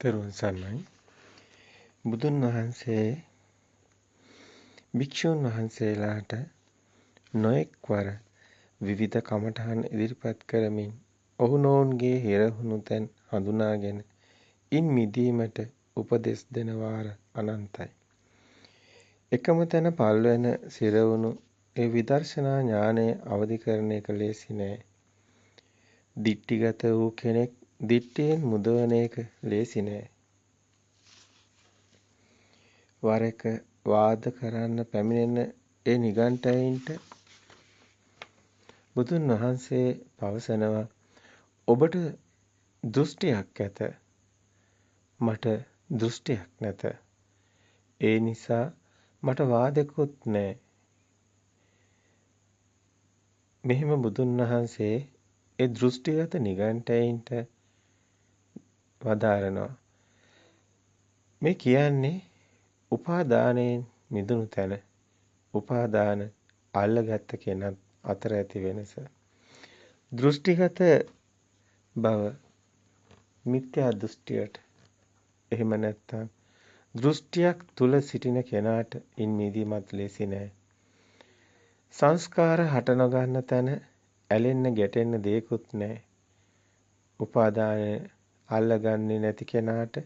තෙරුවන් සරණයි. බුදුන් වහන්සේ භික්ෂුන් වහන්සේලාට නොඑක් වර විවිධ කමඨහන් ඉදිරිපත් කරමින් ඔවුනොවුන්ගේ හිරහුණු තැන් හඳුනාගෙන ඉන් මිදීමට උපදෙස් දෙන වාර අනන්තයි. එකම තැන පල්වෙන සිරවුණු ඒ විදර්ශනා ඥානය අවදි කරන එක ලේසි නෑ. දිට්ඨිගත වූ කෙනෙක් දිට්ඨියෙන් මුදවන එක ලේසි නෑ. වර එක වාද කරන්න පැමිණෙන ඒ නිගණ්ඨයින්ට බුදුන් වහන්සේ පවසනවා, ඔබට දෘෂ්ටියක් ඇත, මට දෘෂ්ටියක් නැත. ඒ නිසා මට වාදෙකුත් නෑ. මෙහෙම බුදුන් වහන්සේ ඒ දෘෂ්ටිගත නිගණ්ඨයින්ට වදාරනවා. මේ කියන්නේ උපාදානයෙන් මිදුණු තැන, උපාදාන අල්ලගත්ත කෙනත් අතර ඇති වෙනස. දෘෂ්ටිගත බව මිත්‍යා දෘෂ්ටියට, එහෙම නැත්නම් දෘෂ්ටියක් තුල සිටින කෙනාට ඉන් මිදීමත් ලේසි නෑ. සංස්කාර හට නොගන්න තැන ඇලෙන්න ගැටෙන්න දෙයක්වත් නෑ. උපාදානය අල්ලගන්නේ නැති කෙනාට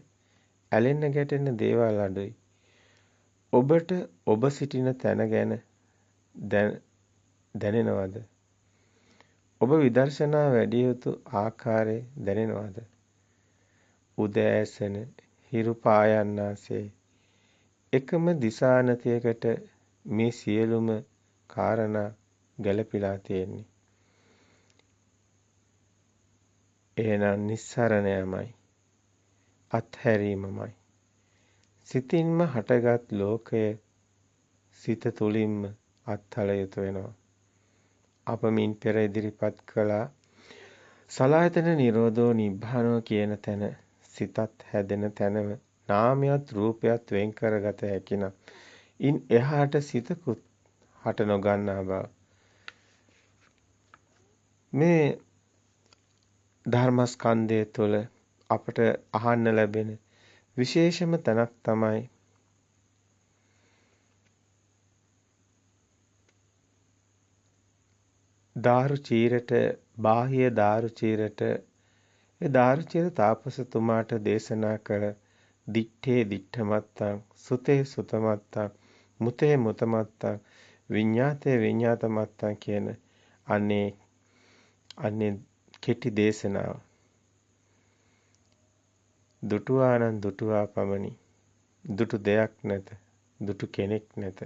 ඇලෙන්න ගැටෙන්න දේවල් අඩුයි. ඔබට ඔබ සිටින තැන ගැන දැනෙනවද? ඔබ විදර්ශනා වැඩි යුතු ආකාරය දැනෙනවද? උදෑසන හිරු පායන්නාසේ එකම දිසානතියකට මේ සියලුම කාරණා ගැළපීලා තියෙන්නේ. එහෙනම් නිස්සරණයමයි, අත්හැරීමමයි. සිතින්ම හටගත් ලෝකය සිත තුළින්ම අත්හල යුතු වෙනවා. අප මින් පෙර ඉදිරිපත් කළා සලායතන නිරෝධෝ නිබ්බානෝ කියන තැන සිතත් හැදෙන තැනම නාමයත් රූපයත් වෙන් කරගත හැකි නම් ඉන් එහාට සිතකුත් හට නොගන්නා බව. මේ ධර්මස්කන්ධය තුළ අපට අහන්න ලැබෙන විශේෂම තැනක් තමයි දාරුචීරට, බාහ්‍ය දාරුචීරට, ඒ දාරුචීර තාපසතුමාට දේශනා කළ දිත්තේ දිත්තමත්තං, සුතේ සුතමත්තං, මුතේ මුතමත්තං, විඤ්ඤාතේ විඤ්ඤාතමත්තං කියන අන්නේ කෙටි දේශනාව. දුටුවානම් දුටුවා පමණි. දුටු දෙයක් නැත. දුටු කෙනෙක් නැත.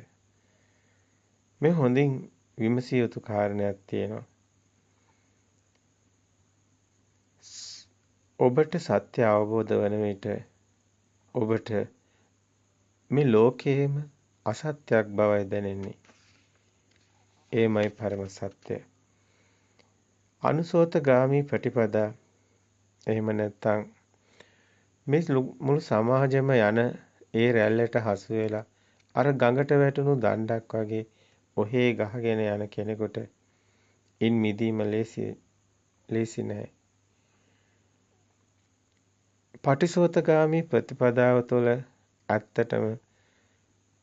මේ හොඳින් විමසිය යුතු කාරණයක් තියෙනවා. ඔබට සත්‍ය අවබෝධ වන විට ඔබට මේ ලෝකයේම අසත්‍යයක් බවයි දැනෙන්නේ. එයමයි පරම සත්‍ය. අනුසෝතගාමී ප්‍රතිපදා, එහෙම නැත්නම් මේ මුළු සමාජෙම යන ඒ රැල්ලට හසු වෙලා අර ගඟට වැටුණු දණ්ඩක් වගේ ඔහේ ගහගෙන යන කෙනෙකුට ඉන් මිදීම ලේසි නෑ. පටිසෝතගාමී ප්‍රතිපදාව තුළ ඇත්තටම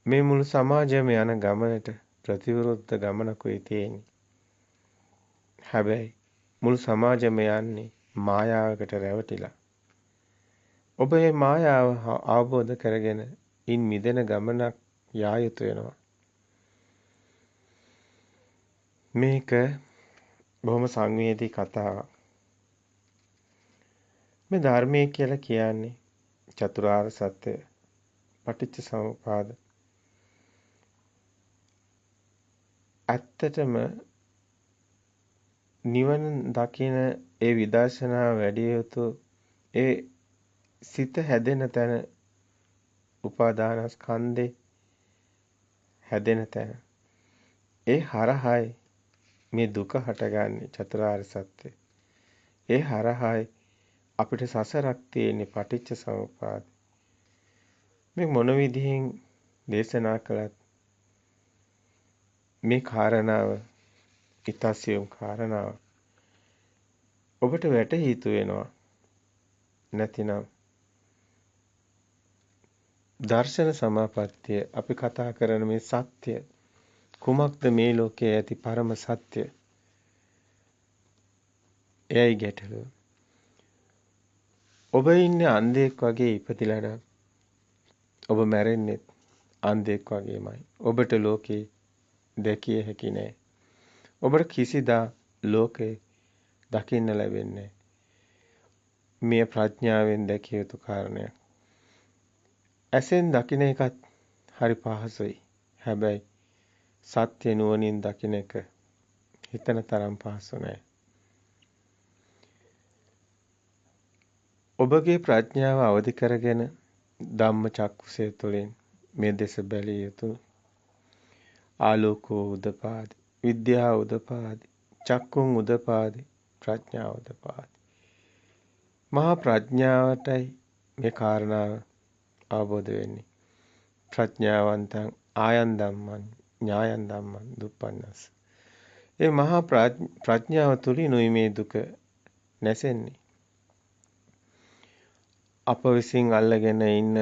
මේ මුළු සමාජයම යන ගමනට ප්‍රතිවිරුද්ධ ගමනකුයි තියෙන්නේ. හැබැයි මුළු සමාජයම යන්නේ මායාවකට රැවටිලා. ඔබ මේ මායාව අවබෝධ කරගෙන ඉන් මිදෙන ගමනක් යා යුතු වෙනවා. මේක බොහොම සංවේදී කතාවක්. මේ ධර්මයේ කියලා කියන්නේ චතුරාර්ය සත්‍ය, පටිච්ච සමුප්පාද. ඇත්තටම නිවන දකින ඒ විදර්ශනා වැඩි යුතු ඒ සිත හැදෙන තැන, උපාදානස්කන්ධේ හැදෙන තැන, ඒ හරහායි මේ දුක හටගන්නේ චතුරාර්ය සත්‍ය. ඒ හරහායි අපිට සසරක් තියෙන්නේ පටිච්ච සමුප්පාද. මේ මොන විදිහෙන් දේශනා කළත් මේ කාරණාව ඊතසියුම් කාරණාව ඔබට වැටහි යුතු වෙනවා. නැතිනම් දර්ශන සමාපත්තිය අපි කතා කරන මේ සත්‍ය කුමක්ද මේ ලෝකයේ ඇති පරම සත්‍ය? එයයි ගැටලුව. ඔබ ඉන්නේ අන්ධයෙක් වගේ ඉපදිලා නම් ඔබ මැරෙන්නේ අන්ධයෙක් වගේමයි. ඔබට ලෝකේ දැකිය හැකි නෑ. ඔබට කිසිදා ලෝකේ දකින්න ලැබෙන්නේ මේ ප්‍රඥාවෙන් දැකිය යුතු කාරණයක්. ඇසෙන් දකින එකත් හරි පහසුයි. හැබැයි සත්‍ය නුවණින් දකින එක හිතන තරම් පහසු නෑ. ඔබගේ ප්‍රඥාව අවදි කරගෙන ධම්ම චක්කුසය තුළින් මේ දෙස බැලිය යුතු. ආලෝකෝ උදපාදි, විද්‍යාව උදපාදි, චක්කුන් උදපාදි, ප්‍රඥාව උදපාදි. මහා ප්‍රඥාවටයි මේ කාරණාව අවබෝධ වෙන්නේ. ප්‍රඥාවන්තං ආයන් ධම්මං ඥායන් ධම්මං දුප්පන්නස්. ඒ මහා ප්‍රඥාව තුලිනුයි මේ දුක නැසෙන්නේ. අප විසින් අල්ලගෙන ඉන්න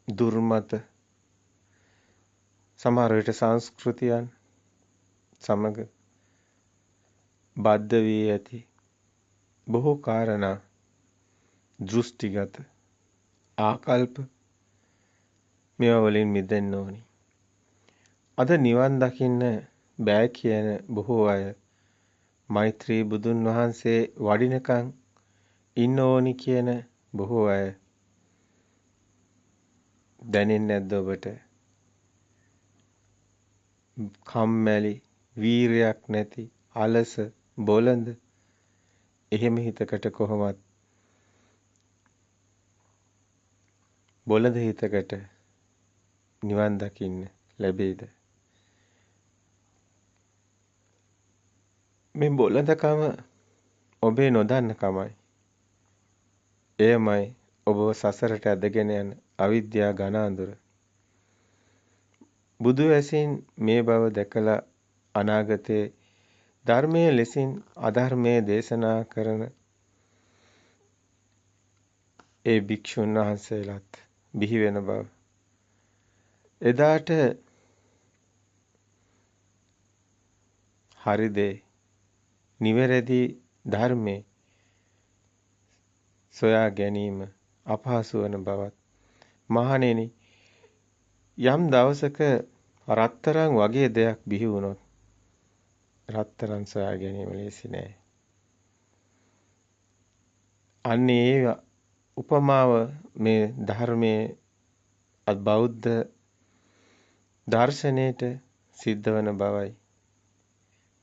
දුර්මත සමහර විට සංස්කෘතියන් සමග බද්ධ වී ඇති බොහෝ කාරණා දෘෂ්ටිගත ආකල්ප මේවා වලින් මිදෙන්න ඕනි. අද නිවන් දකින්න බෑ කියන බොහෝ අය මෛත්‍රී බුදුන් වහන්සේ වඩිනකන් ඉන්න ඕනි කියන බොහෝ අය දැනෙන්නේ නැද්ද ඔබට? කම්මැලි, වීරයක් නැති, අලස, බොළඳ එහෙම හිතකට කොහොමත් බොළඳ හිතකට නිවන් දකින්න ලැබෙයිද? මේ බොළඳකම ඔබේ නොදන්නකමයි. එයමයි ඔබව සසරට ඇදගෙන යන අවිද්‍යා ඝන අඳුර. බුදු ඇසින් මේ බව දැකලා අනාගතයේ ධර්මයේ ලෙසින් අධර්මයේ දේශනා කරන ඒ භික්ෂුන් වහන්සේලාත් බිහි වෙන බව. එදාට හරි දේ නිවැරදි ධර්මයේ සොයා ගැනීම අපහසු වන බවත් මහණෙනි යම් දවසක රත්තරන් වගේ දෙයක් බිහි වුණොත් රත්තරන් සොයා ගැනීම ලේසි නෑ. අන්නේ ඒ උපමාව මේ ධර්මයේ බෞද්ධ දර්ශනයේට සිද්ධ වන බවයි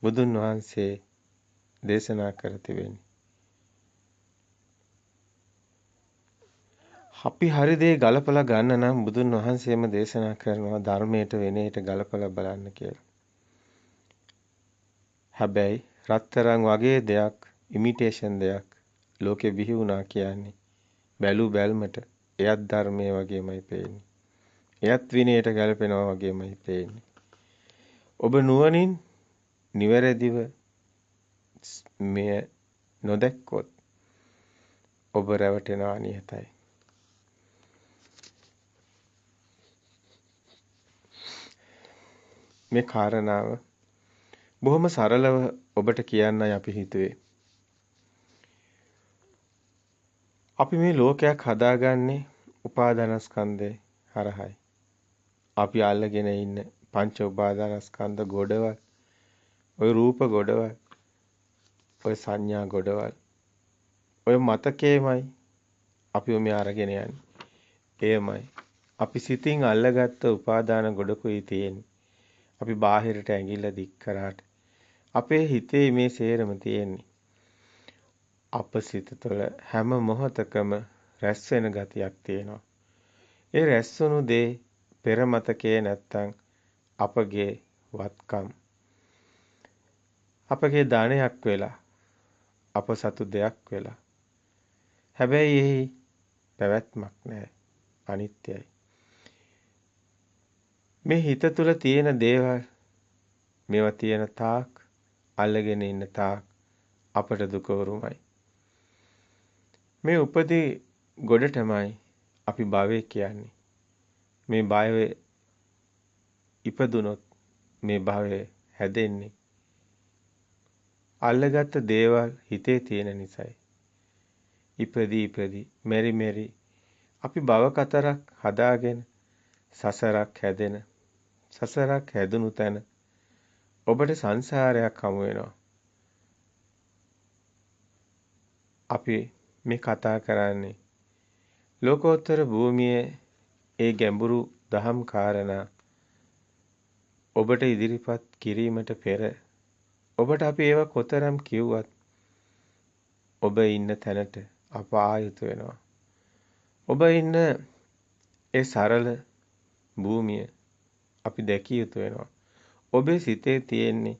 බුදුන් වහන්සේ දේශනා කර තිබෙන්නේ. අපි හරි දේ ගලපලා ගන්න නම් බුදුන් වහන්සේම දේශනා කරනවා ධර්මයට වෙනේට ගලපලා බලන්න කියලා. හැබැයි රත්තරන් වගේ දෙයක් ඉමිටේෂන් දෙයක් ලෝකෙ බිහි වුණා කියන්නේ බැලු බැල්මට එයත් ධර්මයේ වගේමයි පේන්නේ. එයත් විනයට ගැලපෙනවා වගේමයි පේන්නේ. ඔබ නුවණින් නිවැරදිව මෙය නොදැක්කොත් ඔබ රැවටෙනවා නියතයි. මේ කාරණාව බොහොම සරලව ඔබට කියන්නයි අපි හිතුවේ. අපි මේ ලෝකයක් හදාගන්නේ උපාදානස්කන්ධේ හරහායි. අපි අල්ලගෙන ඉන්න පංච උපාදානස්කන්ධ ගොඩවල්, ඔය රූප ගොඩවල්, ඔය සංඥා ගොඩවල්, ඔය මතකේමයි අපි මේ අරගෙන යන්නේ. එයමයි අපි සිතින් අල්ලගත්ත උපාදාන ගොඩකුයි තියෙන්නේ. අපි බාහිරට ඇඟිල්ල දික් කරාට අපේ හිතේ මේ සේරම තියෙන්නේ. අප සිත තුළ හැම මොහොතකම රැස් වෙන ගතියක් තියෙනවා. ඒ රැස්වුණු දේ පෙර මතකයේ නැත්තම් අපගේ වත්කම් අපගේ දානයක් වෙලා අප සතු දෙයක් වෙලා. හැබැයි එහි පැවැත්මක් නැහැ. අනිත්‍යයි. මේ හිත තුළ තියෙන දේවල් මේවා තියෙන තාක් අල්ලගෙන ඉන්න තාක් අපට දුක උරුමයි. මේ උපදී ගොඩටමයි අපි භවය කියන්නේ. මේ භවයේ ඉපදුනොත් මේ භවයේ හැදෙන්නේ අල්ලගත්ත දේවල් හිතේ තියෙන නිසායි. ඉපදී මෙරි මෙරි අපි භව කතරක් හදාගෙන සසරක් හැදෙන සසරක් හැදුණු තැන ඔබට සංසාරයක් හමු වෙනවා. අපි මේ කතා කරන්නේ ලෝකෝත්තර භූමියේ ඒ ගැඹුරු දහම් කාරණා ඔබට ඉදිරිපත් කිරීමට පෙර ඔබට අපි ඒවා කොතරම් කිව්වත් ඔබ ඉන්න තැනට අප ආයුතු වෙනවා. ඔබ ඉන්න ඒ සරල භූමිය අපි දැකිය යුතු වෙනවා. ඔබේ සිතේ තියෙන්නේ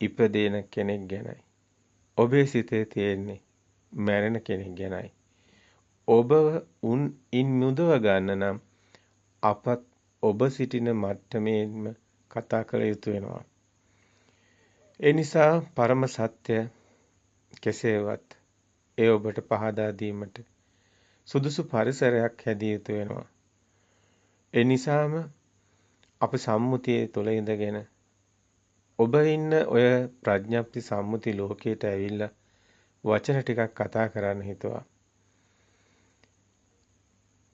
ඉපදෙන කෙනෙක් ගැනයි. ඔබේ සිතේ තියෙන්නේ මැරෙන කෙනෙක් ගැනයි. ඔබ ඉන් මුදව ගන්න නම් අපත් ඔබ සිටින මට්ටමේම කතා කළ යුතු වෙනවා. ඒ නිසා පරම සත්‍ය කෙසේවත් ඒ ඔබට පහදා දීමට සුදුසු පරිසරයක් හැදිය යුතු වෙනවා. ඒ නිසාම අප සම්මුතියේ තුල ඉඳගෙන ඔබ ඉන්න ඔය ප්‍රඥප්ති සම්මුති ලෝකයට ඇවිල්ලා වචන ටිකක් කතා කරන්න හිතුවා.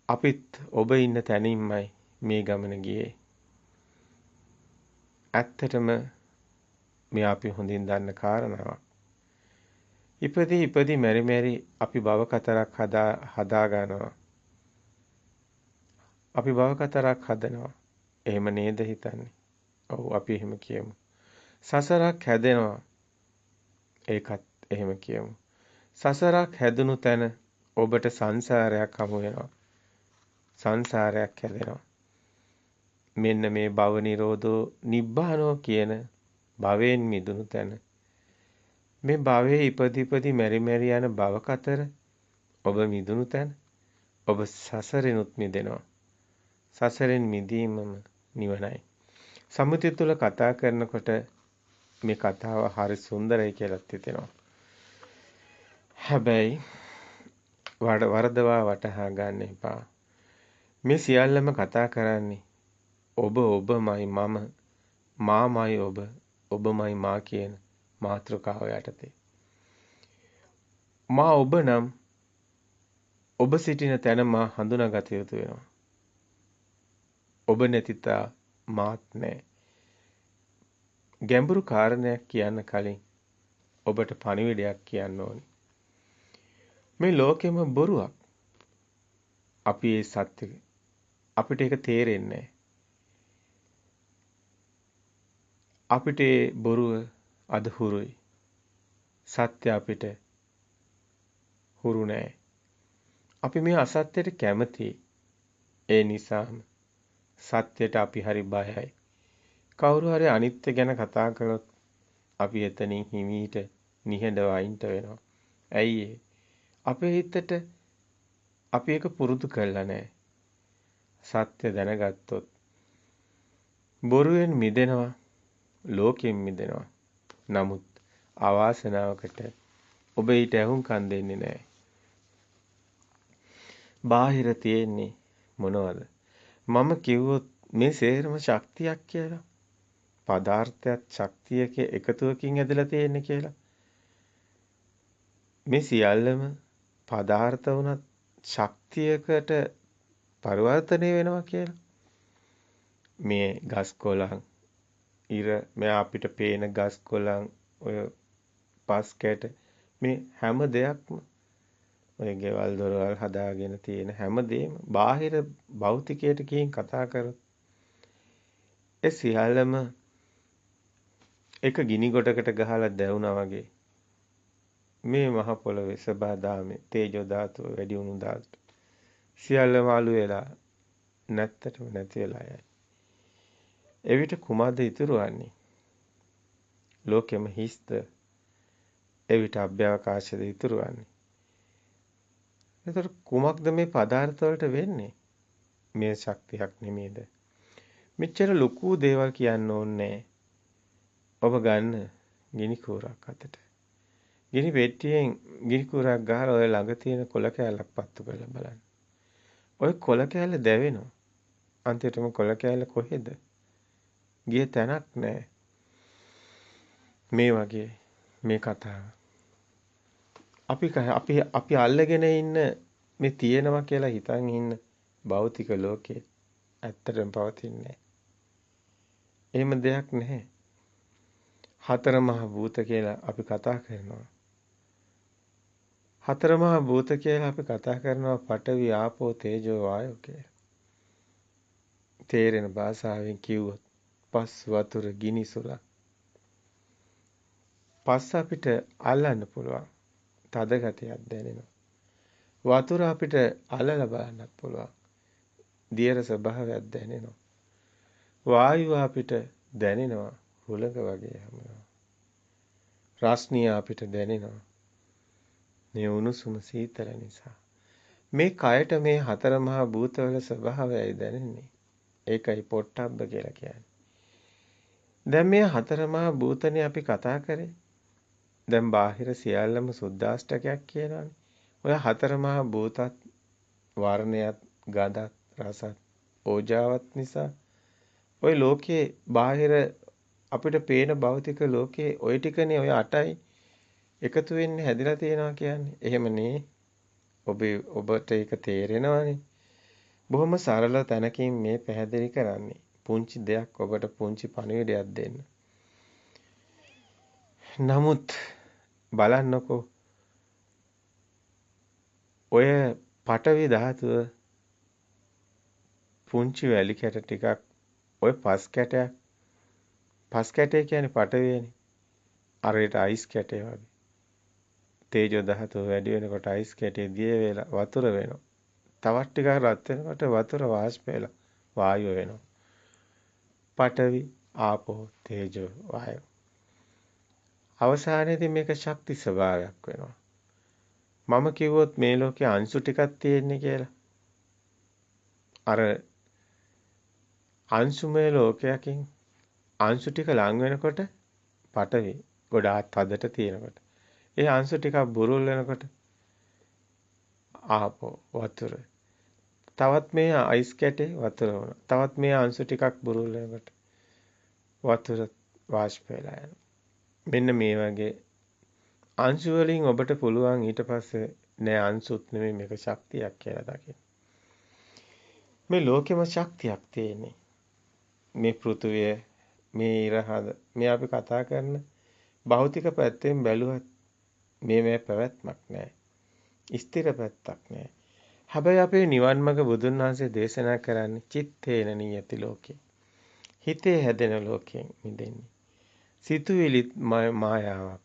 අපිත් ඔබ ඉන්න තැනින්මයි මේ ගමන ගියේ. ඇත්තටම මේ අපි හොඳින් දන්න කාරණාවක්. ඉපදී මෙරි මෙරි අපි භව කතරක් හදා ගන්නවා. අපි භව කතරක් හදනවා. එහෙම නේද හිතන්නේ? ඔව් අපි එහෙම කියමු. සසරක් හැදෙනවා. ඒකත් එහෙම කියමු. සසරක් හැදුණු තැන ඔබට සංසාරයක් හමු වෙනවා. සංසාරයක් හැදෙනවා. මෙන්න මේ භව නිරෝධෝ නිබ්බානෝ කියන භවයෙන් මිදුණු තැන මේ භවයේ ඉපදි මෙරි මෙරි යන භව කතර ඔබ මිදුණු තැන ඔබ සසරෙනුත් මිදෙනවා. සසරෙන් මිදීමම නිවනයි. සම්මුතිය තුළ කතා කරනකොට මේ කතාව හරි සුන්දරයි කියලාත් හිතෙනවා. හැබැයි වරදවා වටහා ගන්න එපා. මේ සියල්ලම කතා කරන්නේ ඔබමයි මම මාමයි ඔබමයි මා කියන මාතෘකාව යටතේ. මා ඔබ නම් ඔබ සිටින තැන මා හඳුනාගත යුතු වෙනවා. ඔබ නැතිතා මාත් නැහැ. ගැඹුරු කාරණයක් කියන්න කලින් ඔබට පණිවිඩයක් කියන්න ඕනි. මේ ලෝකෙම බොරුවක්. අපි ඒ සත්‍ය අපිට ඒක තේරෙන්නේ නැහැ. අපිට ඒ බොරුව අද හුරුයි. සත්‍ය අපිට හුරු නැහැ. අපි මේ අසත්‍යයට කැමතියි. ඒ නිසාම සත්‍යයට අපි හරි බයයි. කවුරු හරි අනිත්‍ය ගැන කතා කළොත් අපි එතනින් හිමීට නිහඬව අයින්ට වෙනවා. ඇයි අපේ හිතට අපි ඒක පුරුදු කරලා නැහැ. සත්‍ය දැනගත්තොත් බොරුවෙන් මිදෙනවා, ලෝකෙන් මිදෙනවා. නමුත් අවාසනාවකට ඔබ ඊට ඇහුම්කන් දෙන්නේ නැහැ. බාහිර තියෙන්නේ මොනවද? මම කිව්වොත් මේ සේරම ශක්තියක් කියලා. පදාර්ථයත් ශක්තියක එකතුවකින් ඇදලා තියෙන්නේ කියලා. මේ සියල්ලම පදාර්ථ වුණත් ශක්තියකට පරිවර්තනය වෙනවා කියලා. මේ ගස් කොළන් ඉර මෙයා අපිට පේන ගස් කොළන් ඔය පස් කැට මේ හැම දෙයක්ම ඔය ගෙවල් දොරවල් හදාගෙන තියෙන හැම දෙයක්ම බාහිර භෞතිකයට ගිහින් කතා කරොත් ඒ සියල්ලම එක ගිනි ගොඩකට ගහලා දැවුනා වගේ මේ මහ පොළවේ සබදාමේ තේජෝ ධාතුව වැඩි වුණු ධාතු සියල්ලම අලු වෙලා නැත්තටම නැති වෙලා යයි. එවිට කුමද්ද ඉතුරු වන්නේ? ලෝකෙම හිස්ත. එවිට අභ්‍යවකාශද ඉතුරු වන්නේ. එතකොට කුමක්ද මේ පදාර්ථ වලට වෙන්නේ? මේ ශක්තියක් නෙමේද? මෙච්චර ලොකු දේවල් කියන්න ඕනේ. ඔබ ගන්න ගිනි කූරක් අතට. ගිනි පෙට්ටියෙන් ගිනි කූරක් ගහලා ඔය ළඟ තියෙන කොළ කෑල්ලක් පත්තු කරලා බලන්න. ඔය කොළ කෑල්ල දැවෙනවා. අන්තිමටම කොළ කෑල්ල කොහෙද? ගිය තැනක් නැහැ. මේ වගේ මේ කතාව. අපි අල්ලගෙන ඉන්න මේ තියෙනවා කියලා හිතන් ඉන්න භෞතික ලෝකේ ඇත්තටම පවතින්නේ නැහැ. එහෙම දෙයක් නැහැ. හතර මහා භූත කියලා අපි කතා කරනවා. හතර මහා භූත කියලා අපි කතා කරනවා පඨවි ආපෝ තේජෝ වායෝ කියලා. තේරෙන භාෂාවෙන් කිව්වොත් පස් වතුර ගිනි සුලං. පස් අපිට අල්ලන්න පුළුවන්. තද ගතියක් දැනෙනවා. වතුර අපිට අල්ලලා බලන්නත් පුළුවන්. දියර ස්වභාවයක් දැනෙනවා. වායුව අපිට දැනෙනවා. හුලඟ වගේ හැමෝම. රස්නිය අපිට දැනෙනවා. මේ උණුසුම සීතල නිසා. මේ කයට මේ හතර මහා භූතවල ස්වභාවයයි දැනෙන්නේ. ඒකයි පොට්ටබ්බ කියලා කියන්නේ. දැන් මේ හතර මහා භූතනේ අපි කතා කරේ. දැන් බාහිර සියල්ලම සුද්දාෂ්ටකයක් කියනවානේ. ඔය හතර මහා භූතත් වර්ණයත් ගඳත් රසත් ඕජාවත් නිසා ඔය ලෝකේ බාහිර අපිට පේන භෞතික ලෝකේ ඔය ටිකනේ ඔය 8යි එකතු වෙන්නේ හැදිලා තියෙනවා කියන්නේ. එහෙමනේ. ඔබට ඒක තේරෙනවනේ. බොහොම සරල තැනකින් මේ පැහැදිලි කරන්නේ. පුංචි දෙයක් ඔබට පුංචි පණිවිඩයක් දෙන්න. නමුත් බලන්නකෝ ඔය පටවි ධාතුව පුංචි වැලි කැට ටිකක් ඔය පස් කැටය කියන්නේ පටවියනේ. අරයට අයිස් කැටය වගේ. තේජෝ ධාතුව වැඩි වෙනකොට අයිස් කැටේ දිය වෙලා වතුර වෙනවා. තවත් ටිකක් රත් වෙනකොට වතුර වාෂ්ප වෙලා වායුව වෙනවා. පඨවි ආපෝ තේජෝ වායෝ. අවසානයේදී මේක ශක්ති ස්වභාවයක් වෙනවා. මම කිව්වොත් මේ ලෝකේ අංශු ටිකක් තියෙන්නේ කියලා. අර අංශුමය ලෝකයකින් අංශු ටික ලං වෙනකොට පඨවි ගොඩාක් තදට තියෙනකොට ඒ අංශු ටිකක් බුරුල් වෙනකොට ආපෝ වතුර. තවත් මේ අයිස් කැටේ වතුර වුණා. තවත් මේ අංශු ටිකක් බුරුල් වෙනකොට වතුර වාෂ්ප වෙලා යනවා. මෙන්න මේ වගේ අංශු වලින් ඔබට පුළුවන් ඊට පස්සේ නෑ අංශුත් නෙමෙයි මේක ශක්තියක් කියලා දකින්න. මේ ලෝකෙම ශක්තියක් තියෙන්නේ. මේ පෘථුවිය මේ ඉරහද මේ අපි කතා කරන භෞතික පැත්තෙන් බැලුවත් මේ පැවැත්මක් නෑ. ස්ථිර පැත්තක් නෑ. හැබැයි අපේ නිවන් මඟ බුදුන් වහන්සේ දේශනා කරන්නේ චිත්තේන නියති ලෝකේ. හිතේ හැදෙන ලෝකයෙන් මිදෙන්නේ. සිතුවිලි මායාවක්.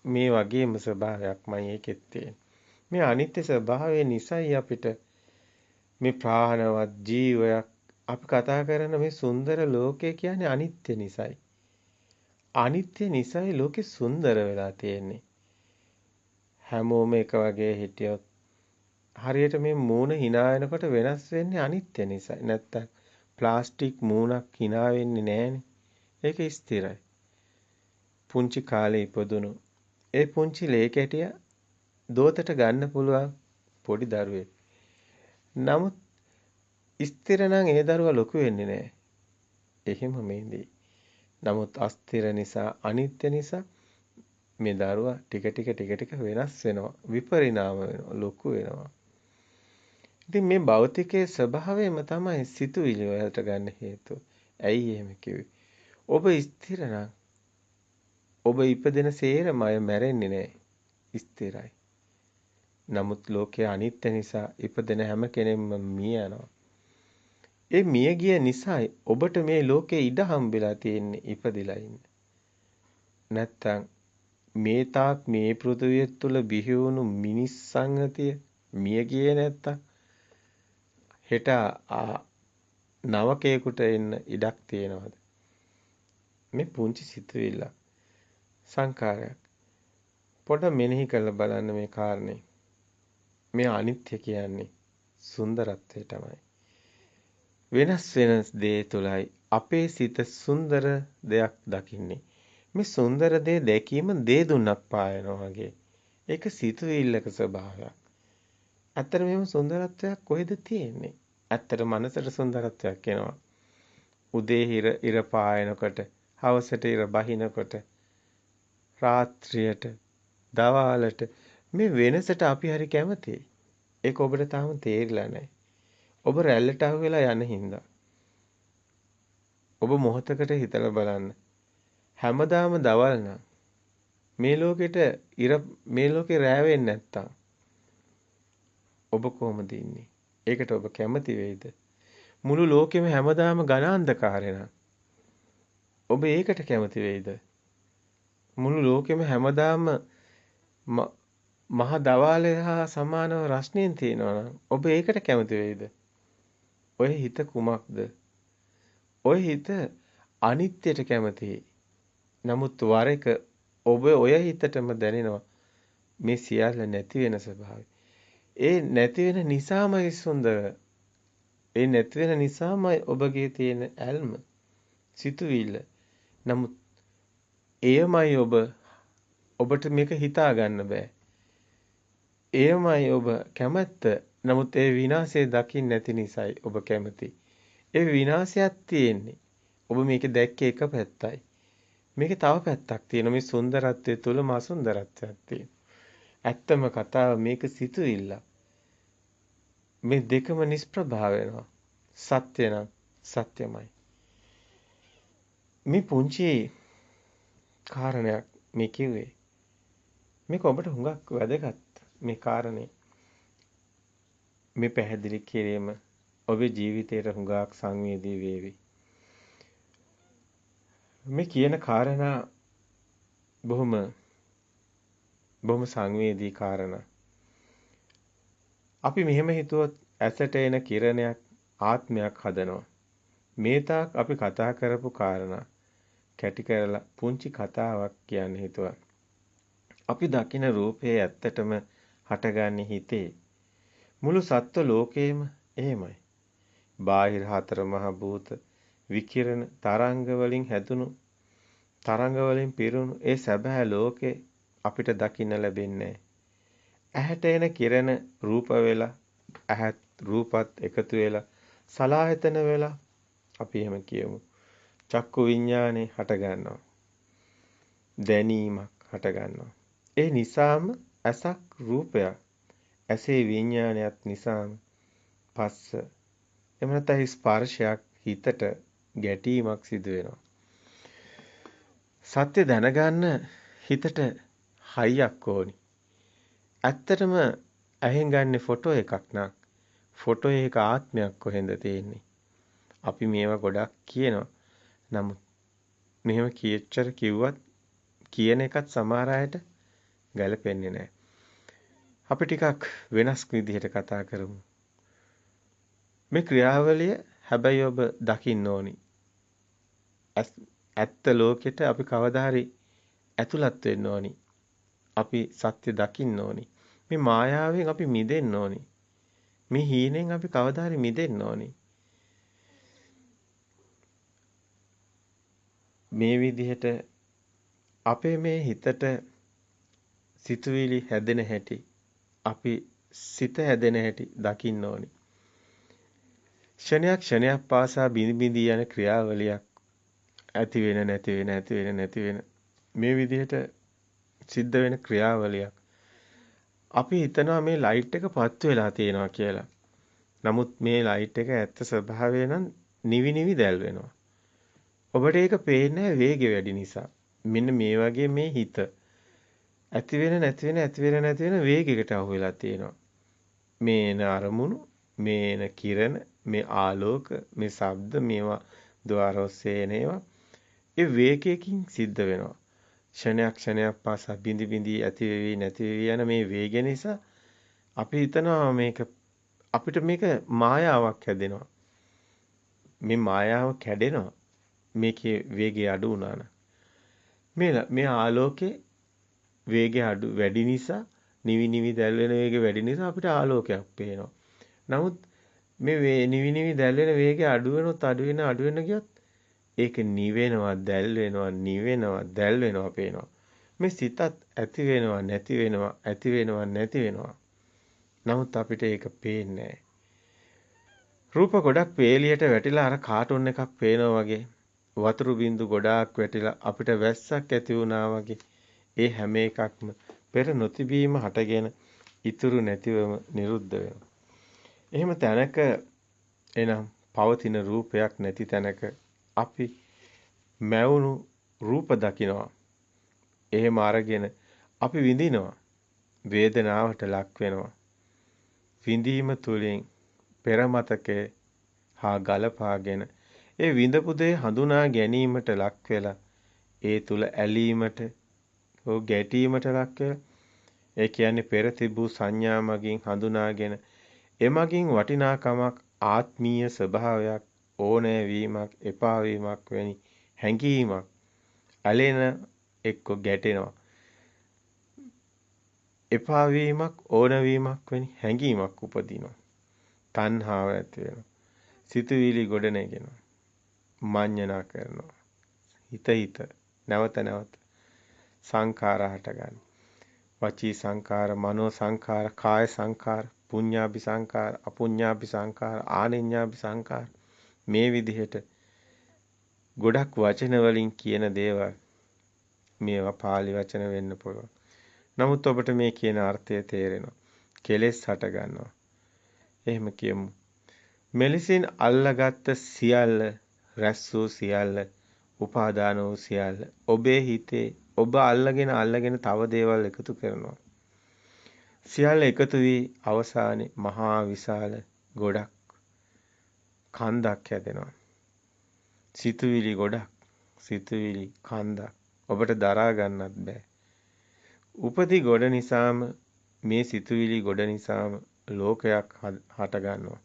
මේ වගේම ස්වභාවයක්මයි ඒකෙත් තියෙන්නේ. මේ අනිත්‍ය ස්වභාවය නිසායි අපිට මේ ප්‍රාණවත් ජීවයක් අපි කතා කරන මේ සුන්දර ලෝකය කියන්නේ අනිත්‍ය නිසායි. අනිත්‍ය නිසායි ලෝකෙ සුන්දර වෙලා තියෙන්නේ. හැමෝම එක වගේ හිටියොත් හරියට මේ මූණ hina වෙනකොට වෙනස් වෙන්නේ අනිත්‍ය නිසායි. නැත්තම් ප්ලාස්ටික් මූණක් hina වෙන්නේ නැහනේ. ඒක ස්ථිරයි. පුංචි කාලේ ඉපදුණු ඒ පුංචි ලේ කැටිය දෝතට ගන්න පුළුවන් පොඩි දරුවෙක්. නමුත් ස්ථිර නම් ඒ දරුවා ලොකු වෙන්නේ නැහැ. එහෙම මේදී. නමුත් අස්ථිර නිසා අනිත්‍ය නිසා මේ දරුවා ටික ටික වෙනස් වෙනවා. විපරිණාම වෙනවා. ලොකු වෙනවා. ඉතින් මේ භෞතිකයේ ස්වභාවයම තමයි සිතුවිලි වලට ගන්න හේතුව. ඇයි එහෙම කිව්වේ? ඔබ ස්ථිර නම් ඔබ ඉපදෙන සේරම අය මැරෙන්නේ නැහැ. ස්ථිරයි. නමුත් ලෝකයේ අනිත්‍ය නිසා ඉපදෙන හැම කෙනෙක්ම මිය යනවා. ඒ මිය ගිය නිසායි ඔබට මේ ලෝකේ ඉඩ හම්බෙලා තියෙන්නේ ඉපදිලා ඉන්න. නැත්තම් මේ තාක් මේ පෘථිවිය තුල බිහි වුණු මිනිස් සංගතිය මිය ගියේ නැත්තම් හෙට නවකේකට එන්න ඉඩක් තියෙනවද? මේ පුංචි සිතුවිල්ල සංකාරයක්. පොඩ මෙනෙහි කරලා බලන්න මේ කාරණේ. මේ අනිත්‍ය කියන්නේ සුන්දරත්වය තමයි. වෙනස් දේ තුලයි අපේ සිත සුන්දර දෙයක් දකින්නේ. මේ සුන්දර දේ දැකීම දේ දුන්නක් පායනවා වගේ. ඒක සිතුවිල්ලක ස්වභාවයක්. අතර මෙහෙම සුන්දරත්වයක් කොහෙද තියෙන්නේ? ඇත්තට මනසට සුන්දරත්වයක් එනවා. උදේ ඉර පායනකොට, හවසට ඉර බහිනකොට, රාත්‍රියට, දවාලට මේ වෙනසට අපි හරි කැමතියි. ඒක ඔබට තාම තේරිලා නැහැ. ඔබ රැල්ලට අහු වෙලා යන හින්දා. ඔබ මොහොතකට හිතලා බලන්න. හැමදාම දවල් නම් මේ ලෝකේ රැ වෙන්නේ නැත්තම් ඔබ කොහොමද ඉන්නේ? ඒකට ඔබ කැමති වෙයිද? මුළු ලෝකෙම හැමදාම ඝන අන්ධකාරය නම් ඔබ ඒකට කැමති වෙයිද? මුළු ලෝකෙම හැමදාම මහ දවාලය හා සමානව රස්නෙන් තියෙනවා නම් ඔබ ඒකට කැමති වෙයිද? ඔය හිත කුමක්ද? ඔය හිත අනිත්‍යයට කැමතියි. නමුත් වර එක ඔබ ඔය හිතටම දැනෙනවා මේ සියල්ල නැති වෙන ස්වභාවය. ඒ නැති වෙන නිසාමයි සුන්දර. ඒ නැති වෙන නිසාමයි ඔබගේ තියෙන ඇල්ම, සිතුවිල්ල. නමුත් එයමයි ඔබට මේක හිතා ගන්න බෑ. එයමයි ඔබ කැමැත්ත. නමුත් ඒ විනාශය දකින්න නැති නිසායි ඔබ කැමති. ඒ විනාශයක් තියෙන්නේ. ඔබ මේක දැක්කේ එක පැත්තයි. මේකේ තව පැත්තක් තියෙනවා. මේ සුන්දරත්වයේ තුලම අසුන්දරත්වයක් තියෙනවා. ඇත්තම කතාව මේක සිතුවිල්ල. මේ දෙකම නිෂ්ප්‍රභා වෙනවා. සත්‍ය නම් සත්‍යමයි. මේ පුංචි කාරණයක් මේ කිව්වේ. මේක ඔබට හුඟක් වැදගත් මේ කාරණේ. මේ පැහැදිලි කිරීම ඔබේ ජීවිතයට හුඟක් සංවේදී වේවි. මේ කියන කාරණා බොහොම සංවේදී කාරණා. අපි මෙහෙම හිතුවොත් ඇසට එන කිරණයක් ආත්මයක් හදනවා. මේ තාක් අපි කතා කරපු කාරණා කැටි කරලා පුංචි කතාවක් කියන්න හිතුවා. අපි දකින රූපේ ඇත්තටම හටගන්නේ හිතේ. මුළු සත්ව ලෝකයේම එහෙමයි. බාහිර හතර මහ භූත විකිරණ තරංග වලින් හැදුණු තරංග වලින් පිරුණු ඒ සැබෑ ලෝකේ අපිට දකින්න ලැබෙන්නේ. ඇහැට එන කිරණ රූප වෙලා ඇහත් රූපත් එකතු වෙලා සලආයතන වෙලා අපි එහෙම කියමු. චක්කු විඥානේ හට ගන්නවා. දැනීමක් හට ගන්නවා. ඒ නිසාම ඇසක් රූපයක් ඇසේ විඥානයත් නිසාම පස්ස එහෙම නැත්නම් ස්පර්ශයක් හිතට ගැටීමක් සිදු වෙනවා. සත්‍ය දැනගන්න හිතට හයියක් ඕනි. ඇත්තටම ඇහෙන් ගන්න ෆොටෝ එකක් නම් ෆොටෝ එක ආත්මයක් කොහෙන්ද තියෙන්නේ? අපි මේවා ගොඩක් කියනවා. නමුත් මෙහෙම කීච්චර කිව්වත් කියන එකත් සමහර අයට ගැලපෙන්නේ නැහැ. අපි ටිකක් වෙනස් විදිහට කතා කරමු. මේ ක්‍රියාවලිය හැබැයි ඔබ දකින්න ඕනි. ඇත්ත ලෝකෙට අපි කවදා හරි ඇතුළත් වෙන්න ඕනි. අපි සත්‍ය දකින්න ඕනි. මේ මායාවෙන් අපි මිදෙන්න ඕනි. මේ හීනෙන් අපි කවදා හරි මිදෙන්න ඕනි. මේ විදිහට අපේ මේ හිතට සිතුවිලි හැදෙන හැටි අපි සිත හැදෙන හැටි දකින්න ඕනි. ක්ෂණයක් පාසා බිනි යන ක්‍රියාවලියක් ඇති වෙන නැති වෙන මේ විදිහට සිද්ධ වෙන ක්‍රියාවලියක්. අපි හිතනවා මේ ලයිට් එක පත්තු වෙලා තියෙනවා කියලා. නමුත් මේ ලයිට් එක ඇත්ත ස්වභාවය නම් නිවි දැල් වෙනවා. ඔබට ඒක පේන්නේ වේගය වැඩි නිසා. මෙන්න මේ වගේ මේ හිත ඇති වෙන නැති වෙන වේගයකට අහු වෙලා තියෙනවා. මේ එන අරමුණු, මේ එන කිරණ, මේ ආලෝක, මේ ශබ්ද, මේවා ద్వාර ඔස්සේ එනේවා ඒ වේගයකින් සිද්ධ වෙනවා. ක්ෂණයක් පාසා බිඳි ඇති වෙවි නැති වෙවි යන මේ වේගය නිසා අපි හිතනවා අපිට මේක මායාවක් හැදෙනවා. මේ මායාව කැඩෙනවා. මේකේ වේගය අඩු වුණා නම්. මේ ආලෝකේ වේගය වැඩි නිසා නිවි දැල් වෙන වේගය වැඩි නිසා අපිට ආලෝකයක් පේනවා. නමුත් මේ නිවි දැල් වෙන වේගය අඩු වෙන ගියොත් ඒක නිවෙනවා දැල් වෙනවා නිවෙනවා දැල් වෙනවා පේනවා. මේ සිතත් ඇති වෙනවා නැති වෙනවා. නමුත් අපිට ඒක පේන්නේ රූප ගොඩක් වේලියට වැටිලා අර කාටුන් එකක් පේනවා වගේ වතුරු බින්දු ගොඩාක් වැටිලා අපිට වැස්සක් ඇති වුණා වගේ ඒ හැම එකක්ම පෙර නොතිබීම හටගෙන ඉතුරු නැතිවම නිරුද්ධ වෙනවා. එහෙම තැනක එනම් පවතින රූපයක් නැති තැනක අපි මැවුණු රූප දකිනවා. එහෙම අරගෙන අපි විඳිනවා. වේදනාවට ලක් වෙනවා. විඳීම තුලින් පෙර මතකේ හා ගලපාගෙන ඒ විඳපු දේ හඳුනා ගැනීමට ලක් වෙලා ඒ තුල ඇලීමට හෝ ගැටීමට ලක් වෙලා ඒ කියන්නේ පෙර තිබූ සංඥා මගින් හඳුනාගෙන එමගින් වටිනාකමක් ආත්මීය ස්වභාවයක් ඕනෑ වීමක් එපා වීමක් වැනි හැඟීමක් ඇලෙන එක්ක ගැටෙනවා එපා වීමක් ඕන වීමක් වැනි හැඟීමක් උපදිනවා තණ්හාව ඇති වෙනවා සිතුවිලි ගොඩ නැගෙනවා මඤ්ඤණා කරනවා හිත නැවත සංඛාර හටගන්න වචී සංඛාර මනෝ සංඛාර කාය සංඛාර පුඤ්ඤාභි සංඛාර අපුඤ්ඤාභි සංඛාර ආනිඤ්ඤාභි සංඛාර මේ විදිහට ගොඩක් වචන වලින් කියන දේවල් මේවා pāli වචන වෙන්න පුළුවන්. නමුත් ඔබට මේ කියන අර්ථය තේරෙනවා. කෙලෙස් හට ගන්නවා. එහෙම කියමු. මෙලෙසින් අල්ලගත් සියල්ල රැස් වූ සියල්ල උපාදාන වූ සියල්ල ඔබේ හිතේ ඔබ අල්ලගෙන තව දේවල් එකතු කරනවා. සියල්ල එකතු වී අවසානයේ මහා විශාල ගොඩක් කන්දක් හැදෙනවා. සිතුවිලි ගොඩක් සිතුවිලි කන්දක් ඔබට දරා ගන්නත් බෑ. උපති ගොඩ නිසාම මේ සිතුවිලි ගොඩ නිසාම ලෝකයක් හට ගන්නවා.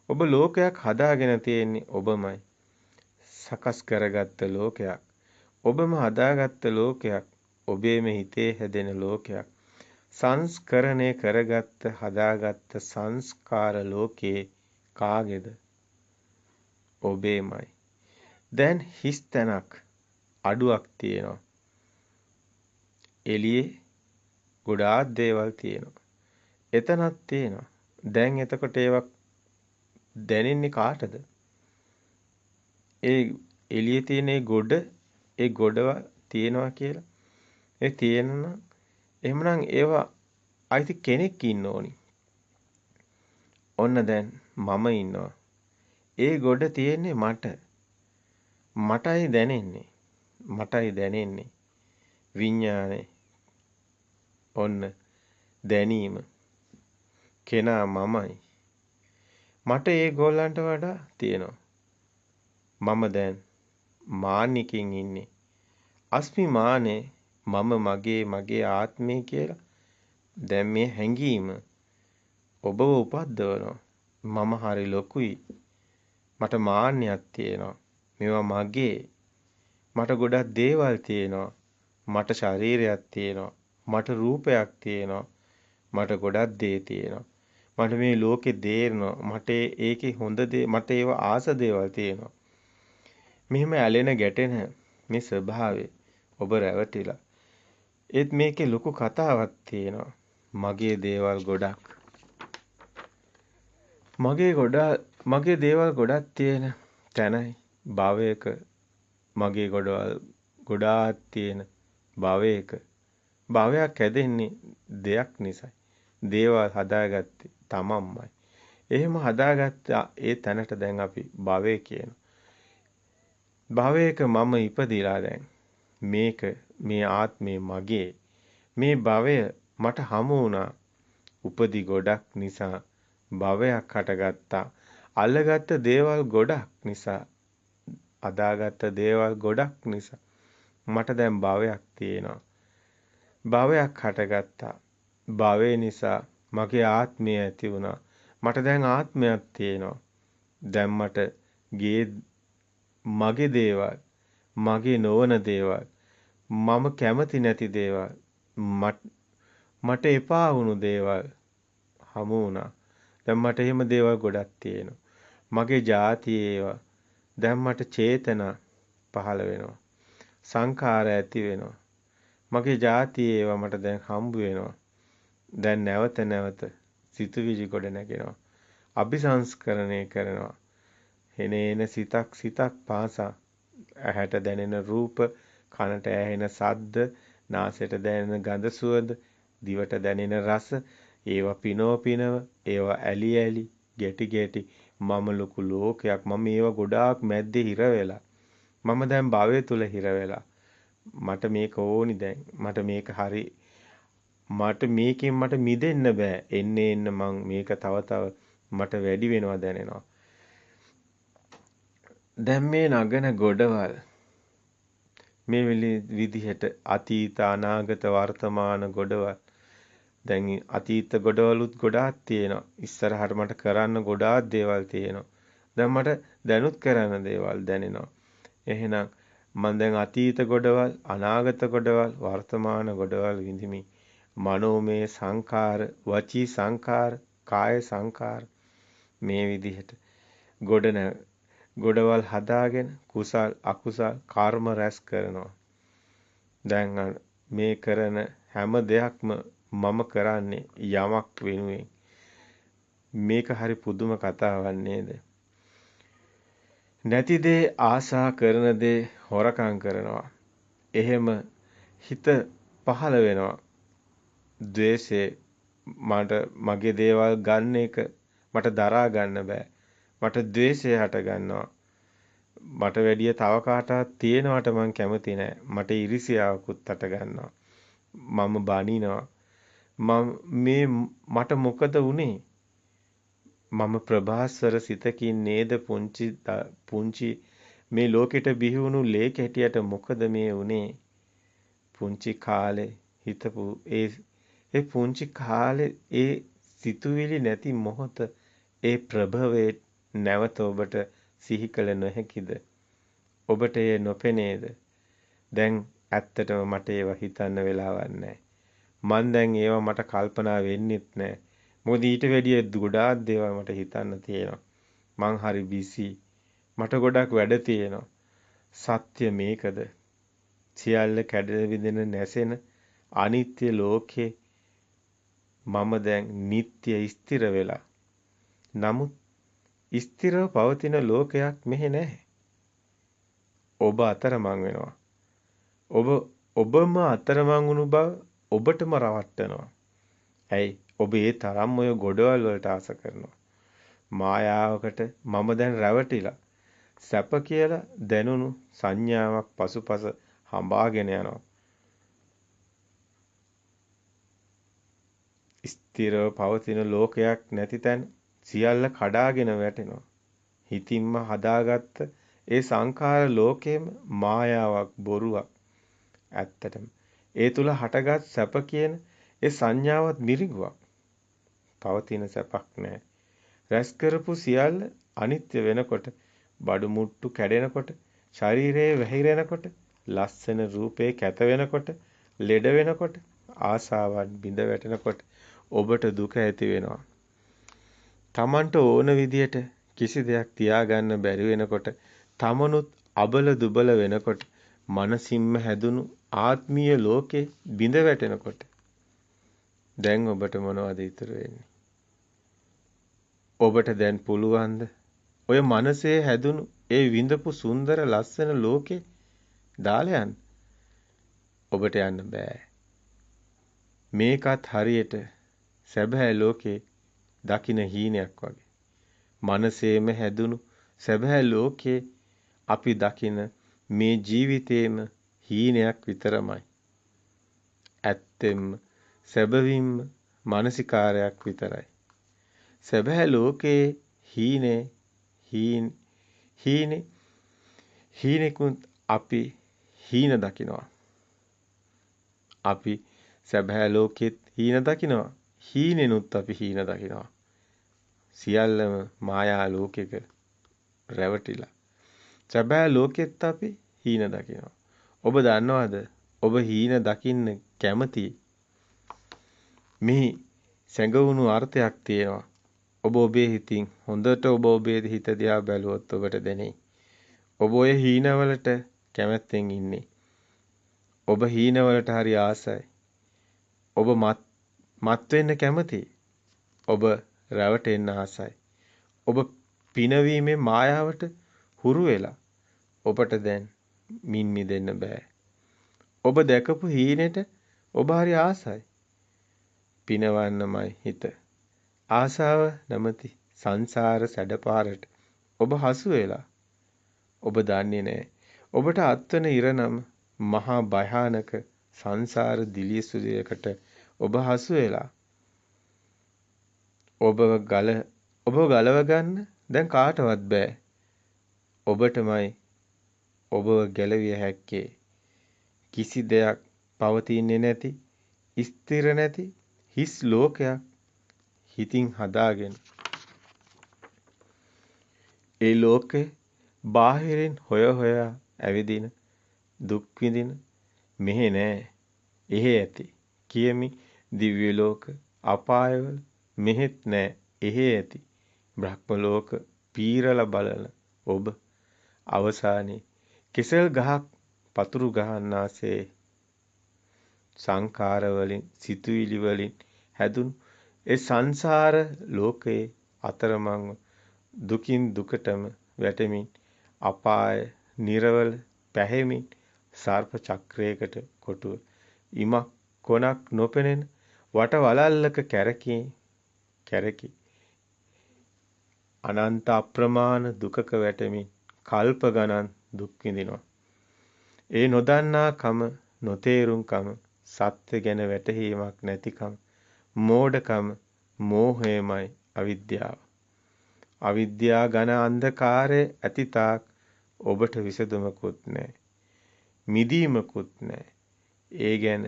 ඔබ ලෝකයක් හදාගෙන තියෙන්නේ ඔබමයි. සකස් කරගත්ත ලෝකයක්. ඔබම හදාගත්ත ලෝකයක්. ඔබේම හිතේ හැදෙන ලෝකයක්. සංස්කරණය කරගත්ත හදාගත්ත සංස්කාර ලෝකේ කාගේද? ඔබේමයි. දැන් හිස් තැනක් අඩුවක් තියෙනවා. එළියේ ගොඩාක් දේවල් තියෙනවා. එතනක් තියෙනවා. දැන් එතකොට ඒවා දැනෙන්නේ කාටද? ඒ එළියේ තියෙන ඒ ගොඩව තියෙනවා කියලා. ඒ තියෙනවා එහෙමනම් ඒවා අයිති කෙනෙක් ඉන්න ඕනි. ඔන්න දැන් මම ඉන්නවා. ඒ ගොඩ තියෙන්නේ මට. මටයි දැනෙන්නේ. විඥානේ. ඔන්න දැනීම. කෙනා මමයි. මට ඒ ගොල්ලන්ට වඩා තියෙනවා. මම දැන් මාන්නිකින් ඉන්නේ. අස්මි මානේ මම මගේ ආත්මය කියලා දැන් මේ හැඟීම ඔබව උපද්දවනවා. මම හරි ලොකුයි. මට මාන්නයක් තියෙනවා. මේවා මගේ. මට ගොඩක් දේවල් තියෙනවා. මට ශරීරයක් තියෙනවා. මට රූපයක් තියෙනවා. මට ගොඩක් දේ තියෙනවා. මට මේ ලෝකේ දේරනවා. මට ඒකේ හොඳ දේ මට ඒවා ආස දේවල් තියෙනවා. මෙහෙම ඇලෙන ගැටෙන මේ ස්වභාවය ඔබ රැවටිලා. ඒත් මේකේ ලොකු කතාවක් තියෙනවා. මගේ දේවල් ගොඩක්. මගේ දේවල් ගොඩක් තියෙන තැනයි භවයක මගේ ගොඩාක් තියෙන භවයක භවයක් හැදෙන්නේ දෙයක් නිසායි. දේවල් හදාගත්තේ තමන්මයි. එහෙම හදාගත්ත ඒ තැනට දැන් අපි භවය කියනවා. භවයක මම ඉපදිලා දැන් මේ ආත්මේ මගේ මේ භවය මට හමු වුණා. උපදි ගොඩක් නිසා භවයක් හටගත්තා. අල්ලගත්ත දේවල් ගොඩක් නිසා අදාගත්ත දේවල් ගොඩක් නිසා මට දැන් භවයක් තියෙනවා. භවයක් හටගත්තා. භවය නිසා මගේ ආත්මය ඇති වුණා. මට දැන් ආත්මයක් තියෙනවා. දැන් මට මගේ දේවල්, මගේ නොවන දේවල්, මම කැමති නැති දේවල්, මට එපා වුණු දේවල් හමු වුණා. දැන් මට එහෙම දේවල් ගොඩක් තියෙනවා. මගේ ಜಾතිය ඒවා. දැන් මට චේතනා පහළ වෙනවා. සංඛාර ඇති වෙනවා. මගේ ಜಾතිය ඒවා මට දැන් හම්බ වෙනවා. දැන් නැවත සිතුවිලි ගොඩ නැගෙනවා. අபிසංස්කරණය කරනවා. එන සිතක් පාසා ඇහැට දැනෙන රූප, කනට ඇහෙන ශබ්ද, නාසයට දැනෙන ගඳ සුවඳ, දිවට දැනෙන රස, ඒවා පිනව, ඒවා ඇලි ගැටි මම ලොකු ලෝකයක්, මම ඒවා ගොඩාක් මැද්දේ හිර වෙලා. මම දැන් භවය තුල හිර වෙලා. මට මේක ඕනි දැන්. මට මේක හරි. මට මේකෙන් මිදෙන්න බෑ. එන්න මං මේක තව මට වැඩි වෙනවා දැනෙනවා. දැන් මේ නගන ගොඩවල් මේ විදිහට අතීත අනාගත වර්තමාන ගොඩවල් දැන් අතීත ගොඩවලුත් ගොඩාක් තියෙනවා. ඉස්සරහට මට කරන්න ගොඩාක් දේවල් තියෙනවා. දැන් මට දැනුත් කරන්න දේවල් දැනෙනවා. එහෙනම් මම දැන් අතීත ගොඩවල්, අනාගත ගොඩවල්, වර්තමාන ගොඩවල් විඳිමි. මනෝමය සංකාර, වචී සංකාර, කාය සංකාර මේ විදිහට ගොඩවල් හදාගෙන කුසල් අකුසල් කර්ම රැස් කරනවා. දැන් මේ කරන හැම දෙයක්ම මම කරන්නේ යමක් වෙනුවෙන්. මේක හරි පුදුම කතාවක් නේද? නැති දේ ආසා කරන දේ හොරකම් කරනවා. එහෙම හිත පහළ වෙනවා. ද්වේෂේ මගේ දේවල් ගන්න එක මට දරා ගන්න බෑ. මට ද්වේෂය හට ගන්නවා. මට වැඩිය තව කාටවත් තියෙනවට මං කැමති නෑ. මට ඉරිසියාවකුත් හට ගන්නවා. මම බනිනවා. මට මොකද වුනේ? මම ප්‍රභාස්වර සිතකින් නේද පුංචි මේ ලෝකෙට බිහි වුණු ලේ කැටියට මොකද මේ වුනේ? පුංචි කාලේ හිතපු ඒ පුංචි කාලේ ඒ සිතුවිලි නැති මොහොත ඒ ප්‍රභවයේ නැවත ඔබට සිහි කළ නොහැකිද? ඔබට එය නොපෙනේද? දැන් ඇත්තටම මට ඒවා හිතන්න වෙලාවක් නැහැ. මං දැන් ඒවා මට කල්පනා වෙන්නෙත් නැහැ. මොකද ඊට වැඩිය ගොඩාක් දේවල් මට හිතන්න තියෙනවා. මං හරි බිසි. මට ගොඩක් වැඩ තියෙනවා. සත්‍ය මේකද? සියල්ල කැඩෙන විදින නැසෙන අනිත්‍ය ලෝකේ මම දැන් නিত্য ස්ථිර වෙලා. නමුත් ස්ථිරව පවතින ලෝකයක් මෙහෙ නැහැ. ඔබ අතරමං වෙනවා. ඔබම අතරමං වුණු බව ඔබටම රවට්ටනවා. ඇයි? ඔබ ඒ තරම් ඔය ගොඩවල් වලට ආස කරනවා. මායාවකට මම දැන් රැවටිලා. සැප කියලා දැනුණු සංඥාවක් පසුපස හඹාගෙන යනවා. ස්ථිරව පවතින ලෝකයක් නැති තැන සියල්ල කඩාගෙන වැටෙනවා. හිතින්ම හදාගත්ත ඒ සංඛාර ලෝකෙම මායාවක් බොරුවක්. ඇත්තටම ඒ තුල හටගත් සැප කියන ඒ සංඥාවත් මිරිගුවක්. පවතින සැපක් නැහැ. රැස් කරපු සියල්ල අනිත්‍ය වෙනකොට, බඩු මුට්ටු කැඩෙනකොට, ශරීරයේ වැහිරෙනකොට, ලස්සන රූපේ කැත වෙනකොට, ලෙඩ වෙනකොට, ආසාවන් බිඳ වැටෙනකොට ඔබට දුක ඇති වෙනවා. Tamanට ඕන විදියට කිසි දෙයක් තියාගන්න බැරි වෙනකොට, තමනුත් අබල දුබල වෙනකොට, මනසින්ම හැදුණු ආත්මීය ලෝකේ බිඳ වැටෙනකොට දැන් ඔබට මොනවද ඉතුරු වෙන්නේ? ඔබට දැන් පුළුවන්ද ඔය මනසේ හැදුණු ඒ විඳපු සුන්දර ලස්සන ලෝකේ දාලා යන්න? ඔබට යන්න බෑ. මේකත් හරියට සැබෑ ලෝකේ දකින හීනයක් වගේ. මනසේම හැදුණු සැබෑ ලෝකේ අපි දකින මේ ජීවිතේම හීනයක් විතරමයි. ඇත්තෙන්ම සැබවින්ම මානසිකාරයක් විතරයි. සැබෑ ලෝකේ හීනෙකුත් අපි හීන දකිනවා. අපි සැබෑ ලෝකෙත් හීන දකිනවා. හීනෙනුත් අපි හීන දකිනවා. සියල්ලම මායා ලෝකෙක රැවටිලා. සැබෑ ලෝකෙත් අපි හීන දකිනවා. ඔබ දන්නවද? ඔබ හීන දකින්න කැමතියි. මේ සැඟවුණු අර්ථයක් තියෙනවා. ඔබ ඔබේ හිතින් හොඳට ඔබේ හිත දිහා බැලුවොත් ඔබට දැනෙයි. ඔබ ඔය හීනවලට කැමැත්තෙන් ඉන්නේ. ඔබ හීනවලට හරි ආසයි. ඔබ මත් වෙන්න කැමතියි. ඔබ රැවටෙන්න ආසයි. ඔබ පිනවීමේ මායාවට හුරු වෙලා ඔබට දැන් මින් මිදෙන්න බෑ. ඔබ දැකපු හීනෙට ඔබ හරි ආසයි. පිනවන්නමයි හිත. ආසාව නැමැති සංසාර සැඩපාරට ඔබ හසු වෙලා. ඔබ දන්නේ නැහැ. ඔබට අත්වන ඉරණම මහා භයානක සංසාර දිලිසුලියකට ඔබ හසු වෙලා. ඔබ ගලව ගන්න දැන් කාටවත් බෑ. ඔබටමයි ඔබව ගැලවිය හැක්කේ. කිසි දෙයක් පවතින්නේ නැති, ස්ථිර නැති හිස් ලෝකයක් හිතින් හදාගෙන. ඒ ලෝකේ බාහිරින් හොයා ඇවිදින දුක් විඳින මෙහෙ නෑ. එහෙ ඇති. කියමි දිව්‍ය ලෝක අපායවල මෙහෙත් නෑ. එහෙ ඇති. බ්‍රහ්ම ලෝක පීරලා බලන ඔබ අවසානයේ කෙසෙල් ගහක් පතුරු ගහන්නාසේ සංකාර වලින් සිතුවිලි වලින් හැදුණු ඒ සංසාර ලෝකයේ අතරමංව දුකින් දුකටම වැටෙමින් අපාය නිරවල පැහැමින් සර්ප චක්‍රයකට කොටුව ඉමක් කොනක් නොපෙනෙන වට වලල්ලක කැරකි අනන්ත අප්‍රමාණ දුකක වැටෙමින් කල්ප ගණන් දුක් විඳිනවා. ඒ නොදන්නාකම නොතේරුම්කම සත්‍ය ගැන වැටහීමක් නැතිකම මෝඩකම මෝහයමයි අවිද්‍යාව. අවිද්‍යා ඝන අන්ධකාරයේ ඇතිතාක් ඔබට විසඳුමකුත් නැහැ. මිදීමකුත් නැහැ. ඒ ගැන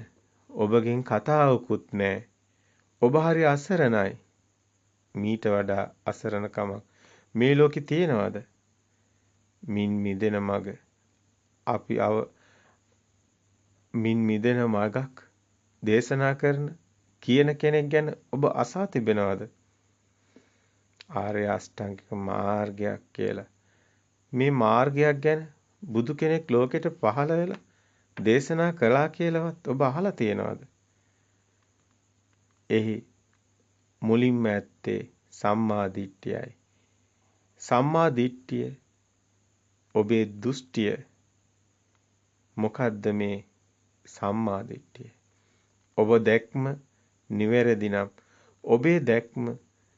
ඔබගෙන් කතාවකුත් නැහැ. ඔබ හරි අසරණයි. මීට වඩා අසරණකමක් මේ ලෝකේ තියෙනවද? මින් මිදෙන මග මින් මිදෙන මගක් දේශනා කරන කියන කෙනෙක් ගැන ඔබ අසා තිබෙනවද? ආර්ය අෂ්ටාංගික මාර්ගයක් කියලා. මේ මාර්ගයක් ගැන බුදු කෙනෙක් ලෝකෙට පහළ වෙලා දේශනා කළා කියලාවත් ඔබ අහලා තියෙනවද? එහි මුලින්ම ඇත්තේ සම්මා දිට්ඨියයි. සම්මා දිට්ඨිය ඔබේ දෘෂ්ටිය. මොකද්ද මේ සම්මා දිට්ඨිය? ඔබ දැක්ම නිවැරදි නම් ඔබේ දැක්ම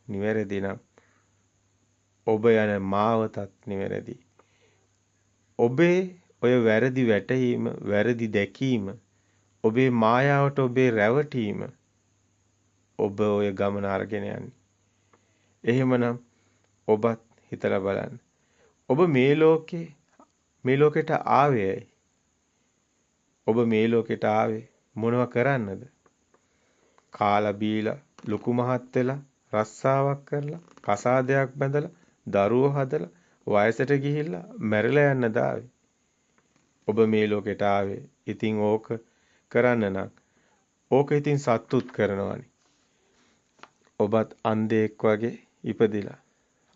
නිවැරදි නම් ඔබ යන මාවතත් නිවැරදි. ඔබේ ඔය වැරදි වැටහීම, වැරදි දැකීම, ඔබේ මායාවට ඔබේ රැවටීම ඔබ ඔය ගමන අරගෙන යන්නේ. එහෙමනම් ඔබත් හිතලා බලන්න. ඔබ මේ ලෝකෙට ආවේයි. ඔබ මේ ලෝකෙට ආවේ මොනව කරන්නද? කාලා බීලා ලොකු මහත් වෙලා රස්සාවක් කරලා කසාදයක් බැඳලා දරුවෝ හදලා වයසට ගිහිල්ලා මැරිලා යන්නද ආවේ? ඔබ මේ ලෝකෙට ආවේ ඉතින් ඕක කරන්න නම් ඕක ඉතින් සත්තුත් කරනවානේ. ඔබත් අන්ධෙක් වගේ ඉපදිලා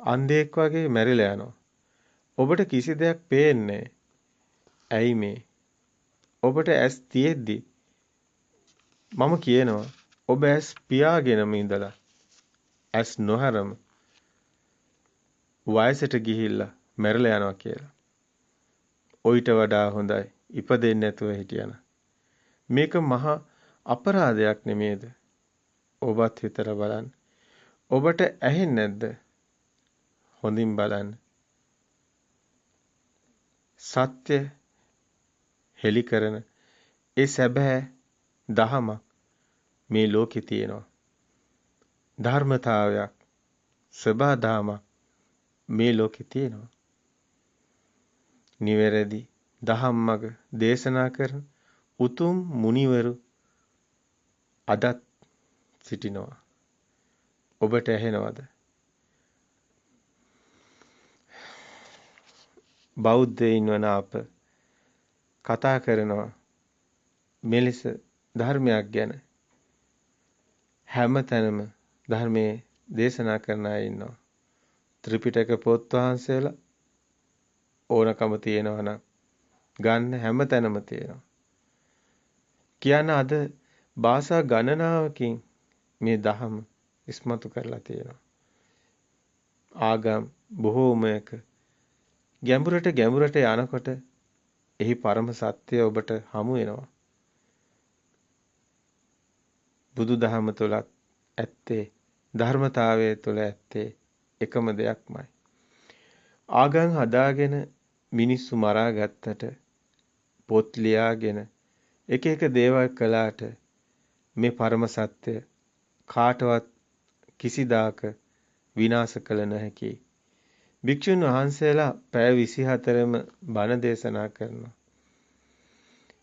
අන්ධෙක් වගේ මැරිලා යනවා. ඔබට කිසි දෙයක් පේන්නේ ඇයි මේ? ඔබට ඇස් තියෙද්දි මම කියනවා ඔබ ඇස් පියාගෙනම ඉඳලා ඇස් නොහැරම වයසට ගිහිල්ලා මැරිලා යනවා කියලා. ඔయిత වඩා හොඳයි ඉපදෙන්නේ නැතුව හිටියන. මේක මහා අපරාධයක් නෙමේද? ඔබත් හිතලා බලන්න. ඔබට ඇහෙන්නේ නැද්ද? හොඳින් බලන්න. සත්‍ය හෙලි කරන ඒ සැබෑ දහමක් මේ ලෝකේ තියෙනවා. ධර්මතාවයක් සබා දහමක් මේ ලෝකේ තියෙනවා. නිවැරදි දහම්මග දේශනා කරන උතුම් මුනිවරු අදත් සිටිනවා. ඔබට ඇහෙනවද? බෞද්ධයින් වන අප කතා කරනවා මෙලෙස ධර්මයක් ගැන. හැමතැනම ධර්මයේ දේශනා කරන අය ඉන්නවා. ත්‍රිපිටක පොත් වහන්සේලා ඕනකම තියෙනවා නම් ගන්න හැමතැනම තියෙනවා. කියන අද භාෂා ගණනාවකින් මේ දහම ඉස්මතු කරලා තියෙනවා. ආගම් බොහෝමයක ගැඹුරට යනකොට එහි පරම සත්‍ය ඔබට හමු වෙනවා. බුදුදහම තුලත් ඇත්තේ ධර්මතාවයේ තුල ඇත්තේ එකම දෙයක්මයි. ආගම් හදාගෙන මිනිස්සු මරා ගත්තට පොත් ලියාගෙන එක දේවල් කළාට මේ පරම සත්‍ය කාටවත් කිසිදාක විනාශ කළ නොහැකි. භික්ෂුන් වහන්සේලා පැය 24ම බණ දේශනා කරනවා.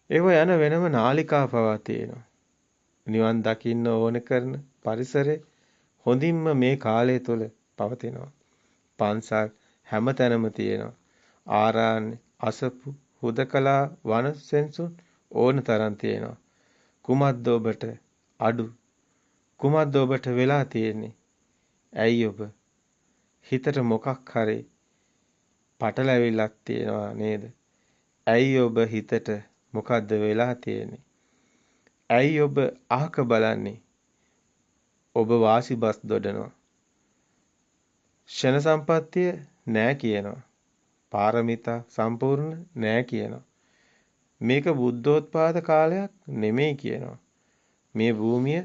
ඒව යන වෙනම නාලිකා පවා තියෙනවා. නිවන් දකින්න ඕන කරන පරිසරේ හොඳින්ම මේ කාලය තුල පවතිනවා. පන්සල් හැමතැනම තියෙනවා. ආරාණ්‍ය, අසපු, හුදකලා, වන සෙන්සුන් ඕන තරම් තියෙනවා. කුමද්ද ඔබට අඩු? කුමද්ද ඔබට වෙලා තියෙන්නේ? ඇයි ඔබ හිතට මොකක් හරි පටලැවිල්ලක් තියෙනවා නේද? ඇයි ඔබ හිතට මොකද්ද වෙලා තියෙන්නේ? ඇයි ඔබ අහක බලන්නේ? ඔබ වාසි බස් දොඩනවා. ෂණ සම්පත්තිය නෑ කියනවා. පාරමිතා සම්පූර්ණ නෑ කියනවා. මේක බුද්ධෝත්පාද කාලයක් නෙමෙයි කියනවා. මේ භූමිය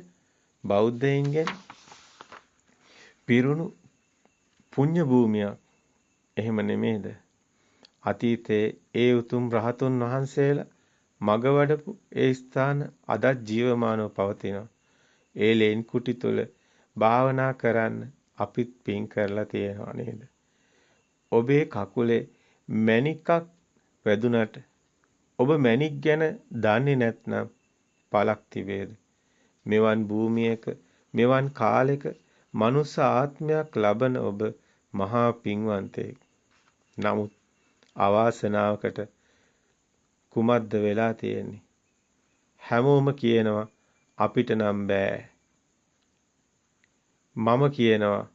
බෞද්ධයින්ගෙන් පිරුණු පුණ්‍ය භූමියක්. එහෙම නෙමේද? අතීතයේ ඒ උතුම් රහතුන් වහන්සේලා මග වඩපු ඒ ස්ථාන අදත් ජීවමානව පවතිනවා. ඒ ලෙන් කුටි තුල භාවනා කරන්න අපිත් පින් කරලා තියෙනවා නේද? ඔබේ කකුලේ මණිකක් වැදුනට ඔබ මණික් ගැන දන්නේ නැත්නම් පළක් තිබේද? මෙවන් භූමියක මෙවන් කාලෙක මනුස්ස ආත්මයක් ලබන ඔබ මහා පින්වන්තයෙක්. නමුත් අවාසනාවකට කුමද්ද වෙලා තියෙන්නේ? හැමෝම කියනවා අපිට නම් බෑ. මම කියනවා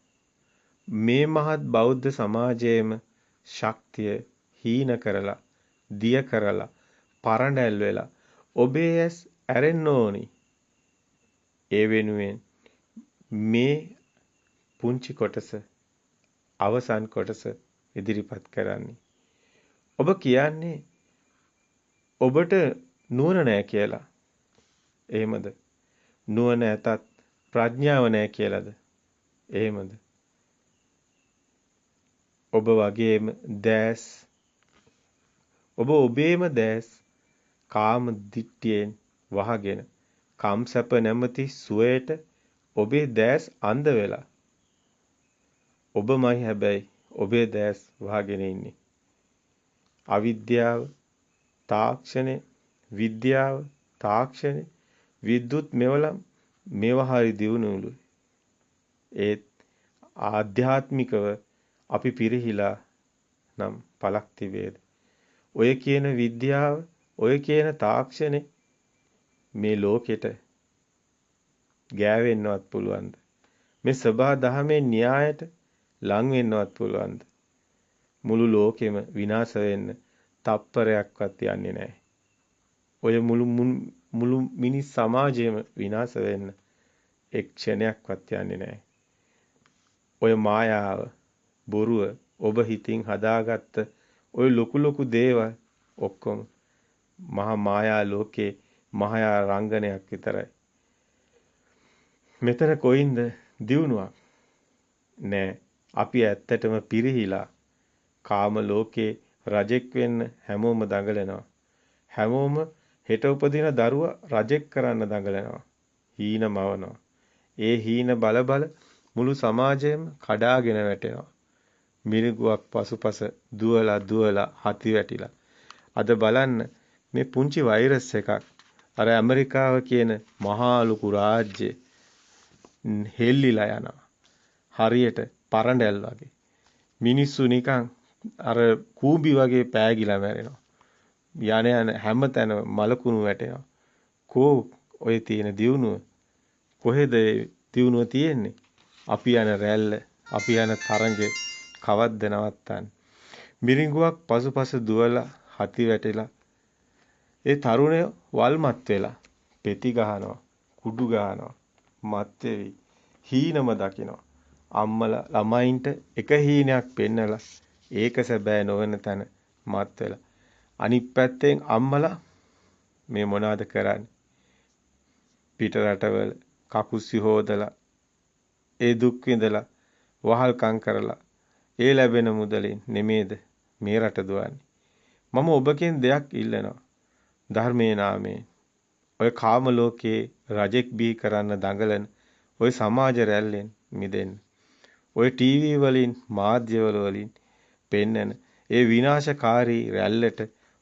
මේ මහත් බෞද්ධ සමාජයේම ශක්තිය හීන කරලා, දිය කරලා, පරඬැල් වෙලා ඔබේ ඇස් ඇරෙන්න ඕනි. ඒ වෙනුවෙන් මේ පුංචි කොටස අවසන් කොටස ඉදිරිපත් කරන්නේ. ඔබ කියන්නේ ඔබට නුවණ නැහැ කියලා. එහෙමද? නුවණ ඇතත් ප්‍රඥාව නැහැ කියලාද? එහෙමද? ඔබ වගේම දැස් ඔබේම දැස් කාම දිට්ඨියෙන් වහගෙන කම්සප නැමැති සුවයට ඔබේ දැස් අන්ධ වෙලා. ඔබමයි හැබැයි ඔබේ දැස් වහගෙන ඉන්නේ. අවිද්‍යාව, තාක්ෂණය, විද්‍යාව, තාක්ෂණය, විද්‍යුත් මෙවලම් මේවා හරි දියුණුවලු. ඒත් ආධ්‍යාත්මිකව අපි පිරිහිලා නම් පළක් තිබේද? ඔය කියන විද්‍යාව, ඔය කියන තාක්ෂණය මේ ලෝකෙට ගෑවෙන්නවත් පුළුවන්ද? මේ සබහා දහමේ න්‍යායට ලං වෙන්නවත් පුළුවන්ද? මුළු ලෝකෙම විනාශ වෙන්න තප්පරයක්වත් යන්නේ නැහැ. ඔය මුළු මිනිස් සමාජයම විනාශ වෙන්න එක් ක්ෂණයක්වත් යන්නේ නැහැ. ඔය මායාව, බොරුව, ඔබ හිතින් හදාගත්ත ඔය ලොකු දේවල් ඔක්කොම මහා මායා ලෝකේ මහා රංගනයක් විතරයි. මෙතන කොයින්ද දියුණුවක්? නෑ. අපි ඇත්තටම පිරිහිලා කාම ලෝකේ රජෙක් වෙන්න හැමෝම දඟලනවා. හැමෝම හෙට උපදින දරුවා රජෙක් කරන්න දඟලනවා. හීන මවනවා. ඒ හීන බල මුළු සමාජයම කඩාගෙන වැටෙනවා. මිරිගුවක් පසුපස දුවලා හති වැටිලා. අද බලන්න මේ පුංචි වෛරස් එකක් අර ඇමරිකාව කියන මහා ලොකු රාජ්‍ය හෙල්ලිලා යනවා. හරියට පරඬැල් වගේ. මිනිස්සු නිකන් අර කූඹි වගේ පෑගිලා මැරෙනවා. යන හැමතැන මලකුණු වැටෙනවා. කෝ ඔය තියෙන දියුණුව? කොහෙද දියුණුව තියෙන්නේ? අපි යන රැල්ල, අපි යන තරඟේ කවද්ද නවත්තන්නේ? මිරිඟුවක් පසුපස දුවලා හති වැටිලා ඒ තරුණය වල්මත් වෙලා පෙති ගහනවා, කුඩු ගහනවා, මත් වෙවි, හීනම දකිනවා. අම්මලා ළමයින්ට එක හීනයක් පෙන්නලා ඒක සැබෑ නොවන තැන මත් වෙලා. අනිත් පැත්තෙන් අම්මලා මේ මොනවද කරන්නේ? පිට රටවල කකුස්සි හොදලා ඒ දුක් විඳලා වහල්කම් කරලා ඒ ලැබෙන මුදලින් නෙමේද මේ රට දුවන්නේ. මම ඔබගෙන් දෙයක් ඉල්ලනවා. ධර්මයේ නාමයෙන් ඔය කාම ලෝකයේ රජෙක් බිහි කරන්න දඟලන ඔය සමාජ රැල්ලෙන් මිදෙන්න. ඔය ටීවී වලින් මාධ්‍ය වලින් පෙන්නන ඒ විනාශකාරී රැල්ලට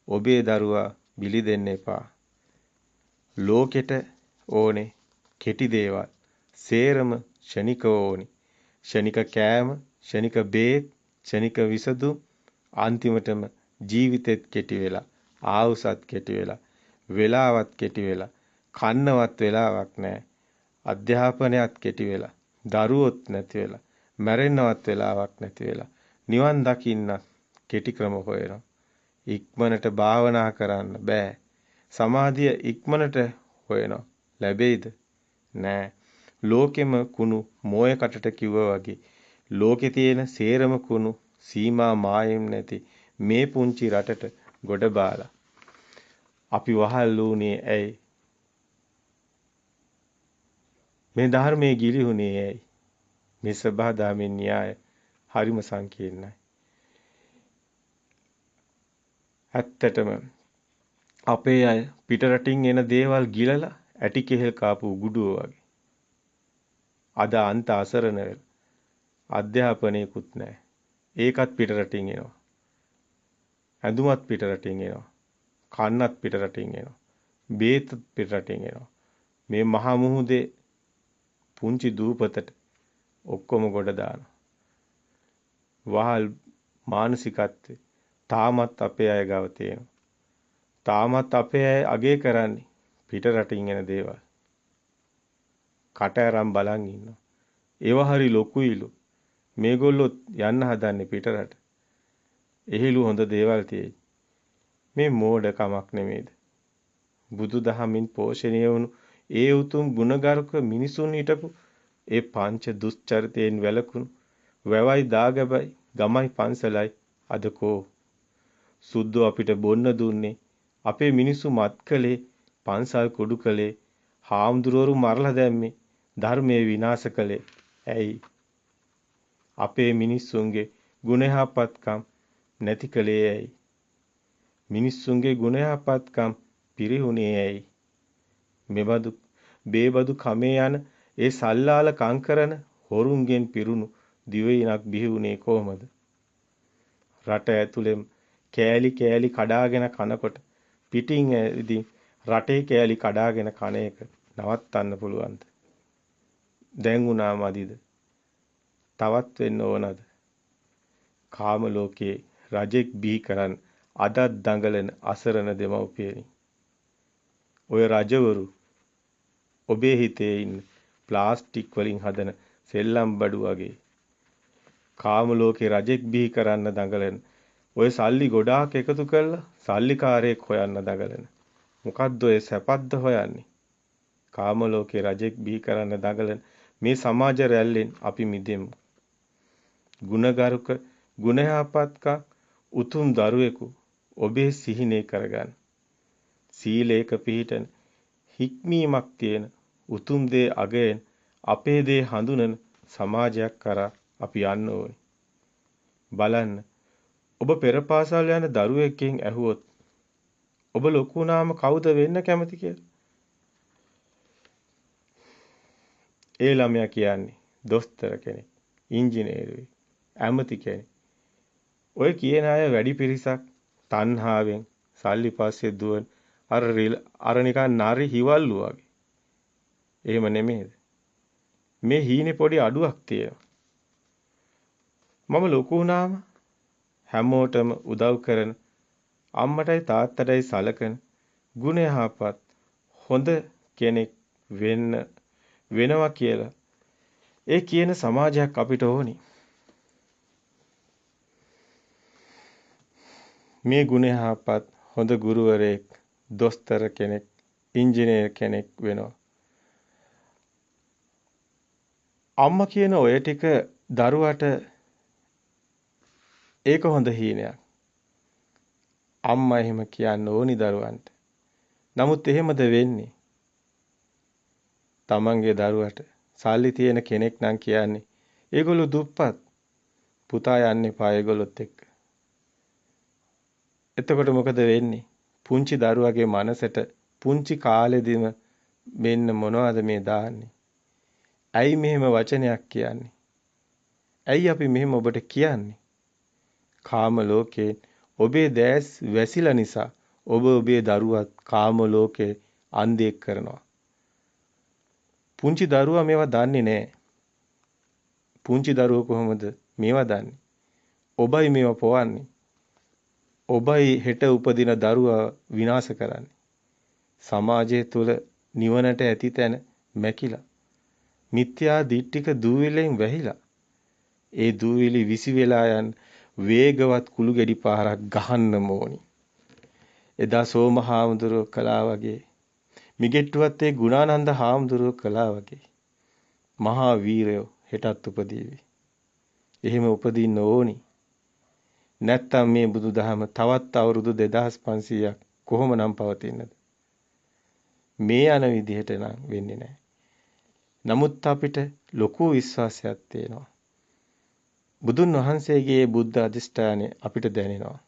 ඔබේ දරුවා බිලි දෙන්න එපා. ලෝකෙට ඕනේ කෙටි දේවල්. සේරම ෂණිකව ඕනේ. ෂණික කෑම, ෂණික බේත්, ෂණික විසඳුම් අන්තිමටම ජීවිතෙත් කෙටි වෙලා, ආයුසත් කෙටි වෙලා, වෙලාවත් කෙටි වෙලා, කන්නවත් වෙලාවක් නැහැ. අධ්‍යාපනයත් කෙටි වෙලා, දරුවොත් නැති වෙලා, මැරෙන්නවත් වෙලාවක් නැති වෙලා, නිවන් දකින්න කෙටි ක්‍රම හොයනවා. ඉක්මනට භාවනා කරන්න බෑ. සමාධිය ඉක්මනට හොයනවා. ලැබෙයිද? නෑ. ලෝකෙම කුණු මෝය කටට කිව්වා වගේ ලෝකේ තියෙන සේරම කුණු සීමා මායෙම් නැති මේ පුංචි රටට ගොඩ බාලා. අපි වහල් වුණේ ඇයි? මේ ධර්මයේ ගිලිහුනේ ඇයි? මේ සබහාදාමේ න්‍යාය හරිම සංකීර්ණයි. ඇත්තටම අපේ අය පිටරටින් එන දේවල් ගිලලා ඇටි කෙහෙල් කාපු උගුඩුව වගේ. අද අන්ත අසරණ වෙලා අධ්‍යාපනයකුත් නැහැ. ඒකත් පිටරටින් එනවා. ඇඳුමත් පිටරටින් එනවා. කන්නත් පිටරටින් එනවා. බේතත් පිටරටින් එනවා. මේ මහා මුහුදේ පුංචි දූපතට ඔක්කොම ගොඩ දානවා. වහල් මානසිකත්වයේ තාමත් අපේ අය ගාව තියෙනවා. තාමත් අපේ අය අගේ කරන්නේ පිටරටින් එන දේවල්. කට අරන් බලන් ඉන්නවා. ඒව හරි ලොකුයිලු. මේගොල්ලෝ යන්න හදන්නේ පිටරට. එහෙලු හොඳ දේවල් තියෙයි. මේ මෝඩ කමක් නෙමේද? බුදුදහමින් පෝෂණය වුණු ඒ උතුම් ගුණගරුක මිනිසුන් හිටපු ඒ පංච දුස්චරිතයෙන් වැළකුණු වැවයි දාගබයි ගමයි පන්සලයි අද කෝ සුද්ධෝ අපිට බොන්න දුන්නේ අපේ මිනිස්සු මත් කළේ පන්සල් කුඩු කළේ හාමුදුරුවරු මරලා දැම්මේ ධර්මයේ විනාශ කළේ ඇයි අපේ මිනිස්සුන්ගේ ගුණයහපත්කම් නැති කළේ ඇයි මිනිස්සුන්ගේ ගුණයහපත්කම් පිරිහුනේ ඇයි මෙබඳු බේබදු කමේ යන ඒ සල්ලාල කංකරන හොරුන්ගෙන් පිරුණු දිවයිනක් බිහි වුණේ කොහමද රට ඇතුළෙම කෑලි කෑලි කඩාගෙන කනකොට පිටින් ඉතින් රටේ කෑලි කඩාගෙන කන එක නවත්තන්න පුළුවන්ද දැන් උනා මදිද තවත් වෙන්න ඕනද කාම ලෝකයේ රජෙක් බිහි කරන් අදත් දඟලන අසරණ දෙමව්පියනි ඔය රජවරු ඔබේ හිතේ ඉන්න ප්ලාස්ටික් වලින් හදන සෙල්ලම් බඩු වගේ කාම ලෝකේ රජෙක් බිහි කරන්න දඟලන ඔය සල්ලි ගොඩාක් එකතු කරලා සල්ලිකාරයෙක් හොයන්න දඟලන මොකද්ද ඔය සැපද්ද හොයන්නේ කාම ලෝකේ රජෙක් බිහි කරන්න දඟලන මේ සමාජ රැල්ලෙන් අපි මිදෙමු ගුණගරුක ගුණයහපත්ක උතුම් දරුවෙකු ඔබේ සිහිනේ කරගන්න සීලේක පිහිටන හික්මීමක් තියෙන උතුම් දේ අගයන් අපේ දේ හඳුනන සමාජයක් කරා අපි යන්න ඕනේ බලන්න ඔබ පෙරපාසල් යන දරුවෙක්ගෙන් ඇහුවොත් ඔබ ලොකු වුණාම කවුද වෙන්න කැමති කියලා ඒ ළමයා කියන්නේ දොස්තර කෙනෙක් ඉංජිනේරුවෙක් ඇමති කෙනෙක් ඔය කියන අය වැඩි පිරිසක් තණ්හාවෙන් සල්ලි පස්සේ දුවන අර නිකන් නාරි හිවල්ලු වගේ. එහෙම නෙමෙයිද? මේ හීනේ පොඩි අඩුවක් තියෙනවා. මම ලොකු වුණාම හැමෝටම උදව් කරන අම්මටයි තාත්තටයි සලකන ගුණ යහපත් හොඳ කෙනෙක් වෙනවා කියලා ඒ කියන සමාජයක් අපිට ඕනි. මේ ගුණ යහපත් හොඳ ගුරුවරයෙක් දොස්තර කෙනෙක් ඉංජිනේර කෙනෙක් වෙනවා. අම්මා කියන ඔය ටික දරුවට ඒක හොඳ හීනයක්. අම්මා එහෙම කියන්න ඕනි දරුවන්ට. නමුත් එහෙමද වෙන්නේ? තමන්ගේ දරුවට සල්ලි තියෙන කෙනෙක් නම් කියන්නේ ඒගොල්ලෝ දුප්පත්. පුතා යන්න එපා ඒගොල්ලොත් එක්ක. එතකොට මොකද වෙන්නේ? පුංචි දරුවගේ මනසට පුංචි කාලෙදිම මෙන්න මොනවද මේ දාන්නේ? ඇයි මෙහෙම වචනයක් කියන්නේ? ඇයි අපි මෙහෙම ඔබට කියන්නේ? කාම ලෝකේ ඔබේ දැස් වැසිලා නිසා ඔබ ඔබේ දරුවත් කාම ලෝකේ අන්ධයෙක් කරනවා. පුංචි දරුවා මේවා දන්නේ නැහැ. පුංචි දරුවෝ කොහොමද මේවා දන්නේ? ඔබයි මේවා පොවන්නේ. ඔබයි හෙට උපදින දරුවා විනාශ කරන්නේ. සමාජය තුළ නිවනට ඇති තැන මැකිලා. මිත්‍යා දිට්ඨික දූවිලෙන් වැහිලා. ඒ දූවිලි විසි වෙලා යන වේගවත් කුළු ගෙඩි පාරක් ගහන්න ඕනි. එදා සෝම හාමුදුරුවෝ කළා වගේ මිගෙට්ටුවත් ඒ ගුණානන්ද හාමුදුරුවෝ කළා වගේ මහා වීරයෝ හෙටත් උපදීවි. එහෙම උපදින්න ඕනි. නැත්තම් මේ බුදුදහම තවත් අවුරුදු 2500ක් කොහොමනම් පවතින්නද? මේ යන විදිහට නම් වෙන්නේ නැහැ. නමුත් අපිට ලොකු විශ්වාසයක් තියෙනවා. බුදුන් වහන්සේගේ බුද්ධ අධිෂ්ඨානය අපිට දැනෙනවා.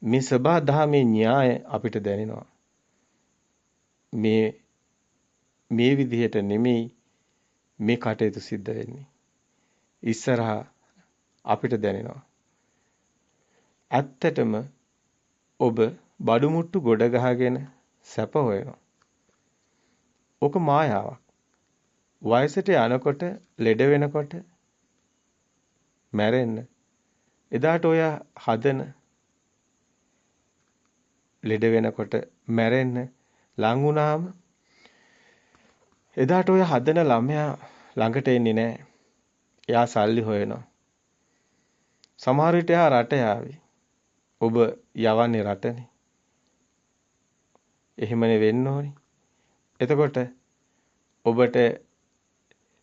මේ සබා දහමේ න්‍යාය අපිට දැනෙනවා. මේ විදිහට නෙමෙයි මේ කටයුතු සිද්ධ වෙන්නේ. ඉස්සරහා අපිට දැනෙනවා. ඇත්තටම ඔබ බඩු මුට්ටු ගොඩ ගහගෙන සැප හොයනවා. ඔක මායාවක්. වයසට යනකොට ලෙඩ වෙනකොට මැරෙන්න එදාට ඔය හදන ලෙඩ වෙනකොට මැරෙන්න ලං වුණාම එදාට ඔය හදන ළමයා ළඟට එන්නේ නැහැ. එයා සල්ලි හොයනවා. සමහර විට එයා රට යාවි. ඔබ යවන්නේ රටනේ. එහෙමනේ වෙන්න ඕනි. එතකොට ඔබට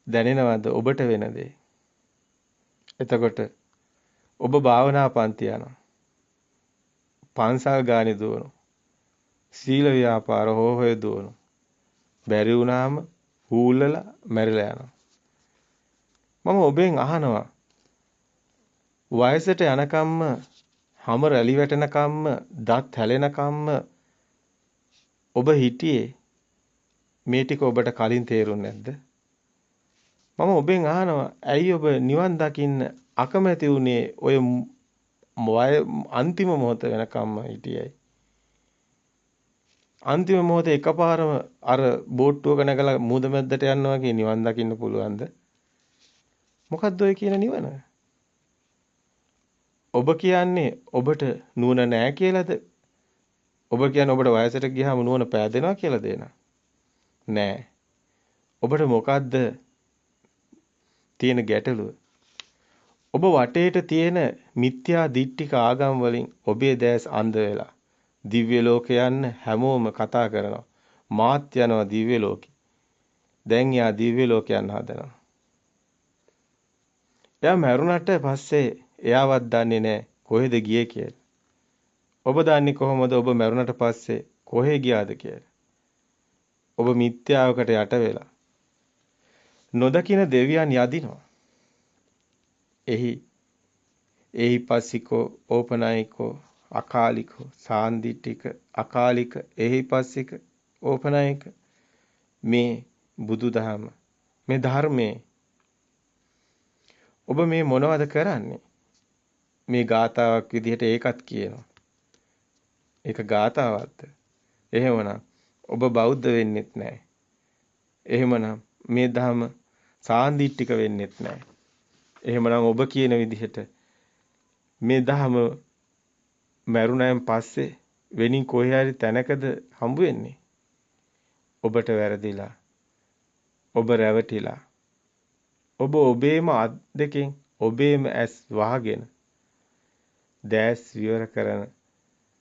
දැනෙනවද ඔබට වෙන දේ? එතකොට ඔබ භාවනා පන්ති යනවා. පන්සල් ගානේ දුවනවා. සීල ව්‍යාපාර හොය දුවනවා. බැරි වුණාම හූල්ලලා මැරිලා යනවා. මම ඔබෙන් අහනවා වයසට යනකම්ම හැම රැලි වැටෙනකම්ම දත් හැලෙනකම්ම ඔබ හිටියේ මේ ටික ඔබට කලින් තේරුන්නේ නැද්ද? මම ඔබෙන් අහනවා ඇයි ඔබ නිවන් දකින්න අකමැති වුණේ ඔය අන්තිම මොහොත වෙනකම්ම හිටියයි. අන්තිම මොහොතේ එකපාරම අර බෝට්ටුවක නැගලා මූද මැද්දට යනවා වගේ නිවන් දකින්න පුළුවන්ද? මොකද්ද ඔය කියන නිවන? ඔබ කියන්නේ ඔබට නුවණ නැහැ කියලාද? ඔබ කියන්නේ ඔබට වයසට ගියාම නුවණ පෑදෙනවා කියලා දෙන? නෑ. ඔබට මොකද්ද තියෙන ගැටලුව? ඔබ වටේට තියෙන මිත්‍යා දිට්ඨික ආගම් වලින් ඔබේ දැස් අන්ධ වෙලා දිව්‍ය ලෝක යන්න හැමෝම කතා කරනවා. මාත් යනවා දිව්‍ය ලෝකෙ. දැන් යා දිව්‍ය ලෝක යන්න හදනවා. එයා මරුණට පස්සේ එයාවත් දන්නේ නැහැ කොහෙද ගියේ කියලා. ඔබ දන්නේ කොහොමද ඔබ මරුණට පස්සේ කොහෙ ගියාද කියලා? ඔබ මිත්‍යාවකට යට වෙලා නොදකින දෙවියන් යදිනවා. එහි පස්සිකෝ ඕපනායිකෝ අකාලිකෝ සාන්දිටික අකාලික එහි පස්සික ඕපනායික මේ බුදුදහම මේ ධර්මයේ ඔබ මේ මොනවද කරන්නේ? මේ ගාතාවක් විදිහට ඒකත් කියනවා. ඒක ගාතාවක්ද? එහෙමනම් ඔබ බෞද්ධ වෙන්නෙත් නැහැ. එහෙමනම් මේ ධර්ම සාන්දිටික වෙන්නෙත් නැහැ. එහෙමනම් ඔබ කියන විදිහට මේ ධර්ම මරුණයන් පස්සේ වෙනින් කොහේ හරි තැනකද හම්බ වෙන්නේ? ඔබට වැරදිලා. ඔබ රැවටිලා. ඔබ ඔබේම අත් දෙකෙන් ඔබේම ඇස් වහගෙන දැස් විවර කරන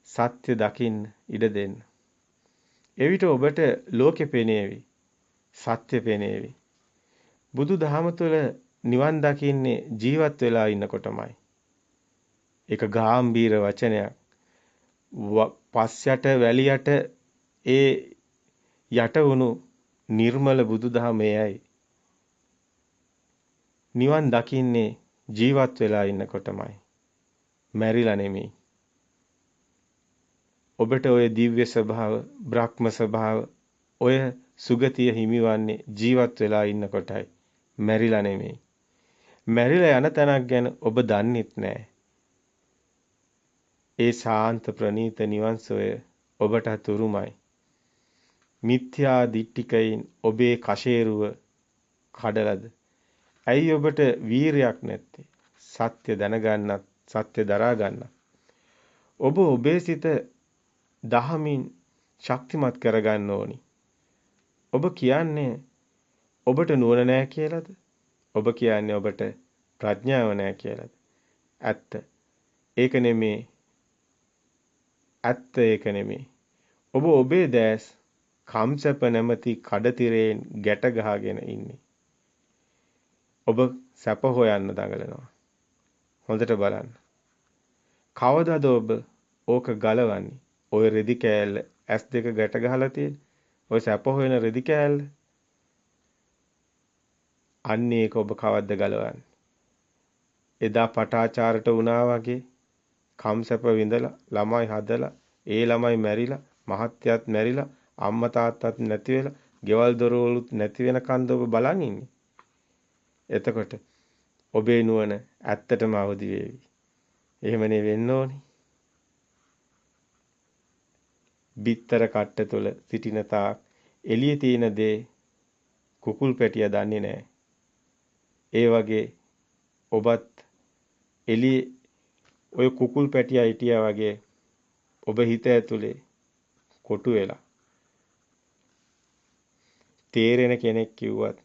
සත්‍ය දකින්න ඉඩ දෙන්න. එවිට ඔබට ලෝකෙ පෙනේවි. සත්‍ය පෙනේවි. බුදු දහම තුළ නිවන් දකින්නේ ජීවත් වෙලා ඉන්නකොටමයි. ඒක ගාම්භීර වචනයක්. පස්යට වැලියට ඒ යට වුණු නිර්මල බුදුදහම එයයි. නිවන් දකින්නේ ජීවත් වෙලා ඉන්නකොටමයි. මැරිලා නෙමෙයි. ඔබට ඔය දිව්‍ය ස්වභාව, බ්‍රහ්ම ස්වභාව, ඔය සුගතිය හිමිවන්නේ ජීවත් වෙලා ඉන්නකොටයි. මැරිලා නෙමෙයි. මැරිලා යන තැනක් ගැන ඔබ දන්නෙත් නෑ. ඒ ශාන්ත ප්‍රණීත නිවන් සොය ඔබට උරුමයි. මිත්‍යා දිට්ඨිකයින් ඔබේ කෂේරුව කඩලද? ඇයි ඔබට වීරයක් නැත්තේ? සත්‍ය දැනගන්නත්, සත්‍ය දරා ගන්නත්. ඔබ ඔබේ සිත දහමින් ශක්තිමත් කරගන්න ඕනි. ඔබ කියන්නේ ඔබට නුවණ නැහැ කියලාද? ඔබ කියන්නේ ඔබට ප්‍රඥාව නැහැ කියලාද? ඇත්ත. ඒක නෙමේ. ඇත්ත ඒක නෙමේ. ඔබ ඔබේ දැස් කම්සප නැමැති කඩතිරයෙන් ගැට ගහගෙන ඉන්නේ. ඔබ සැප හොයන්න දඟලනවා. හොඳට බලන්න. කවදාද ඔබ ඕක ගලවන්නේ? ඔය රෙදි කෑල්ල S2 ගැට ගහලා තියෙන. ඔය සැප හොයන රෙදි කෑල්ල. අන්නේ ඒක ඔබ කවද්ද ගලවන්නේ? එදා පටාචාරට වුණා වගේ කම්සප විඳලා ළමයි හදලා ඒ ළමයි මැරිලා මහත්යත් මැරිලා අම්මා තාත්තත් නැති වෙලා ගෙවල් දොරවලුත් නැති වෙනකන්ද ඔබ බලන් ඉන්නේ. එතකොට ඔබේ නුවණ ඇත්තටම අවදි වේවි. එහෙමනේ වෙන්න ඕනි. බිත්තර කට්ට තුල සිටින තාක් එළියේ තියෙන දේ කුකුල් පැටියා දන්නේ නැහැ. ඒ වගේ ඔබත් එළියේ ඔය කුකුල් පැටියා හිටියා වගේ ඔබ හිත ඇතුලේ කොටු වෙලා තේරෙන කෙනෙක් කිව්වත්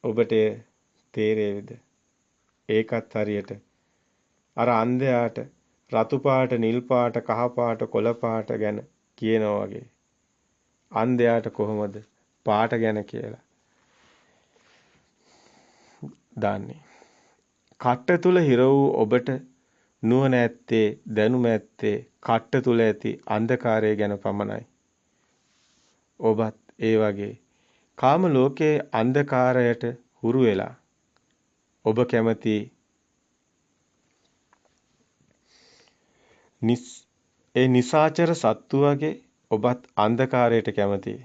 ඔබට තේරෙයිද? ඒකත් හරියට අර අන්ධයාට රතු පාට, නිල් පාට, කහ පාට, කොළ පාට ගැන කියනවා වගේ. අන්ධයාට කොහොමද පාට ගැන කියලා දන්නේ? කට්ට තුල හිර වූ ඔබට නුවණ ඇත්තේ, දැනුම ඇත්තේ කට්ට තුල ඇති අන්ධකාරය ගැන පමණයි. ඔබත් ඒ වගේ කාම ලෝකයේ අන්ධකාරයට හුරු වෙලා ඔබ කැමති ඒ නිසාචර සත්තු වගේ ඔබත් අන්ධකාරයට කැමතියි.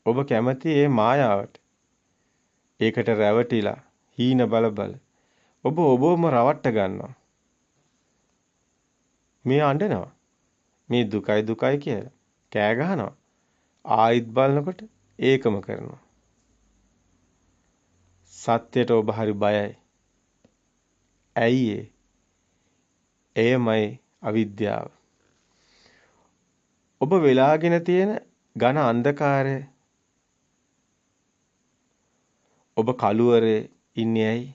ඔබ කැමති ඒ මායාවට. ඒකට රැවටිලා හීන බල ඔබ ඔබවම රවට්ට ගන්නවා. මේ අඬනවා. මේ දුකයි දුකයි කියලා කෑ ගහනවා. ආයිත් බලනකොට ඒකම කරනවා. සත්‍යයට ඔබ හරි බයයි. ඇයි ඒ? එයමයි අවිද්‍යාව. ඔබ වෙලාගෙන තියෙන ඝන අන්ධකාරය. ඔබ කළුවරේ ඉන්නේ ඇයි?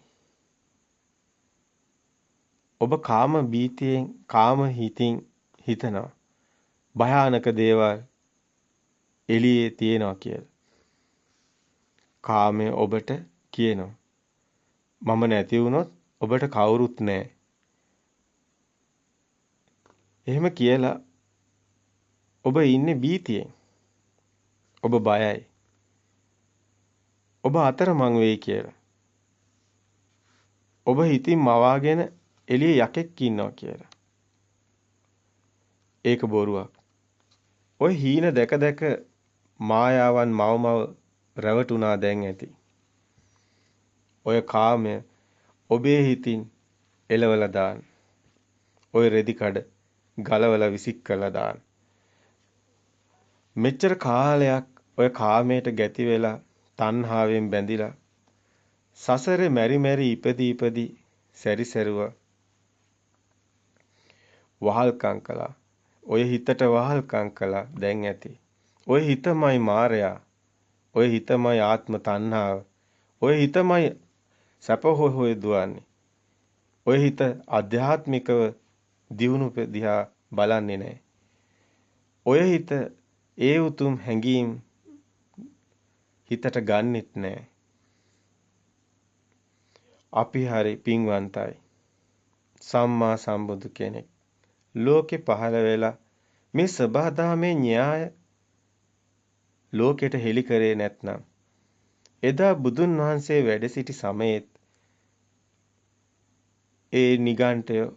ඔබ කාම බීතියෙන්, කාම හිතින් හිතනවා භයානක දේවල් එළියේ තියෙනවා කියලා. කාමය ඔබට කියනවා මම නැති වුණොත් ඔබට කවුරුත් නැහැ. එහෙම කියලා ඔබ ඉන්නේ බීතියෙන්. ඔබ බයයි. ඔබ අතරමං වෙයි කියලා. ඔබ හිතින් මවාගෙන එළියේ යකෙක් ඉන්නවා කියලා. ඒක බොරුවක්. ඔය හීන දැක දැක මායාවන් මවමව රැවටුණා දැන් ඇති. ඔය කාමය ඔබේ හිතින් එලවලා දාන්න. ඔය රෙදි කඩ ගලවලා විසික් කරලා දාන්න. මෙච්චර කාලයක් ඔය කාමයට ගැති වෙලා තණ්හාවෙන් බැඳිලා සසරේ මෙරි මෙරි ඉපදී සැරිසරුවා වහල්කම් කළා. ඔය හිතට වහල්කම් කළා දැන් ඇති. ඔය හිතමයි මායя. ඔය හිතමයි ආත්ම තණ්හාව. ඔය හිතමයි සැප හොය දුවන්නේ. ඔය හිත ආධ්‍යාත්මිකව දියුණු දිහා බලන්නේ නැහැ. ඔය හිත ඒ උතුම් හැඟීම් හිතට ගන්නෙත් නැහැ. අපි හරි පින්වන්තයි. සම්මා සම්බුදු කෙනෙක් ලෝකේ පහළ වෙලා මේ සබහාදහමේ න්‍යාය ලෝකෙට හෙළි කරේ නැත්නම් එදා බුදුන් වහන්සේ වැඩ සිටි සමයේත් ඒ නිගණ්ඨය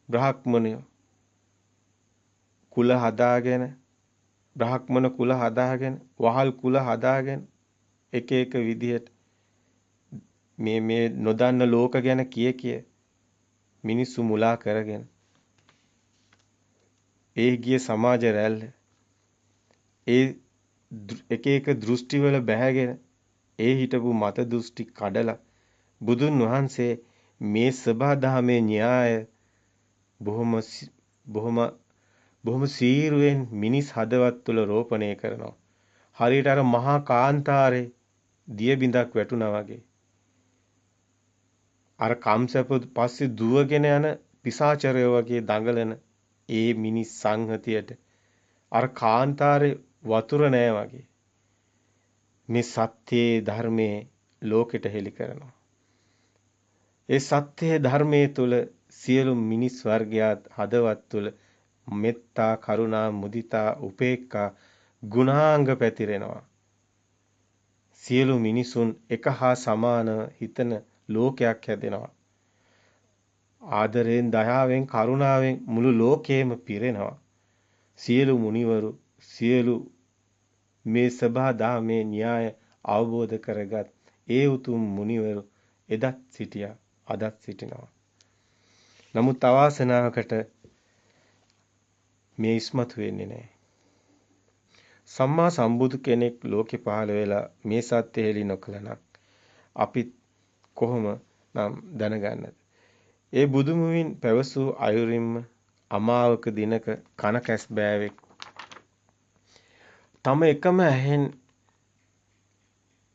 බ්‍රාහ්මණය කුල හදාගෙන බ්‍රාහ්මණ කුල හදාගෙන වහල් කුල හදාගෙන එක එක විදිහට මේ නොදන්න ලෝක ගැන කිය මිනිස්සු මුලා කරගෙන ඒ ගිය සමාජ රැල්ල ඒ එක එක දෘෂ්ටි වල බැහැගෙන ඒ හිටපු මත දෘෂ්ටි කඩලා බුදුන් වහන්සේ මේ සබහාදහමේ න්‍යාය බොහොම සීරුවෙන් මිනිස් හදවත් තුළ රෝපණය කරනවා. හරියට අර මහා කාන්තාරේ දිය බිඳක් වැටුණා වගේ. අර කම්සප පස්සේ දුවගෙන යන පිසාචරය වගේ දඟලන ඒ මිනිස් සංහතියට අර කාන්තාරේ වතුර නෑ වගේ මේ සත්‍යයේ ධර්මයේ ලෝකෙට හෙළි කරනවා. ඒ සත්‍යයේ ධර්මයේ තුල සියලු මිනිස් වර්ගයාත් හදවත් තුල මෙත්තා කරුණා මුදිතා උපේක්ඛා ගුණාංග පැතිරෙනවා. සියලු මිනිසුන් එක හා සමානව හිතන ලෝකයක් හැදෙනවා. ආදරයෙන් දයාවෙන් කරුණාවෙන් මුළු ලෝකයේම පිරෙනවා. සියලු මුනිවරු සියලු මේ සබහාදහමේ න්‍යාය අවබෝධ කරගත් ඒ උතුම් මුනිවරු එදත් සිටියා අදත් සිටිනවා. නමුත් අවාසනාවකට මේ ඉස්මතු වෙන්නේ නැහැ. සම්මා සම්බුදු කෙනෙක් ලෝකේ පහළ වෙලා මේ සත්‍ය හෙළි නොකළනම් අපි කොහොම නම් දැනගන්නද? ඒ බුදුමුවින් පැවසූ අයුරින්ම අමාවක දිනක කන කැස් බෑවෙක් තම එකම ඇහෙන්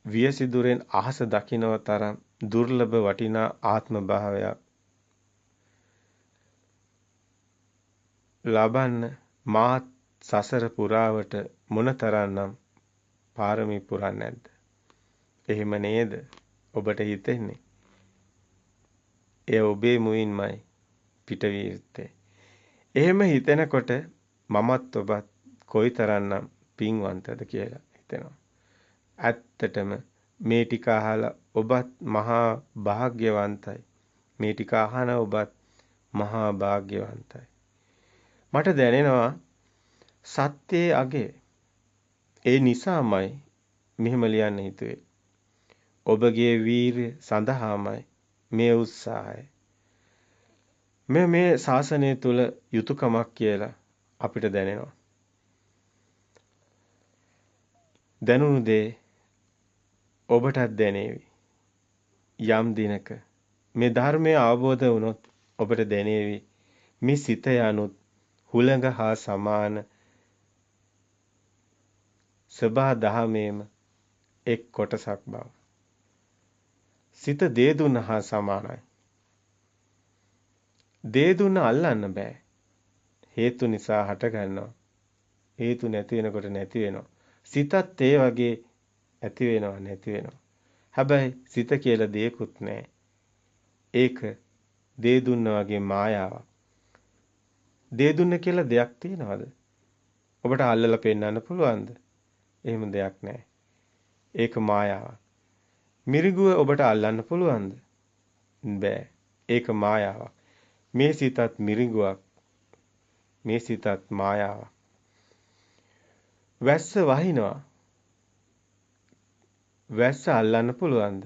වියසිදුරෙන් අහස දකින්නව තරම් දුර්ලභ වටිනා ආත්ම භාවයක් ලබන්න මාත් සසර පුරාවට මොනතරම්නම් පාරමී පුරන්නේ නැද්ද? එහෙම නේද? ඔබට හිතෙන්නේ? එය ඔබේ මුවින්මයි පිටවිය යුත්තේ. එහෙම හිතෙනකොට මමත් ඔබත් කොයිතරම්නම් පින්වන්තද කියලා හිතෙනවා. ඇත්තටම මේ ටික අහලා ඔබත් මහා භාග්‍යවන්තයි. මේ ටික අහන ඔබත් මහා භාග්‍යවන්තයි. මට දැනෙනවා සත්‍යයේ අගේ ඒ නිසාමයි මෙහෙම ලියන්න හිතුවේ. ඔබගේ වීරිය සඳහාමයි මේ උත්සාහය. මේ ශාසනය තුල යුතුයකමක් කියලා අපිට දැනෙනවා. දැනුණු දේ ඔබටත් දැනේවි. යම් දිනක මේ ධර්මය අවබෝධ වුණොත් ඔබට දැනේවි මේ සිත යනුත් හුළඟ හා සමාන සබහාදහමේම එක් කොටසක් බව. සිත දේ දුන්න හා සමානයි. දේ දුන්න අල්ලන්න බෑ. හේතු නිසා හට ගන්නවා. හේතු නැති වෙනකොට නැති වෙනවා. සිතත් ඒ වගේ ඇති වෙනවා නැති වෙනවා. හැබැයි සිත කියලා දෙයක්වත් නැහැ. ඒක දේ දුන්න වගේ මායාවක්. දේ දුන්න කියලා දෙයක් තියනවද? ඔබට අල්ලලා පෙන්නන්න පුළුවන්ද? එහෙම දෙයක් නැහැ. ඒක මායාවක්. මිරිගුව ඔබට අල්ලන්න පුළුවන්ද? බෑ. ඒක මායාවක්. මේ සිතත් මිරිගුවක්. මේ සිතත් මායාවක්. වැස්ස වහිනවා. වැස්ස අල්ලන්න පුළුවන්ද?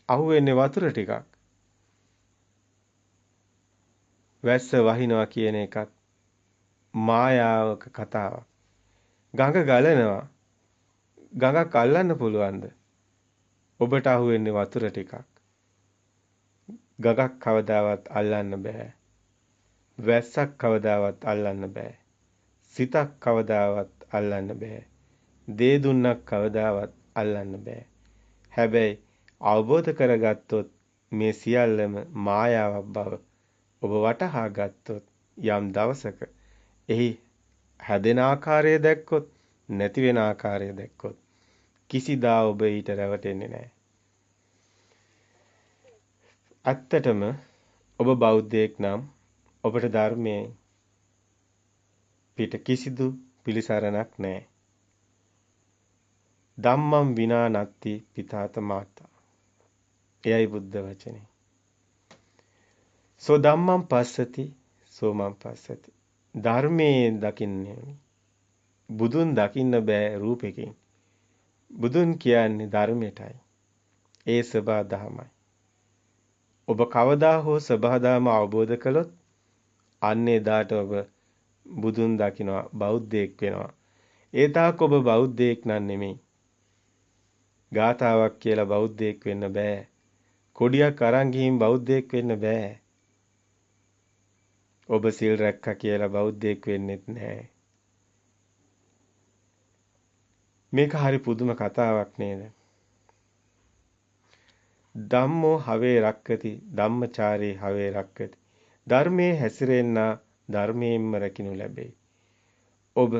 අහුවෙන්නේ වතුර ටිකක්. වැස්ස වහිනවා කියන එකත් මායාවක කතාවක්. ගඟ ගලනවා. ගඟක් අල්ලන්න පුළුවන්ද? ඔබට අහුවෙන්නේ වතුර ටිකක්. ගඟක් කවදාවත් අල්ලන්න බෑ. වැස්සක් කවදාවත් අල්ලන්න බෑ. සිතක් කවදාවත් අල්ලන්න බෑ. දේ දුන්නක් කවදාවත් අල්ලන්න බෑ. හැබැයි අවබෝධ කරගත්තොත් මේ සියල්ලම මායාවක් බව ඔබ වටහා ගත්තොත් යම් දවසක එහි හැදෙන ආකාරය දැක්කොත් නැති වෙන ආකාරය දැක්කොත් කිසිදා ඔබ ඊට රැවටෙන්නේ නැහැ. ඇත්තටම ඔබ බෞද්ධයෙක් නම් ඔබට ධර්මයේ පිට කිසිදු පිළිසරණක් නැහැ. ධම්මං විනා නත්ති පිතාත මාතා. එයයි බුද්ධ වචනේ. සෝ ධම්මං පස්සති සෝ මං පස්සති. ධර්මයේ දකින්නේ බුදුන් දකින්න බෑ රූපෙකින්. බුදුන් කියන්නේ ධර්මයටයි. ඒ සබා දහමයි. ඔබ කවදා හෝ සබා දහම අවබෝධ කළොත් අන්නේ දාට ඔබ බුදුන් දකිනවා බෞද්ධයෙක් වෙනවා. ඒ තාක් ඔබ බෞද්ධයෙක් නන් නෙමෙයි. ගාතාවක් කියලා බෞද්ධයෙක් වෙන්න බෑ. කොඩියක් අරන් ගිහින් බෞද්ධයෙක් වෙන්න බෑ. ඔබ සිල් රැක්කා කියලා බෞද්ධයෙක් වෙන්නෙත් නෑ. මේක හරි පුදුම කතාවක් නේද? ධම්මෝ හවේ රක්කති ධම්මචාරේ හවේ රක්කති. ධර්මයේ හැසිරෙන්නා ධර්මයෙන්ම රැකිනු ලැබේ. ඔබ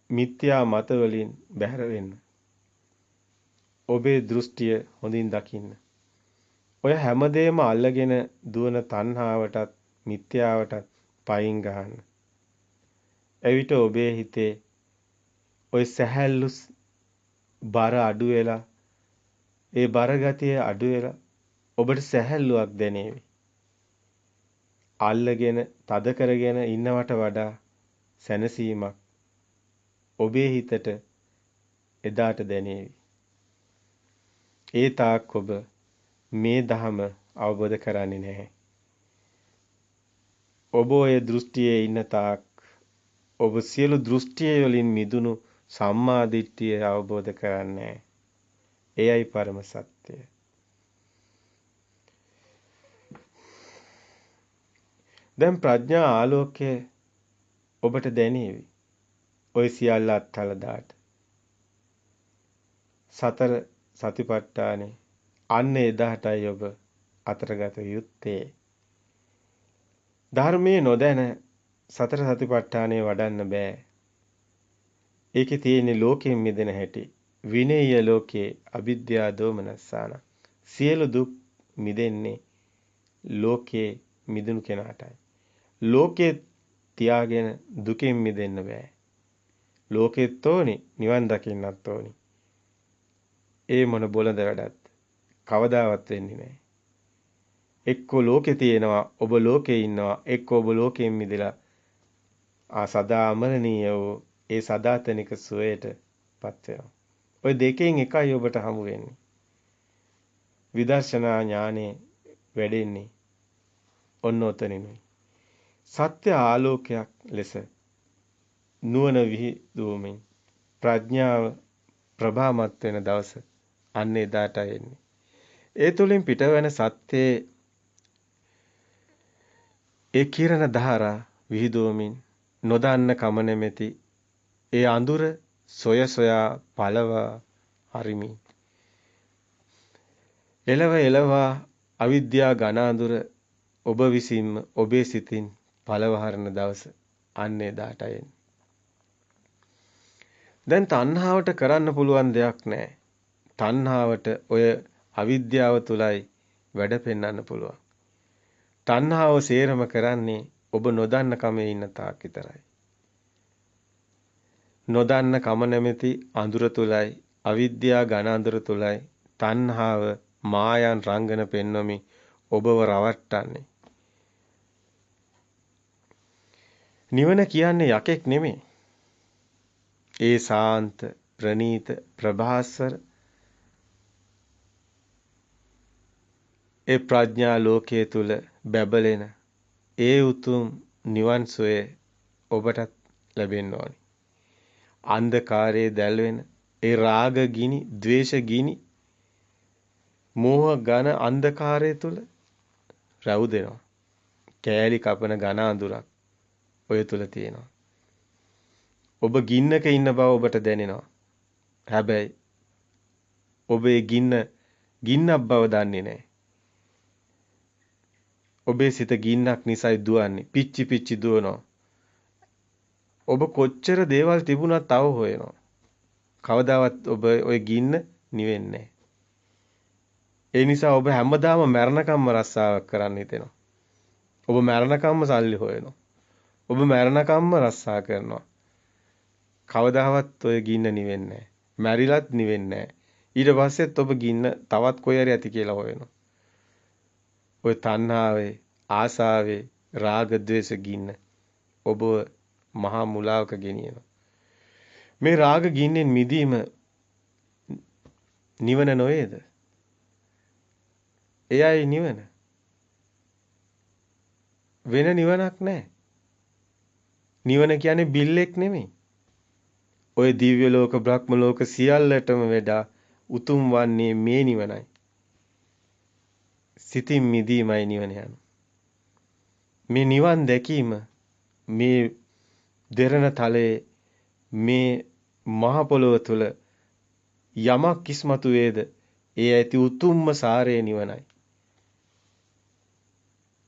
මිත්‍යා මත වලින් බැහැර වෙන්න. ඔබේ දෘෂ්ටිය හොඳින් දකින්න. ඔය හැමදේම අල්ලගෙන දුවන තණ්හාවටත් මිත්‍යාවටත් පයින් ගහන්න. එවිට ඔබේ හිතේ ඔය සැහැල්ලු බර අඩු වෙලා ඒ බර ගතිය අඩු වෙලා ඔබට සැහැල්ලුවක් දැනේවි. අල්ලගෙන තද කරගෙන ඉන්නවට වඩා සැනසීමක් ඔබේ හිතට එදාට දැනේවි. ඒ තාක් ඔබ මේ ධහම අවබෝධ කරන්නේ නැහැ. ඔබ ඔය දෘෂ්ටියේ ඉන්න තාක් ඔබ සියලු දෘෂ්ටිය වලින් මිදුණු සම්මා දිට්ඨිය අවබෝධ කරන්නේ. එයයි පරම සත්‍යය. දැන් ප්‍රඥා ආලෝකය ඔබට දැනේවි. ඔය සියල්ල අත්හල දාට. සතර සතිපට්ඨානේ අන්න එදාටයි ඔබ අතරගත යුත්තේ. ධර්මයේ නොදැන සතර සතිපට්ඨානේ වඩන්න බෑ. ඒකේ තියෙන්නේ ලෝකයෙන් මිදෙන හැටි. විනේය ලෝකේ අවිද්‍යා දෝමනස්සාන. සියලු දුක් මිදෙන්නේ ලෝකේ මිදුණු කෙනාටයි. ලෝකේ තියාගෙන දුකෙන් මිදෙන්න බෑ. ලෝකෙත් ඕනි නිවන් දකින්නත් ඕනි. ඒ මොන බොළඳ වැඩත් කවදාවත් වෙන්නේ නැහැ. එක්කෝ ලෝකේ තියෙනවා ඔබ ලෝකේ ඉන්නවා එක්කෝ ඔබ ලෝකයෙන් මිදලා සදා අමරණීය වූ ඒ සදාතනික සුවයටපත් වෙනවා. ඔය දෙකෙන් එකයි ඔබට හමු වෙන්නේ. විදර්ශනා ඥානෙ වැඩෙන්නේ ඔන්න ඔතනිනුයි. සත්‍ය ආලෝකයක් ලෙස නුවණ විහිදුවමින් ප්‍රඥාව ප්‍රභාමත් වෙන දවස අන්න එදාට එන්නේ. ඒ තුලින් පිටවෙන සත්‍යයේ ඒ කිරණ ධාරා විහිදුවමින් නොදන්න කම නැමැති ඒ අඳුර සොය සොයා පළවා හරිමි. එලවා අවිද්‍යා ඝන අඳුර ඔබ විසින්ම ඔබේ සිතින් පළවා හරින දවස අන්න එදාට එන්නේ. දැන් තණ්හාවට කරන්න පුළුවන් දෙයක් නැහැ. තණ්හාවට ඔය අවිද්‍යාව තුලයි වැඩ පෙන්වන්න පුළුවන්. තණ්හාව සේරම කරන්නේ ඔබ නොදන්න කමේ ඉන්න තාක් විතරයි. නොදන්න කම නැමැති අඳුර තුලයි අවිද්‍යා ඝන අඳුර තුලයි තණ්හාව මායන් රංගන පෙන්වමි ඔබව රවට්ටන්නේ. නිවන කියන්නේ යකෙක් නෙමෙයි. ඒ සාන්ත ප්‍රනීත ප්‍රභාස්වර ඒ ප්‍රඥා ලෝකයේ තුල බැබලෙන ඒ උතුම් නිවන් සොය ඔබටත් ලැබෙන්න ඕනි. අන්ධකාරයේ දැල්වෙන ඒ රාග ගිනි, ద్వේෂ ගිනි, මෝහ ඝන අන්ධකාරය තුල රැවුදෙනවා. කෑලි කපන ඝන අඳුරක් ඔය තුල තියෙනවා. ඔබ ගින්නක ඉන්න බව ඔබට දැනෙනවා. හැබැයි ඔබේ ගින්නක් බව දන්නේ නැහැ. ඔබේ සිත ගින්නක් නිසායි දුවන්නේ. පිච්චි දුවනවා. ඔබ කොච්චර දේවල් තිබුණත් තව හොයනවා. කවදාවත් ඔබ ওই ගින්න නිවෙන්නේ නැහැ. ඒ නිසා ඔබ හැමදාම මරණකම්ම රස්සාවක් කරන්න හිතෙනවා. ඔබ මරණකම්ම සල්ලි හොයනවා. ඔබ මරණකම්ම රස්සා කරනවා. කවදාවත් ඔය ගින්න නිවෙන්නේ නැහැ. මැරිලත් නිවෙන්නේ නැහැ. ඊට පස්සෙත් ඔබ ගින්න තවත් කොයි හරි ඇති කියලා හොයනවා. ඔය තණ්හාවේ, ආසාවේ, රාග, ద్వේෂ ගින්න ඔබ මහා මුලාවක ගෙනියනවා. මේ රාග ගින්නෙන් මිදීම නිවන නොවේද? එයයි නිවන. වෙන නිවනක් නැහැ. නිවන කියන්නේ බිල්ලෙක් නෙමෙයි. ඔය දිව්‍ය ලෝක, බ්‍රහ්ම ලෝක සියල්ලටම වඩා උතුම් වන්නේ මේ නිවනයි. සිතින් මිදීමයි නිවන යන. මේ නිවන් දැකීම මේ දෙරණ තලයේ මේ මහ පොළොව තුල යමක් කිස්මතු වේද ඒ ඇති උතුම්ම සාරේ නිවනයි.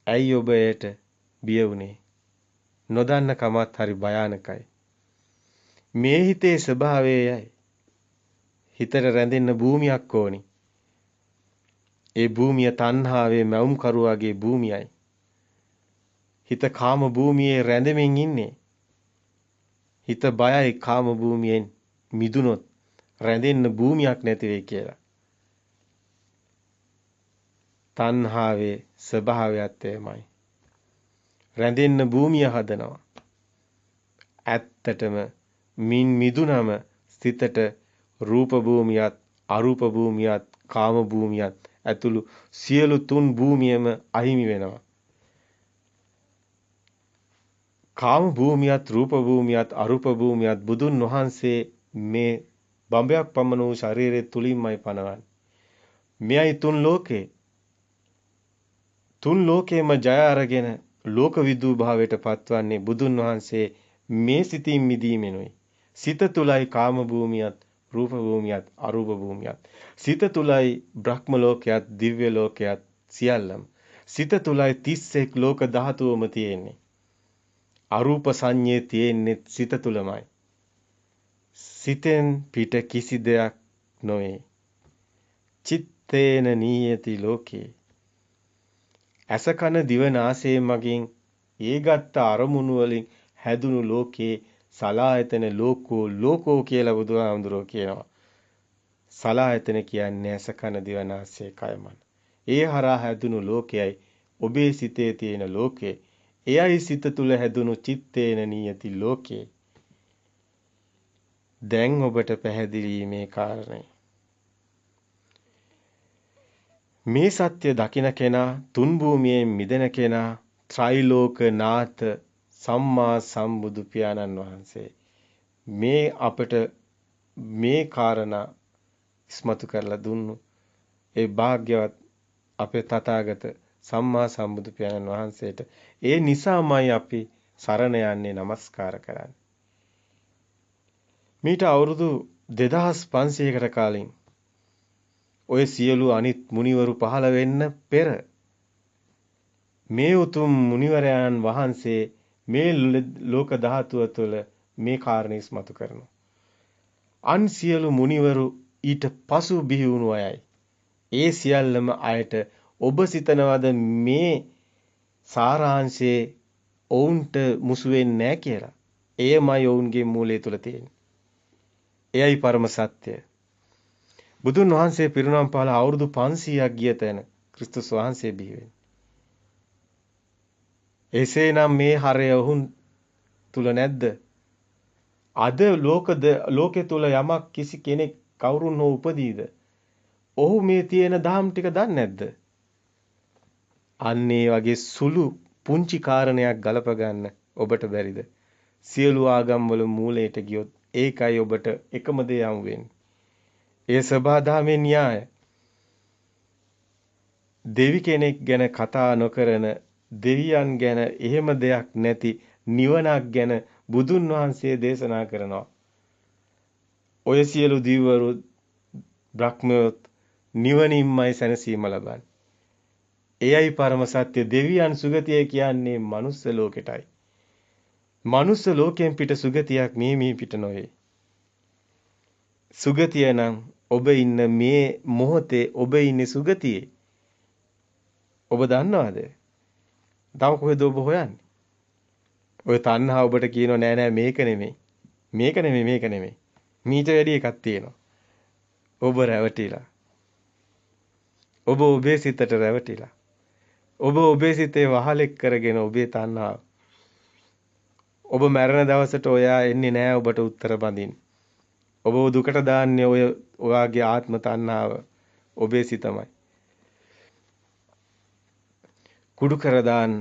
ඇයි ඔබ එයට බිය වුනේ? නොදන්න කමත් හරි භයානකයි. මේ හිතේ ස්වභාවයයි. හිතට රැඳෙන්න භූමියක් ඕනි. ඒ භූමිය තණ්හාවේ මැවුම් කරුවාගේ භූමියයි. හිත කාම භූමියේ රැඳෙමින් ඉන්නේ. හිත බයයි කාම භූමියෙන් මිදුනොත් රැඳෙන්න භූමියක් නැති වෙයි කියලා. තණ්හාවේ ස්වභාවයත් එමයයි. රැඳෙන්න භූමිය හදනවා. ඇත්තටම මින් මිදුනම සිතට රූප භූමියත් අරූප භූමියත් කාම භූමියත් ඇතුළු සියලු තුන් භූමියම අහිමි වෙනවා. කාම භූමියත් රූප භූමියත් අරූප භූමියත් බුදුන් වහන්සේ මේ බඹයක් පමණ වූ ශරීරය තුලින්මයි පනවන්නේ. මෙයයි තුන් ලෝකේ. තුන් ලෝකේම ජය අරගෙන ලෝකවිදූ භාවයට පත්වන්නේ බුදුන් වහන්සේ මේ සිතින් මිදීමෙනුයි. සිත තුලයි කාම භූමියත් රූප භූමියත් අරූප භූමියත්. සිත තුලයි බ්‍රහ්ම ලෝකයත් දිව්‍ය ලෝකයත් සියල්ලම. සිත තුලයි 31 ලෝක ධාතුවම තියෙන්නේ. අරූප සංඤේ තියෙන්නේ සිත තුලමයි. සිතෙන් පිට කිසි දෙයක් නොවේ. චිත්තේන නීයති ලෝකේ. ඇස කන දිව නාසය මගින් ඒගත් අරමුණු වලින් හැදුණු ලෝකේ සලායතන ලෝකෝ කියලා බුදුහාමුදුරුවෝ කියනවා. සලායතන කියන්නේ ඇස කන දිව නාසය කය මන. ඒ හරහා හැදුණු ලෝකයයි ඔබේ සිතේ තියෙන ලෝකේ. එයයි සිත තුල හැදුණු චිත්තේන නීයති ලෝකේ. දැන් ඔබට පැහැදිලි මේ කාරණේ. මේ සත්‍ය දකින කෙනා තුන් භූමියෙන් මිදෙන කෙනා ත්‍රිලෝක නාථ සම්මා සම්බුදු පියාණන් වහන්සේ මේ අපට මේ කාරණා ඉස්මතු කරලා දුන්නු ඒ භාග්‍යවත් අපේ තථාගත සම්මා සම්බුදු පියාණන් වහන්සේට ඒ නිසාමයි අපි සරණ යන්නේ নমස්කාර කරන්නේ. මීට අවුරුදු 2500කට කලින් ඔය සියලු අනිත් මුනිවරු පහළ වෙන්න පෙර මේ උතුම් මුනිවරයන් වහන්සේ මේ ලෝක ධාතුව තුළ මේ කාරණේ ඉස්මතු කරනවා. අන් සියලු මුනිවරු ඊට පසු බිහි වුණු අයයි. ඒ සියල්ලම අයට ඔබ සිතනවද මේ සාරාංශයේ ඔවුන්ට මුසු වෙන්නේ නැහැ කියලා? එයමයි ඔවුන්ගේ මූලයේ තුල තියෙන්නේ. එයයි පරම සත්‍ය. බුදුන් වහන්සේ පිරිනමන පාල අවුරුදු 500ක් ගිය තැන ක්‍රිස්තුස් වහන්සේ බිහි වෙන්නේ. එසේනම් මේ හරය ඔවුන් තුල නැද්ද? අද ලෝකේ තුල යමක් කිසි කෙනෙක් කවුරුන් හෝ උපදීද? ඔහු මේ තියෙන දහම් ටික දන්නේ නැද්ද? අන්න ඒ වගේ සුළු පුංචි කාරණයක් ගලප ගන්න ඔබට බැරිද? සියලු ආගම් වල මූලයට ගියොත් ඒකයි ඔබට එකම දේ හමු වෙන්නේ. ඒ සබාධාමේ න්‍යාය. දෙවි කෙනෙක් ගැන කතා නොකරන දෙවියන් ගැන එහෙම දෙයක් නැති නිවනක් ගැන බුදුන් වහන්සේ දේශනා කරනවා. ඔය සියලු දිවවරු බ්‍රහ්මයෝත් නිවනින්මයි සැනසීම ලබන්නේ. එයයි පරම සත්‍ය. දෙවියන් සුගතිය කියන්නේ මනුස්ස ලෝකෙටයි. මනුස්ස ලෝකයෙන් පිට සුගතියක් මේ පිට නොවේ. සුගතිය නම් ඔබ ඉන්න මේ මොහොතේ ඔබ ඉන්නේ සුගතියේ. ඔබ දන්නවද? තව කොහෙද ඔබ හොයන්නේ? ඔය තණ්හා ඔබට කියනවා නෑ නෑ මේක නෙමෙයි. මේක නෙමෙයි මේක නෙමෙයි. මීට වැඩි එකක් තියෙනවා. ඔබ රැවටිලා. ඔබ ඔබේ සිතට රැවටිලා. ඔබ ඔබේ සිතේ වහලෙක් කරගෙන ඔබේ තණ්හාව. ඔබ මරණ දවසට ඔයා එන්නේ නෑ ඔබට උත්තර බඳින්න. ඔබ දුකට දාන්නේ ඔයාගේ ආත්ම තණ්හාව ඔබේ සිතමයි. කුඩු කර දාන්න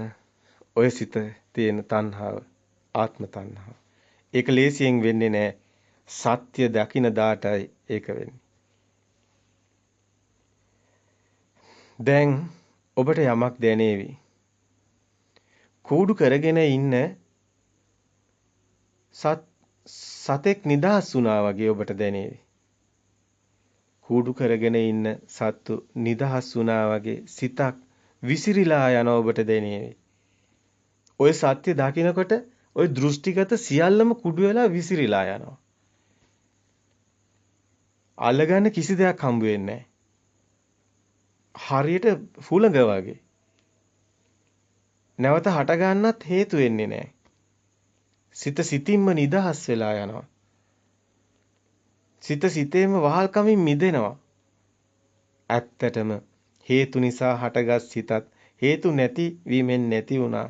ඔය සිත තියෙන තණ්හාව ආත්ම තණ්හාව. ඒක ලේසියෙන් වෙන්නේ නෑ. සත්‍ය දකින දාටයි ඒක වෙන්නේ. දැන් ඔබට යමක් දැනේවි. කුඩු කරගෙන ඉන්න සතෙක් නිදහස් වුණා වගේ ඔබට දැනේවි. කුඩු කරගෙන ඉන්න සත්තු නිදහස් වුණා වගේ සිතක් විසිරීලා යන ඔබට දැනේවි. ඔය සත්‍ය දකිනකොට ඔය දෘෂ්ටිගත සියල්ලම කුඩු වෙලා විසිරීලා යනවා. අල්ලගන්න කිසි දෙයක් හම්බ වෙන්නේ හරියට හුළඟ වගේ. නැවත හට ගන්නත් හේතු වෙන්නේ නැහැ. සිත සිතින්ම නිදහස් වෙලා යනවා. සිත සිතේම වහල්කමින් මිදෙනවා. ඇත්තටම හේතු නිසා හටගත් සිතත් හේතු නැති වීමෙන් නැති වුණා.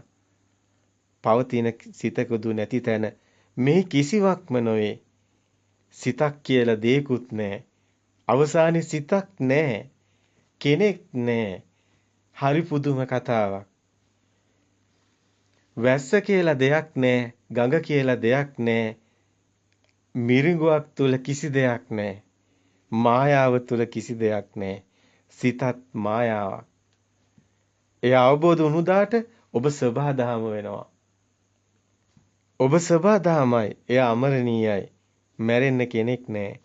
පවතින සිතකුදු නැති තැන මේ කිසිවක්ම නොවේ. සිතක් කියලා දෙයක්වත් නැහැ. අවසානයේ සිතක් නැහැ. කෙනෙක් නැහැ. හරි පුදුම කතාවක්. වැස්ස කියලා දෙයක් නැහැ. ගඟ කියලා දෙයක් නැහැ. මිරිඟුවක් තුල කිසි දෙයක් නැහැ. මායාව තුල කිසි දෙයක් නැහැ. සිතත් මායාවක්. ඒ අවබෝධ වුණු දාට ඔබ සබහාදහම වෙනවා. ඔබ සබහාදහමයි. එය අමරණීයයි. මැරෙන්න කෙනෙක් නැහැ.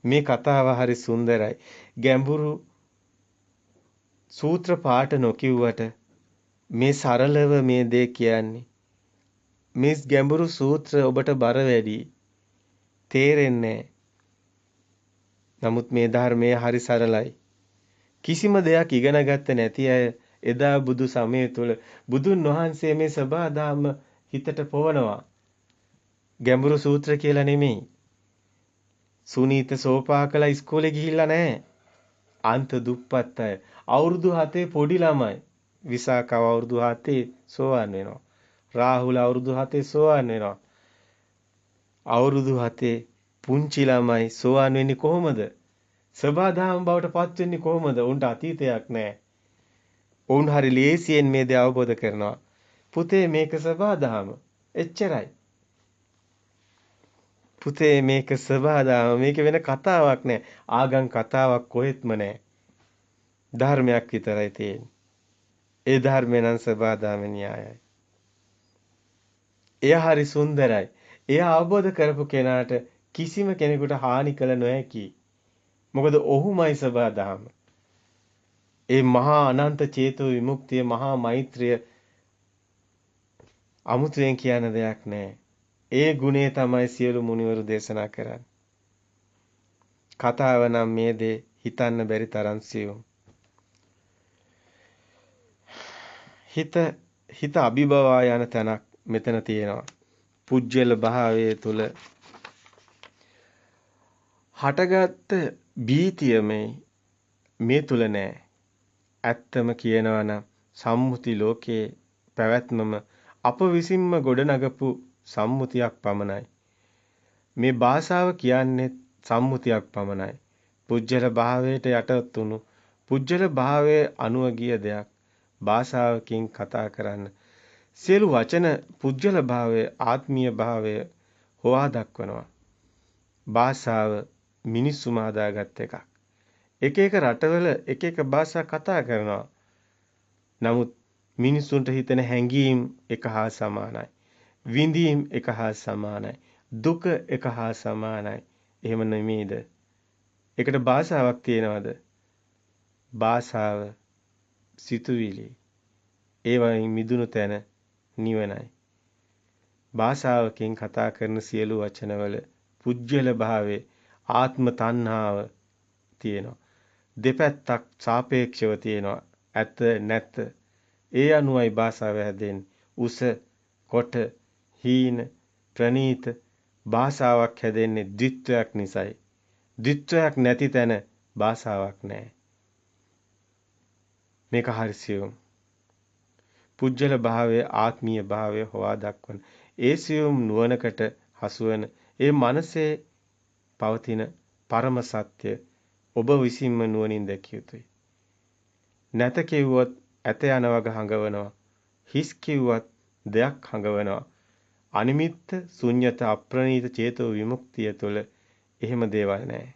මේ කතාව හරි සුන්දරයි. ගැඹුරු සූත්‍ර පාඨ නොකියුවට මේ සරලව මේ දේ කියන්නේ. මේ ගැඹුරු සූත්‍ර ඔබට බර වැඩි. තේරෙන්නේ නමුත් මේ ධර්මයේ හරි සරලයි. කිසිම දෙයක් ඉගෙන ගත්තේ නැති අය එදා බුදු සමය තුළ බුදුන් වහන්සේ මේ සබහාදහම හිතට පොවනවා. ගැඹුරු සූත්‍ර කියලා නෙමෙයි. සුනීත සෝපාකලා ඉස්කෝලේ ගිහිල්ලා නැහැ. අන්ත දුප්පත් අය අවුරුදු 7 පොඩි ළමයි. විසාකව අවුරුදු 7 සෝවන් වෙනවා. රාහුල අවුරුදු 7 සෝවන් වෙනවා. අවුරුදු 7 පුංචි ළමයි සෝවන් වෙන්නේ කොහොමද? සබහාදහම බවට පත් වෙන්නේ කොහොමද? උන්ට අතීතයක් නැහැ. උන් හරි ලේසියෙන් මේ දේ අවබෝධ කරනවා. පුතේ මේක සබහාදහම. එච්චරයි. පුතේ මේක සබහාදහම. මේක වෙන කතාවක් නෑ. ආගම් කතාවක් කොහෙත්ම නෑ. ධර්මයක් විතරයි තියෙන්නේ. ඒ ධර්මය නම් සබහාදහම න්‍යායයි. එය හරි සුන්දරයි. එය අවබෝධ කරපු කෙනාට කිසිම කෙනෙකුට හානි කළ නොහැකි. මොකද ඔහුමයි සබහාදහම. ඒ මහා අනන්ත චේතෝ විමුක්තිය මහා මෛත්‍රිය අමුතුවෙන් කියන දෙයක් නෑ. ඒ ගුණය තමයි සියලු මුනිවරු දේශනා කරන්නේ. කතාව නම් මේ දේ හිතන්න බැරි තරම් සියුම්. හිත අභිබවා යන තැනක් මෙතන තියෙනවා. පුජ්‍යල භාවයේ තුල හටගත්ත බීතිය මේ තුල නෑ. ඇත්තම කියනවා නම් සම්මුති ලෝකයේ පැවැත්මම අප විසින්ම ගොඩනගපු සම්මුතියක් පමණයි. මේ භාෂාව කියන්නේ සම්මුතියක් පමණයි. පුජ්‍යල භාවයට යටත් වුණු පුජ්‍යල භාවයේ අනුව ගිය දෙයක් භාෂාවකින් කතා කරන්න. සියලු වචන පුජ්‍යල භාවයේ ආත්මීය භාවය හොවා දක්වනවා. භාෂාව මිනිස්සුම හදාගත් එකක්. එක එක රටවල එක එක භාෂා කතා කරනවා. නමුත් මිනිසුන්ට හිතෙන හැඟීම් එක හා සමානයි. විඳීම් එක හා සමානයි. දුක එක හා සමානයි. එහෙම නෙමෙයිද? ඒකට භාෂාවක් තියෙනවද? භාෂාව සිතුවිලි. ඒ වයින් මිදුණු තැන නිවනයි. භාෂාවකින් කතා කරන සියලු වචනවල පුජ්‍යල භාවයේ ආත්ම තණ්හාව තියෙනවා. දෙපැත්තක් සාපේක්ෂව තියෙනවා. ඇත නැත. ඒ අනුවයි භාෂාව හැදෙන්නේ. උස, කොට, හීන, ප්‍රනීත භාෂාවක් හැදෙන්නේ ද්විත්වයක් නිසායි. ද්විත්වයක් නැති තැන භාෂාවක් නැහැ. මේක හරිසියුම්. පුජ්‍යල භාවයේ ආත්මීය භාවය හොවා දක්වන ඒ සියුම් නුවණකට හසුවන ඒ මනසේ පවතින පරම සත්‍ය ඔබ විසින්ම නුවණින් දැකිය යුතුයි. නැත කිව්වොත් ඇත යන වග හඟවනවා. හිස් කිව්වත් දෙයක් හඟවනවා. අනිමිත්ත ශුන්්‍යත අප්‍රණීත චේතෝ විමුක්තිය තුළ එහෙම දේවල් නැහැ.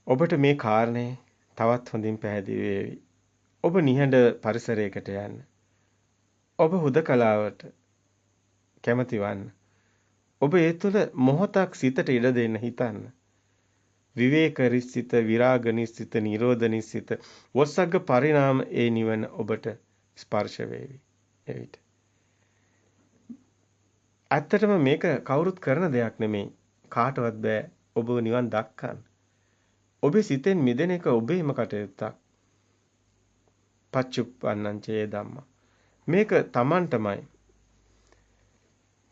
ඔබට මේ කාරණේ තවත් හොඳින් පැහැදිලි වේවි. ඔබ නිහඬ පරිසරයකට යන්න. ඔබ හුදකලාවට කැමති වන්න. ඔබ ඒ තුළ මොහොතක් සිතට ඉඩ දෙන්න හිතන්න. විවේක නිස්සිත, විරාග නිස්සිත, නිරෝධ නිස්සිත, වස්සග්ග පරිණාම ඒ නිවන ඔබට ස්පර්ශ වේවි. එවිට ඇත්තටම මේක කවුරුත් කරන දෙයක් නෙමෙයි. කාටවත් බෑ ඔබ නිවන් දක්කන්න. ඔබේ සිතෙන් මිදෙන එක ඔබේම කටයුත්තක්. පච්චුප්පන්නං චේ ධම්ම. මේක Tamanටමයි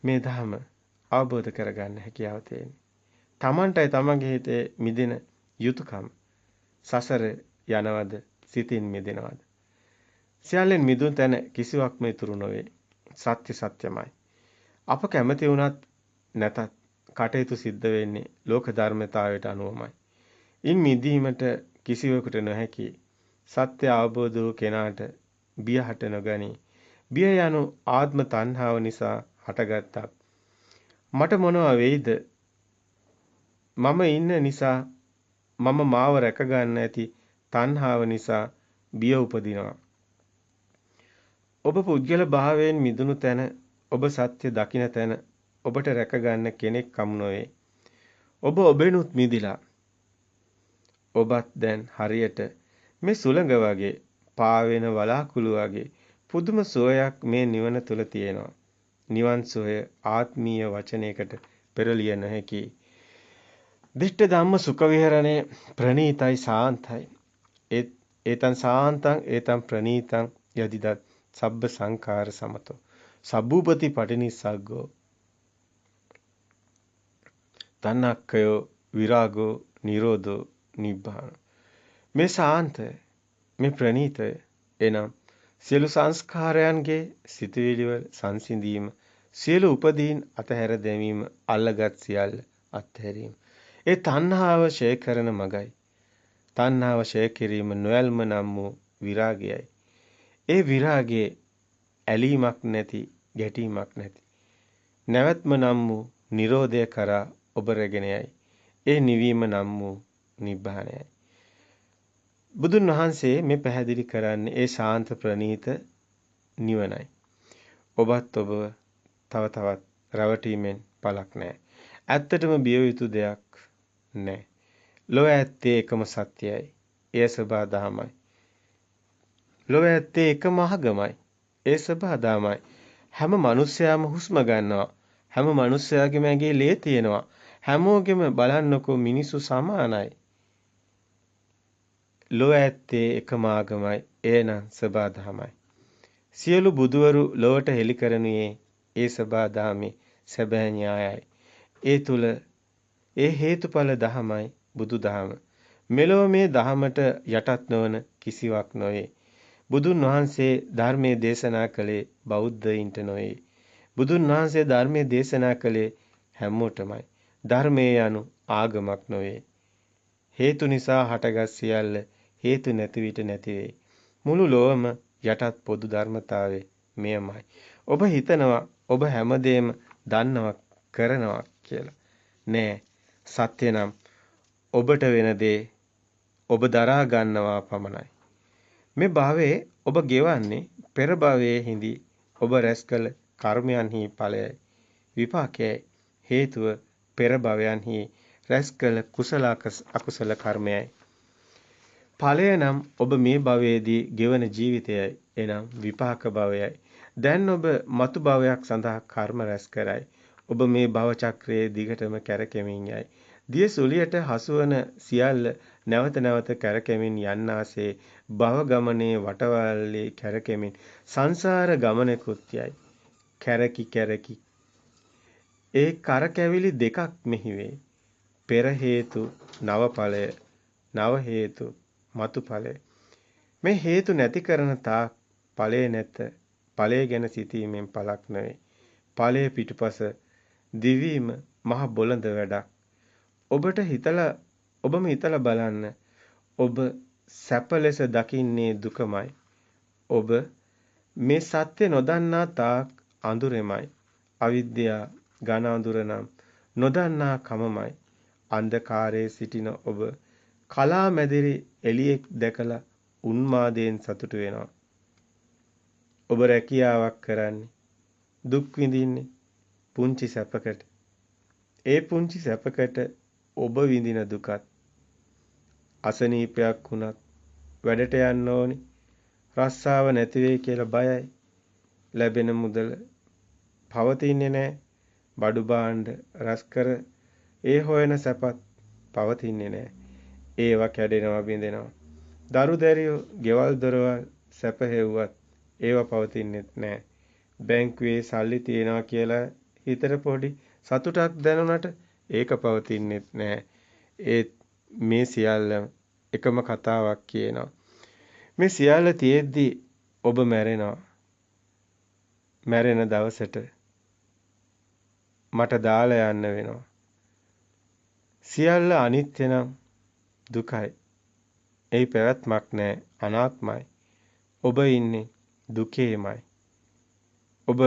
මේ ධම අවබෝධ කරගන්න හැකියාව තියෙන්නේ. Tamanටයි Tamanගේ හිතේ මිදෙන යුතුයකම. සසර යනවද සිතින් මිදෙනවද? සියල්ලෙන් මිදුණු තැන කිසිවක්ම ඉතුරු නොවේ. සත්‍ය සත්‍යමයි. අප කැමති වුණත් නැතත් කටයුතු සිද්ධ වෙන්නේ ලෝක ධර්මතාවයට අනුවමයි. ඉන් මිදීමට කිසිවෙකුට නොහැකි. සත්‍ය අවබෝධ වූ කෙනාට බිය හට නොගනී. බිය යනු ආත්ම තණ්හාව නිසා හටගත්තක්. මට මොනවා වෙයිද? මම ඉන්න නිසා මම මාව රැක ගන්න ඇති තණ්හාව නිසා බිය උපදිනවා. ඔබ පුද්ගල භාවයෙන් මිදුණු තැන, ඔබ සත්‍ය දකින තැන ඔබට රැක ගන්න කෙනෙක් කම් නොවේ. ඔබ ඔබෙනුත් මිදිලා. ඔබත් දැන් හරියට මේ සුළඟ වගේ පාවෙන වලාකුළු වගේ පුදුම සෝයක් මේ නිවන තුල තියෙනවා. නිවන් සෝය ආත්මීය වචනයකට පෙරලිය නොහැකි. දිට්ඨ ධම්ම සුඛ විහරණේ ප්‍රණීතයි සාන්තයි. ඒතං සාන්තං ඒතං ප්‍රණීතං යදිදත් සබ්බ සංඛාර සමතෝ සබ්බූපති පටිනිස්සග්ගෝ තණ්හක්ඛයෝ විරාගෝ නිරෝධෝ නිබ්බාන. මේ සාන්තය, මේ ප්‍රණීතය එනම් සියලු සංස්කාරයන්ගේ සිතුවිලි වල සංසිඳීම, සියලු උපදීන් අතහැර දැමීම, අල්ලගත් සියල්ල අත්හැරීම. ඒ තණ්හාව ඡය කරන මගයි. තණ්හාව ඡය කිරීම නොයල්ම නම් වූ විරාගයයි. ඒ විරාගයේ ඇලීමක් නැති, ගැටීමක් නැති. නැවැත්ම නම් වූ නිරෝධය කරා ඔබ රැගෙන යයි. ඒ නිවීම නම් වූ නිබ්බානයයි. බුදුන් වහන්සේ මේ පැහැදිලි කරන්නේ ඒ ශාන්ත ප්‍රණීත නිවනයි. ඔබත් ඔබ තව තවත් රැවටීමෙන් පළක් නැහැ. ඇත්තටම බිය යුතු දෙයක් නැහැ. ලොව ඇත්තේ එකම සත්‍යයයි. එය සබහා දහමයි. ලොව ඇත්තේ එකම ආගමයි. ඒ සබහා දහමයි. හැම මිනිසයාම හුස්ම ගන්නවා. හැම මිනිසයාගේම ඇඟේ ලේ තියෙනවා. හැමෝගෙම බලන්නකෝ මිනිසු සමානයි. ලොව ඇත්තේ එකම ආගමයි. එනම් සබහා දහමයි. සියලු බුදුවරු ලොවට හෙළි කරනුයේ ඒ සබහා දහමේ සැබෑ න්‍යායයි. ඒ තුල ඒ හේතුඵල දහමයි බුදු දහම. මෙලොව මේ දහමට යටත් නොවන කිසිවක් නොවේ. බුදුන් වහන්සේ ධර්මයේ දේශනා කළේ බෞද්ධයින්ට නොවේ. බුදුන් වහන්සේ ධර්මයේ දේශනා කළේ හැමෝටමයි. ධර්මයේ යනු ආගමක් නොවේ. හේතු නිසා හටගත් සියල්ල හේතු නැති විට නැති වෙයි. මුළු ලෝකම යටත් පොදු ධර්මතාවය මෙයමයි. ඔබ හිතනවා ඔබ හැමදේම දන්නවා කරනවා කියලා. නෑ. සත්‍ය නම් ඔබට වෙන දේ ඔබ දරා ගන්නවා පමණයි. මේ භවයේ ඔබ ගෙවන්නේ පෙර භවයේ හිඳි ඔබ රැස් කළ කර්මයන්හි ඵලයයි. විපාකයයි. හේතුව පෙර භවයන්හි රැස් කළ කුසල අකුසල කර්මයයි. ඵලය නම් ඔබ මේ භවයේදී ගෙවන ජීවිතයයි. එනම් විපාක භවයයි. දැන් ඔබ මතු භවයක් සඳහා කර්ම රැස් කරයි. ඔබ මේ භව චක්‍රයේ දිගටම කැරකෙමින් යයි. දිය සුලියට හසුවන සියල්ල නැවත නැවත කැරකෙමින් යන්නාසේ භව ගමනේ වටවලේ කැරකෙමින් සංසාර ගමනකුත් යයි. කැරකි කැරකි ඒ කරකැවිලි දෙකක් මෙහි වේ. පෙර හේතු නව ඵලය, නව හේතු මතු ඵලය. මේ හේතු නැති කරන තාක් ඵලය නැත. ඵලය ගැන සිතීමෙන් පළක් නොවේ. ඵලය පිටුපස දිවීම මහ බොළඳ වැඩක්. ඔබම හිතලා බලන්න. ඔබ සැප ලෙස දකින්නේ දුකමයි. ඔබ මේ සත්‍ය නොදන්නා තාක් අඳුරෙමයි. අවිද්‍යාව ඝන අඳුර නම් නොදන්නා කමමයි. අන්ධකාරයේ සිටින ඔබ කලා මැදිරි එළියෙක් දැකලා උන්මාදයෙන් සතුටු වෙනවා. ඔබ රැකියාවක් කරන්නේ දුක් විඳින්නේ පුංචි සැපකට. ඒ පුංචි සැපකට ඔබ විඳින දුකත් අසනීපයක් වුණත් වැඩට යන්න ඕනි. රස්සාව නැති වෙයි කියලා බයයි. ලැබෙන මුදල පවතින්නේ නැහැ. බඩු භාණ්ඩ රැස් කර ඒ හොයන සැපත් පවතින්නේ නැහැ. ඒවා කැඩෙනවා බිඳෙනවා. දරු දැරියෝ ගෙවල් දොරවල් සැප හේව්වත් ඒවා පවතින්නේ නැහැ. බැංකුවේ සල්ලි තියනවා කියලා හිතට පොඩි සතුටක් දැනුණට ඒක පවතින්නේ නැහැ. ඒ මේ සියල්ල එකම කතාවක් කියනවා. මේ සියල්ල තියෙද්දි ඔබ මැරෙනවා. මැරෙන දවසට මට දාලා යන්න වෙනවා. සියල්ල අනිත්‍ය නම් දුකයි. ඒ පැවැත්මක් නැහැ, අනාත්මයි. ඔබ ඉන්නේ දුකේමයි. ඔබ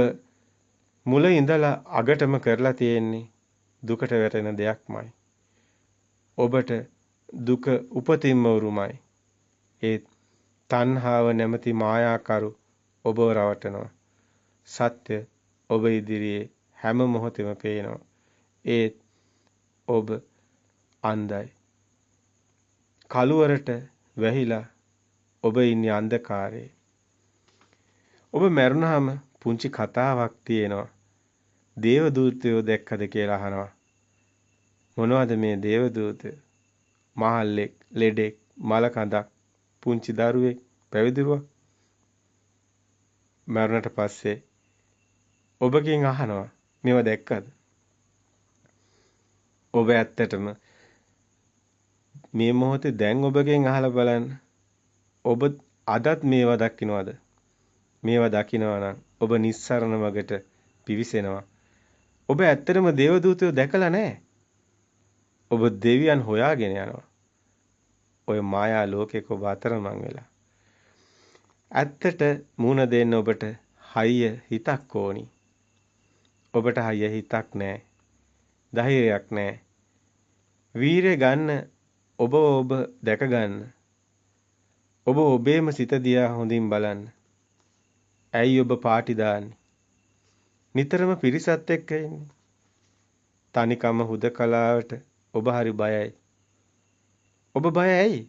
මුල ඉඳලා අගටම කරලා තියෙන්නේ දුකට වැටෙන දෙයක්මයි. ඔබට දුක උපතින්ම උරුමයි. ඒ තණ්හාව නැමැති මායාකරු ඔබව රවටනවා. සත්‍ය ඔබ ඉදිරියේ හැම මොහොතෙම පේනවා. ඒත් ඔබ අන්ධයි. කළුවරට වැහිලා ඔබ ඉන්නේ අන්ධකාරයේ. ඔබ මැරුණාම පුංචි කතාවක් තියෙනවා. දේව දූතයෝ දැක්කද කියලා අහනවා. මොනවද මේ දේව දූතයෝ? මහල්ලෙක්, ලෙඩෙක්, මලකඳක්, පුංචි දරුවෙක්, පැවිදිරුවක්. මරුණට පස්සේ ඔබගෙන් අහනවා මේව දැක්කද? ඔබ ඇත්තටම මේ මොහොතේ දැන් ඔබගෙන් අහලා බලන්න. ඔබ අදත් මේවා දකින්නවද? මේවා දකිනවා නම් ඔබ නිස්සරණ මගට පිවිසෙනවා. ඔබ ඇත්තටම දේවදූතයෝ දැකලා නැහැ. ඔබ දෙවියන් හොයාගෙන යනවා. ඔය මායා ලෝකෙක ඔබ අතරමං වෙලා. ඇත්තට මුණ දෙන්න ඔබට හයිය හිතක් ඕනි. ඔබට හයිය හිතක් නැහැ. ධෛර්යයක් නැහැ. වීරය ගන්න ඔබ දැක ගන්න. ඔබ ඔබේම සිත දිහා හොඳින් බලන්න. ඇයි ඔබ පාටි දාන්නේ? නිතරම පිරිසත් එක්ක ඉන්නේ. තනිකම හුදකලාවට ඔබ හරි බයයි. ඔබ බය ඇයි?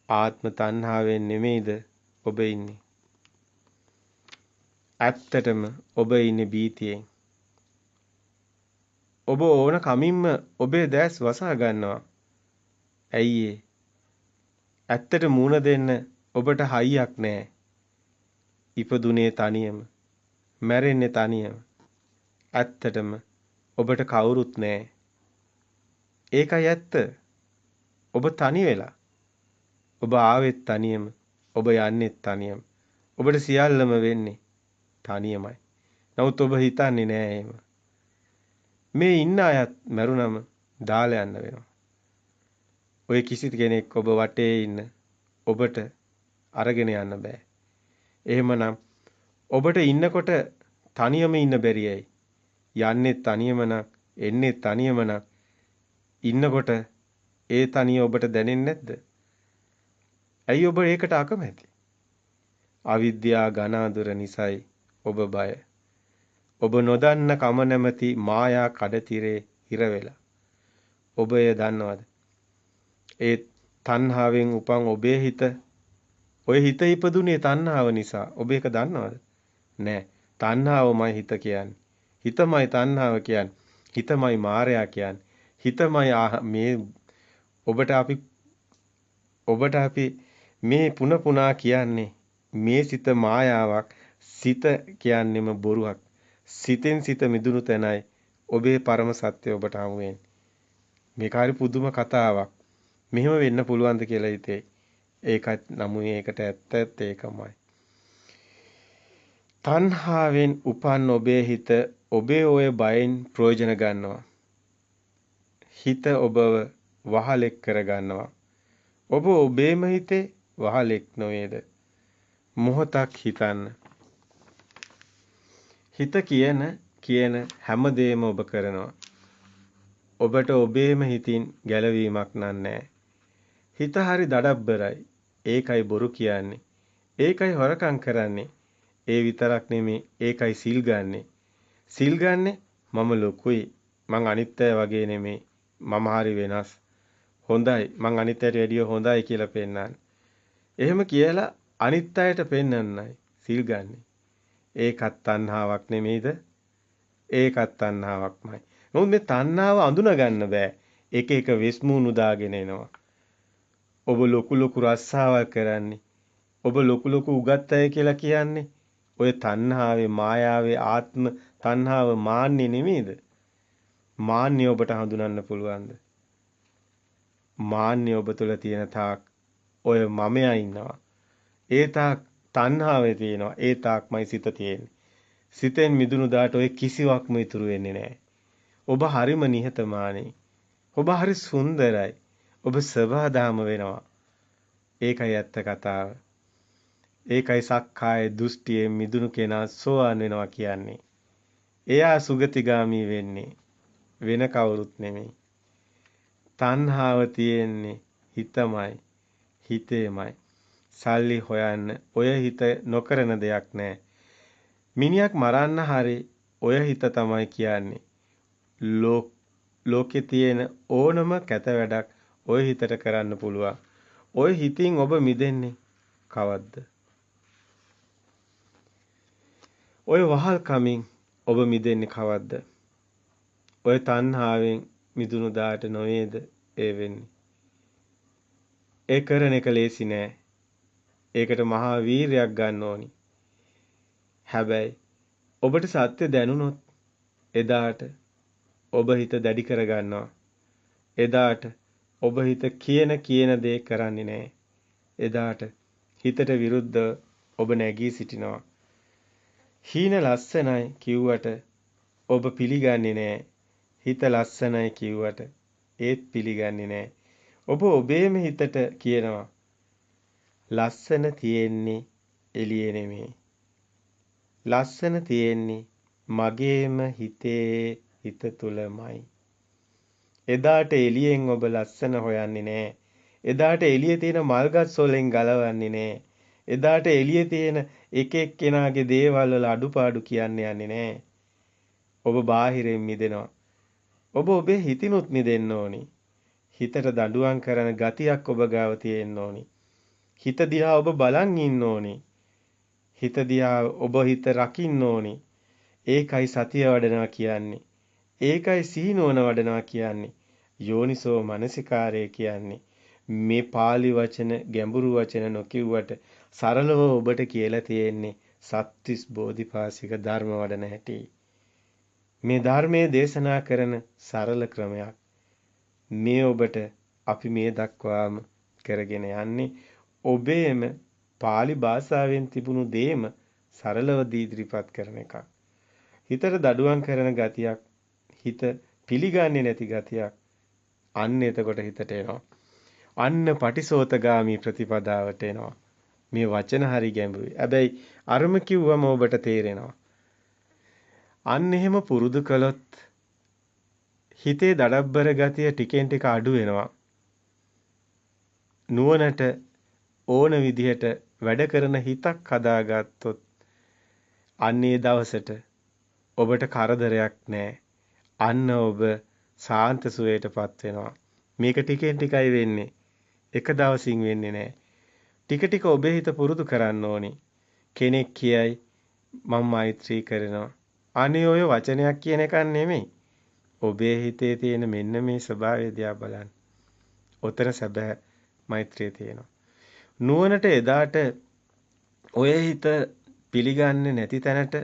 ආත්ම තණ්හාවෙන් නෙමෙයිද ඔබ ඉන්නේ? ඇත්තටම ඔබ ඉන්නේ බීතියෙන්. ඔබ ඕන කමින්ම ඔබේ දැස් වසා ගන්නවා. ඇයි ඒ? ඇත්තට මූණ දෙන්න ඔබට හයියක් නැහැ. ඉපදුනේ තනියම, මැරෙන්නේ තනියම. ඇත්තටම ඔබට කවුරුත් නැහැ. ඒකයි ඇත්ත. ඔබ තනි වෙලා. ඔබ ආවෙත් තනියම, ඔබ යන්නෙත් තනියම. ඔබට සියල්ලම වෙන්නේ තනියමයි. නමුත් ඔබ හිතන්නේ නෑ එහෙම. මේ ඉන්න අයත් මරුණම දාලා යන්න වෙනවා. ඔය කිසි කෙනෙක් ඔබ වටේ ඉන්න ඔබට අරගෙන යන්න බෑ. එහෙමනම් ඔබට ඉන්නකොට තනියම ඉන්න බැරියයි. යන්නේ තනියම නම්, එන්නේ තනියම නම් ඉන්නකොට ඒ තනිය ඔබට දැනෙන්නේ නැද්ද? ඇයි ඔබ ඒකට අකමැති? අවිද්‍යාව ඝන අඳුර නිසායි ඔබ බය. ඔබ නොදන්න කම නැමැති මායා කඩතිරේ හිර වෙලා. ඔබ එය දන්නවද? ඒ තණ්හාවෙන් උපන් ඔබේ හිත, ඔය හිත ඉපදුනේ තණ්හාව නිසා. ඔබ ඒක දන්නවද? නෑ. තණ්හාවමයි හිත කියන්නේ. හිතමයි තණ්හාව කියන්නේ. හිතමයි මායя කියන්නේ. හිතමයි මේ ඔබට අපි මේ පුන පුනා කියන්නේ මේ සිත මායාවක්. සිත කියන්නේම බොරුවක්. සිතෙන් සිත මිදුණු තැනයි ඔබේ පරම සත්‍ය ඔබට හමු වෙන්නේ. මේක හරි පුදුම කතාවක්. මෙහෙම වෙන්න පුළුවන්ද කියලා හිතේ. ඒකත් නමුයි ඒකට ඇත්ත ඒකමයි. තණ්හාවෙන් උපන් ඔබේ හිත ඔබේ ඔය බයෙන් ප්‍රයෝජන ගන්නවා. හිත ඔබව වහලෙක් කර ගන්නවා. ඔබ ඔබේම හිතේ වහලෙක් නොවේද? මොහොතක් හිතන්න. හිත කියන හැම දෙයක්ම ඔබ කරනවා. ඔබට ඔබේම හිතින් ගැලවීමක් නැහැ. හිත හරි දඩබ්බරයි. ඒකයි බොරු කියන්නේ. ඒකයි හොරකම් කරන්නේ. ඒ විතරක් නෙමේ ඒකයි සිල් ගන්නෙ. සිල් ගන්නෙ මම ලොකුයි. මං අනිත් අය වගේ නෙමේ. මම හරි වෙනස්. හොඳයි. මං අනිත් අයට වැඩිය හොඳයි කියලා පෙන්නන්න. එහෙම කියලා අනිත් අයට පෙන්නන්නයි සිල් ගන්නෙ. ඒකත් තණ්හාවක් නෙමෙයිද? ඒකත් තණ්හාවක්මයි. නමුත් මේ තණ්හාව අඳුන ගන්න බෑ. එක එක වෙස්මුණු දාගෙන එනවා. ඔබ ලොකු රස්සාවල් කරන්නේ. ඔබ ලොකු උගත් අය කියලා කියන්නේ ඔය තණ්හාවේ මායාවේ ආත්ම තණ්හාව මාන්නේ නෙමෙයිද? මාන්නේ ඔබට හඳුනන්න පුළුවන්ද? මාන්නේ ඔබ තුළ තියෙන තාක් ඔය මමයා ඉන්නවා. ඒ තාක් තණ්හාවේ තියෙනවා. ඒ තාක්මයි සිත තියෙන්නේ. සිතෙන් මිදුණු දාට ඔය කිසිවක්ම ඉතුරු වෙන්නේ නැහැ. ඔබ හරිම නිහතමානී. ඔබ හරි සුන්දරයි. ඔබ සබහාදාම වෙනවා. ඒකයි ඇත්ත කතාව. ඒකයි සක්කාය දෘෂ්ටියෙන් මිදුණු කෙනා සෝවාන් වෙනවා කියන්නේ. එයා සුගතිගාමි වෙන්නේ වෙන කවුරුත් නෙමෙයි. තණ්හාව තියෙන්නේ හිතමයි, හිතේමයි. සල්ලි හොයන්න ඔය හිත නොකරන දෙයක් නැහැ. මිනිහක් මරන්න හරි ඔය හිත තමයි කියන්නේ. ලෝකේ තියෙන ඕනම කැත වැඩක් ඔය හිතට කරන්න පුළුවන්. ඔය හිතින් ඔබ මිදෙන්නේ කවද්ද? ඔය වහල් කමින් ඔබ මිදෙන්නේ කවද්ද? ඔය තණ්හාවෙන් මිදුණු දාට නොවේද ඒ වෙන්නේ? ඒ කරන එක ලේසි නෑ. ඒකට මහා වීරයක් ගන්න ඕනි. හැබැයි ඔබට සත්‍ය දැනුණොත් එදාට ඔබ හිත දැඩි කර ගන්නවා. එදාට ඔබ හිත කියන දේ කරන්නේ නෑ. එදාට හිතට විරුද්ධව ඔබ නැගී සිටිනවා. හීන ලස්සනයි කිව්වට ඔබ පිළිගන්නේ නෑ. හිත ලස්සනයි කිව්වට ඒත් පිළිගන්නේ නෑ. ඔබ ඔබේම හිතට කියනවා ලස්සන තියෙන්නේ එළියේ නෙමේ. ලස්සන තියෙන්නේ මගේම හිත තුලමයි. එදාට එළියෙන් ඔබ ලස්සන හොයන්නේ නෑ. එදාට එළියේ තියෙන මල්ගස් වලින් ගලවන්නේ නෑ. එදාට එළියේ තියෙන එක එක්කෙනාගේ දේවල් වල අඩුපාඩු කියන්න යන්නේ නෑ. ඔබ බාහිරින් මිදෙනවා. ඔබ ඔබේ හිතිනුත් මිදෙන්න ඕනි. හිතට දඬුවම් කරන ගතියක් ඔබ ගාව තියෙන්න ඕනි. හිත දිහා ඔබ බලන් ඉන්න ඕනි. හිත දිහා ඔබ හිත රකින්න ඕනි. ඒකයි සතිය වඩනවා කියන්නේ. ඒකයි සීනුවන වඩනවා කියන්නේ. යෝනිසෝ මනසිකාරය කියන්නේ. මේ pāli වචන ගැඹුරු වචන නොකියුවට සරලව ඔබට කියලා තියෙන්නේ සත්‍තිස් බෝධිපාසික ධර්ම වඩන හැටි. මේ ධර්මයේ දේශනා කරන සරල ක්‍රමයක්. මේ ඔබට අපි මේ දක්වාම කරගෙන යන්නේ ඔබේම pāli භාෂාවෙන් තිබුණු දේම සරලව දීද්‍රිපත් කරන එකක්. හිතට දඩුවම් කරන ගතියක්, හිත පිළිගන්නේ නැති ගතියක් අන්න එතකොට හිතට එනවා. අන්න පටිසෝතගාමි ප්‍රතිපදාවට එනවා. මේ වචන හරි ගැඹුරුයි. හැබැයි අරම කිව්වම ඔබට තේරෙනවා. අන්න එහෙම පුරුදු කළොත් හිතේ දඩබ්බර ගතිය ටිකෙන් ටික අඩු වෙනවා. නුවණට ඕන විදිහට වැඩ කරන හිතක් හදාගත්තොත් අන්නේ දවසට ඔබට කරදරයක් නැහැ. අන්න ඔබ සාන්ත සුවයටපත් වෙනවා. මේක ටිකෙන් ටිකයි වෙන්නේ. එක දවසින් වෙන්නේ නැහැ. ටික ටික ඔබේ හිත පුරුදු කරන්න ඕනි. කෙනෙක් කියයි මම මෛත්‍රී කරනවා. අනේ ඔය වචනයක් කියන එකක් නෙමෙයි. ඔබේ හිතේ තියෙන මෙන්න මේ ස්වභාවය දිහා බලන්න. ඔතන සැබෑ මෛත්‍රිය තියෙනවා. නුවණට එදාට ඔය හිත පිළිගන්නේ නැති තැනට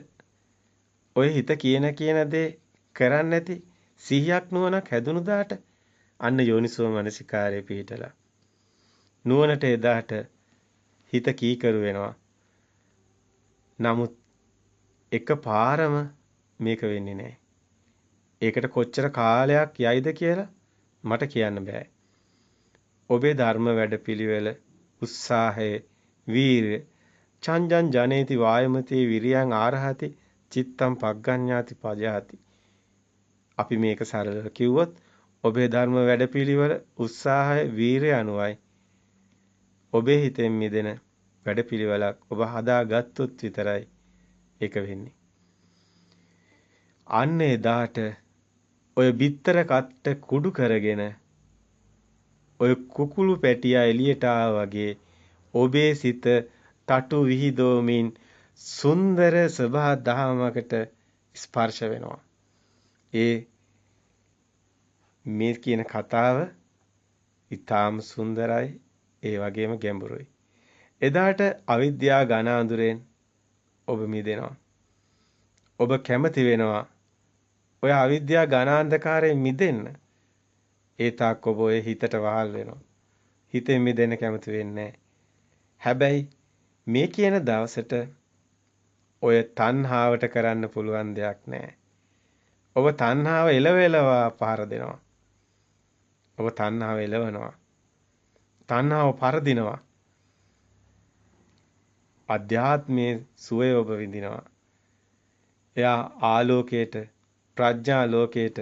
ඔය හිත කියන දේ කරන්නේ නැති සිහියක් නුවණක් හැදුණු දාට අන්න යෝනිසෝ මනසිකාරය පිහිටලා. නුවණට එදාට හිත කීකරු වෙනවා. නමුත් එකපාරම මේක වෙන්නේ නැහැ. ඒකට කොච්චර කාලයක් යයිද කියලා මට කියන්න බෑ. ඔබේ ධර්ම වැඩපිළිවෙල උත්සාහය වීරිය චංජන් ජනේති වායමති විරියං ආරහති චිත්තං පග්ගඤ්ඤාති පජාති. අපි මේක සරලව කිව්වොත් ඔබේ ධර්ම වැඩපිළිවෙල උත්සාහය වීරිය අනුවයි ඔබේ හිතෙන් මිදෙන වැඩපිළිවෙලක් ඔබ හදාගත්තොත් විතරයි ඒක වෙන්නේ. අන්න එදාට ඔය බිත්තර කට්ට කුඩු කරගෙන ඔය කුකුළු පැටියා එළියට වගේ ඔබේ සිත තටු විහිදෝමින් සුන්දර සබහා දහමකට ස්පර්ශ වෙනවා. මේ කියන කතාව ඊටාම සුන්දරයි, ඒ වගේම ගැඹුරුයි. එදාට අවිද්‍යා ඝන අඳුරෙන් ඔබ මිදෙනවා. ඔබ කැමති වෙනවා ඔය අවිද්‍යා ඝන අන්ධකාරයෙන් මිදෙන්න. ඒ තාක් ඔබ ඔය හිතට වහල් වෙනවා. හිතෙන් මිදෙන්න කැමති වෙන්නේ හැබැයි මේ කියන දවසට ඔය තණ්හාවට කරන්න පුළුවන් දෙයක් නැහැ. ඔබ තණ්හාව එලවෙලවා පහර දෙනවා. ඔබ තණ්හාව එලවනවා. තණ්හාව පරදිනවා. අධ්‍යාත්මයේ සුවය ඔබ විඳිනවා. එයා ආලෝකයට ප්‍රඥා ලෝකයට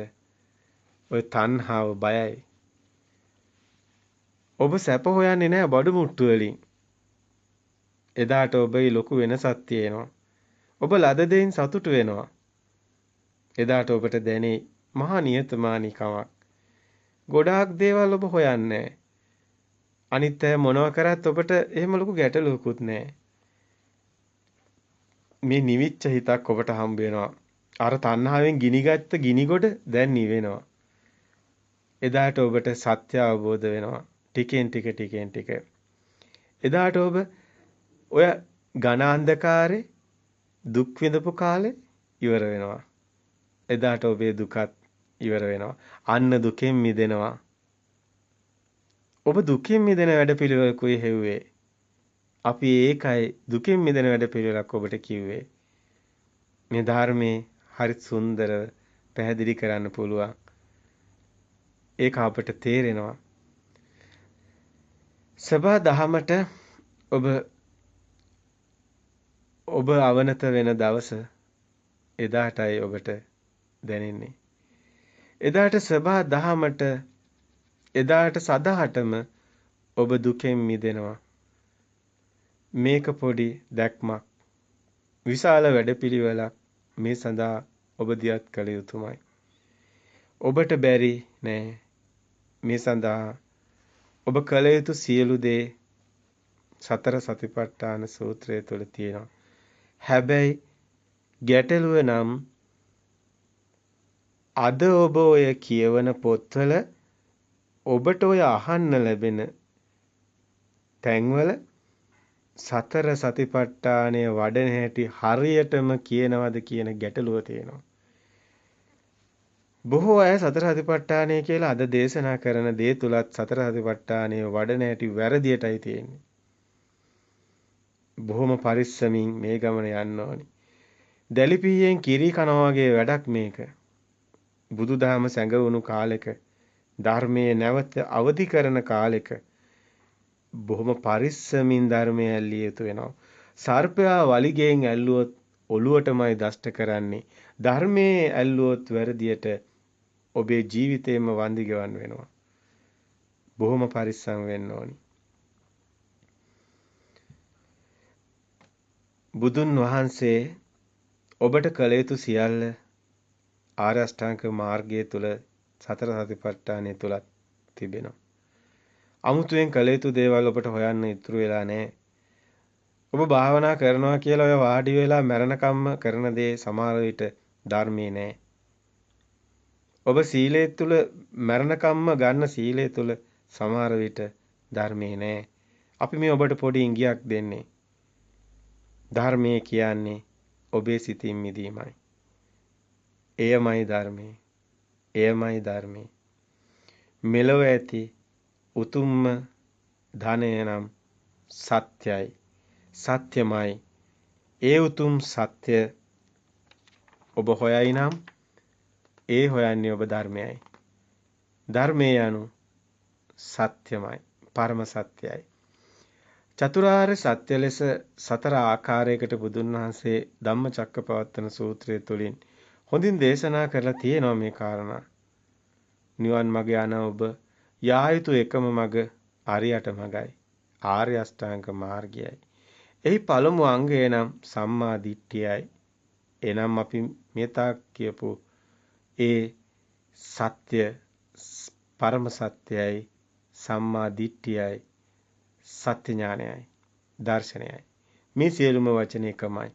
ඔය තණ්හාව බයයි. ඔබ සැප හොයන්නේ නැහැ බඩු මුට්ටු වලින්. එදාට ඔබේ ලොකු වෙනසක් තියෙනවා. ඔබ ලද දෙයින් සතුටු වෙනවා. එදාට ඔබට දැනේ මහා නියතමානීකමක්. ගොඩාක් දේවල් ඔබ හොයන්නේ. අනිත් අය මොනව කරත් ඔබට එහෙම ලොකු ගැටලුවකුත් නැහැ. මේ නිවිච්ච හිතක් ඔබට හම්බ වෙනවා. අර තණ්හාවෙන් ගිනිගත්ත ගිනිගොඩ දැන් නිවෙනවා. එදාට ඔබට සත්‍ය අවබෝධ වෙනවා. ටිකෙන් ටික. එදාට ඔබ ඔය ඝන අන්ධකාරේ දුක් විඳපු කාලේ ඉවර වෙනවා. එදාට ඔබේ දුකත් ඉවර වෙනවා. අන්න දුකෙන් මිදෙනවා. ඔබ දුකෙන් මිදෙන වැඩපිළිවෙලකුයි හෙව්වේ. අපි ඒකයි දුකෙන් මිදෙන වැඩපිළිවෙලක් ඔබට කිව්වේ. මේ ධර්මයේ හරි සුන්දරව පැහැදිලි කරන්න පුළුවන්. ඒක අපට තේරෙනවා. සබා දහමට ඔබ අවනත වෙන දවස එදාටයි ඔබට දැනෙන්නේ. එදාට සබා දහමට එදාට සදාටම ඔබ දුකෙන් මිදෙනවා. මේක පොඩි දැක්මක්. විශාල වැඩපිළිවෙලක් මේ සඳහා ඔබ දියත් කළ යුතුමයි. ඔබට බැරි නෑ. මේ සඳහා ඔබ කළ යුතු සියලු දේ සතර සතිපට්ඨාන සූත්‍රය තුළ තියෙනවා. හැබැයි ගැටලුව නම් අද ඔබ ඔය කියවන පොත්වල ඔබට ඔය අහන්න ලැබෙන තැන්වල සතර සතිපට්ඨානය වඩන හැටි හරියටම කියනවද කියන ගැටලුව තියෙනවා. බොහෝ අය සතර සතිපට්ඨානය කියලා අද දේශනා කරන දේ තුලත් සතර සතිපට්ඨානය වඩන හැටි වැරදියටයි තියෙන්නේ. බොහොම පරිස්සමින් මේ ගමන යන්න ඕනි. දැලිපියෙන් කිරි කනවා වගේ වැඩක් මේක. බුදුදහම සැඟවුණු කාලෙක ධර්මයේ නැවත අවදි කරන කාලෙක බොහොම පරිස්සමින් ධර්මය ඇල්ලිය යුතු වෙනවා. සර්පයා වලිගෙන් ඇල්ලුවොත් ඔළුවටමයි දෂ්ට කරන්නේ. ධර්මයේ ඇල්ලුවොත් වැරදියට ඔබේ ජීවිතේම වන්දි ගෙවන්න වෙනවා. බොහොම පරිස්සම් වෙන්න ඕනි. බුදුන් වහන්සේ ඔබට කළ යුතු සියල්ල ආර්ය අෂ්ටාංග මාර්ගය තුල සතර සතිපට්ඨානය තුලත් තිබෙනවා. අමුතුවෙන් කළ යුතු දේවල් ඔබට හොයන්න ඉතුරු වෙලා නැහැ. ඔබ භාවනා කරනවා කියලා ඔය වාඩි වෙලා මරණකම්ම කරන දේ සමහර විට ධර්මයේ නෑ. ඔබ සීලය තුල මරණකම්ම ගන්න සීලය තුල සමහර විට ධර්මයේ නෑ. අපි මේ ඔබට පොඩි ඉඟියක් දෙන්නේ. ධර්මයේ කියන්නේ ඔබේ සිතින් මිදීමයි. එයමයි ධර්මයේ. එයමයි ධර්මයේ. මෙලොව ඇති උතුම්ම ධනය නම් සත්‍යයි. සත්‍යමයි. ඒ උතුම් සත්‍ය ඔබ හොයයි නම් ඒ හොයන්නේ ඔබ ධර්මයයි. ධර්මයේ යනු සත්‍යමයි. පරම සත්‍යයි. චතුරාර්ය සත්‍ය ලෙස සතර ආකාරයකට බුදුන් වහන්සේ ධම්මචක්කපවත්තන සූත්‍රය තුලින් හොඳින් දේශනා කරලා තියෙනවා මේ කාරණා. නිවන් මඟ යන ඔබ යා යුතු එකම මඟ අරියට මඟයි. ආර්ය අෂ්ටාංග මාර්ගයයි. එහි පළමු අංගය නම් සම්මා දිට්ඨියයි. එනම් අපි මෙතක් කියපු ඒ සත්‍ය පරම සත්‍යයි සම්මා දිට්ඨියයි සත්‍ය ඥානයයි දර්ශනයයි. මේ සියලුම වචන එකමයි.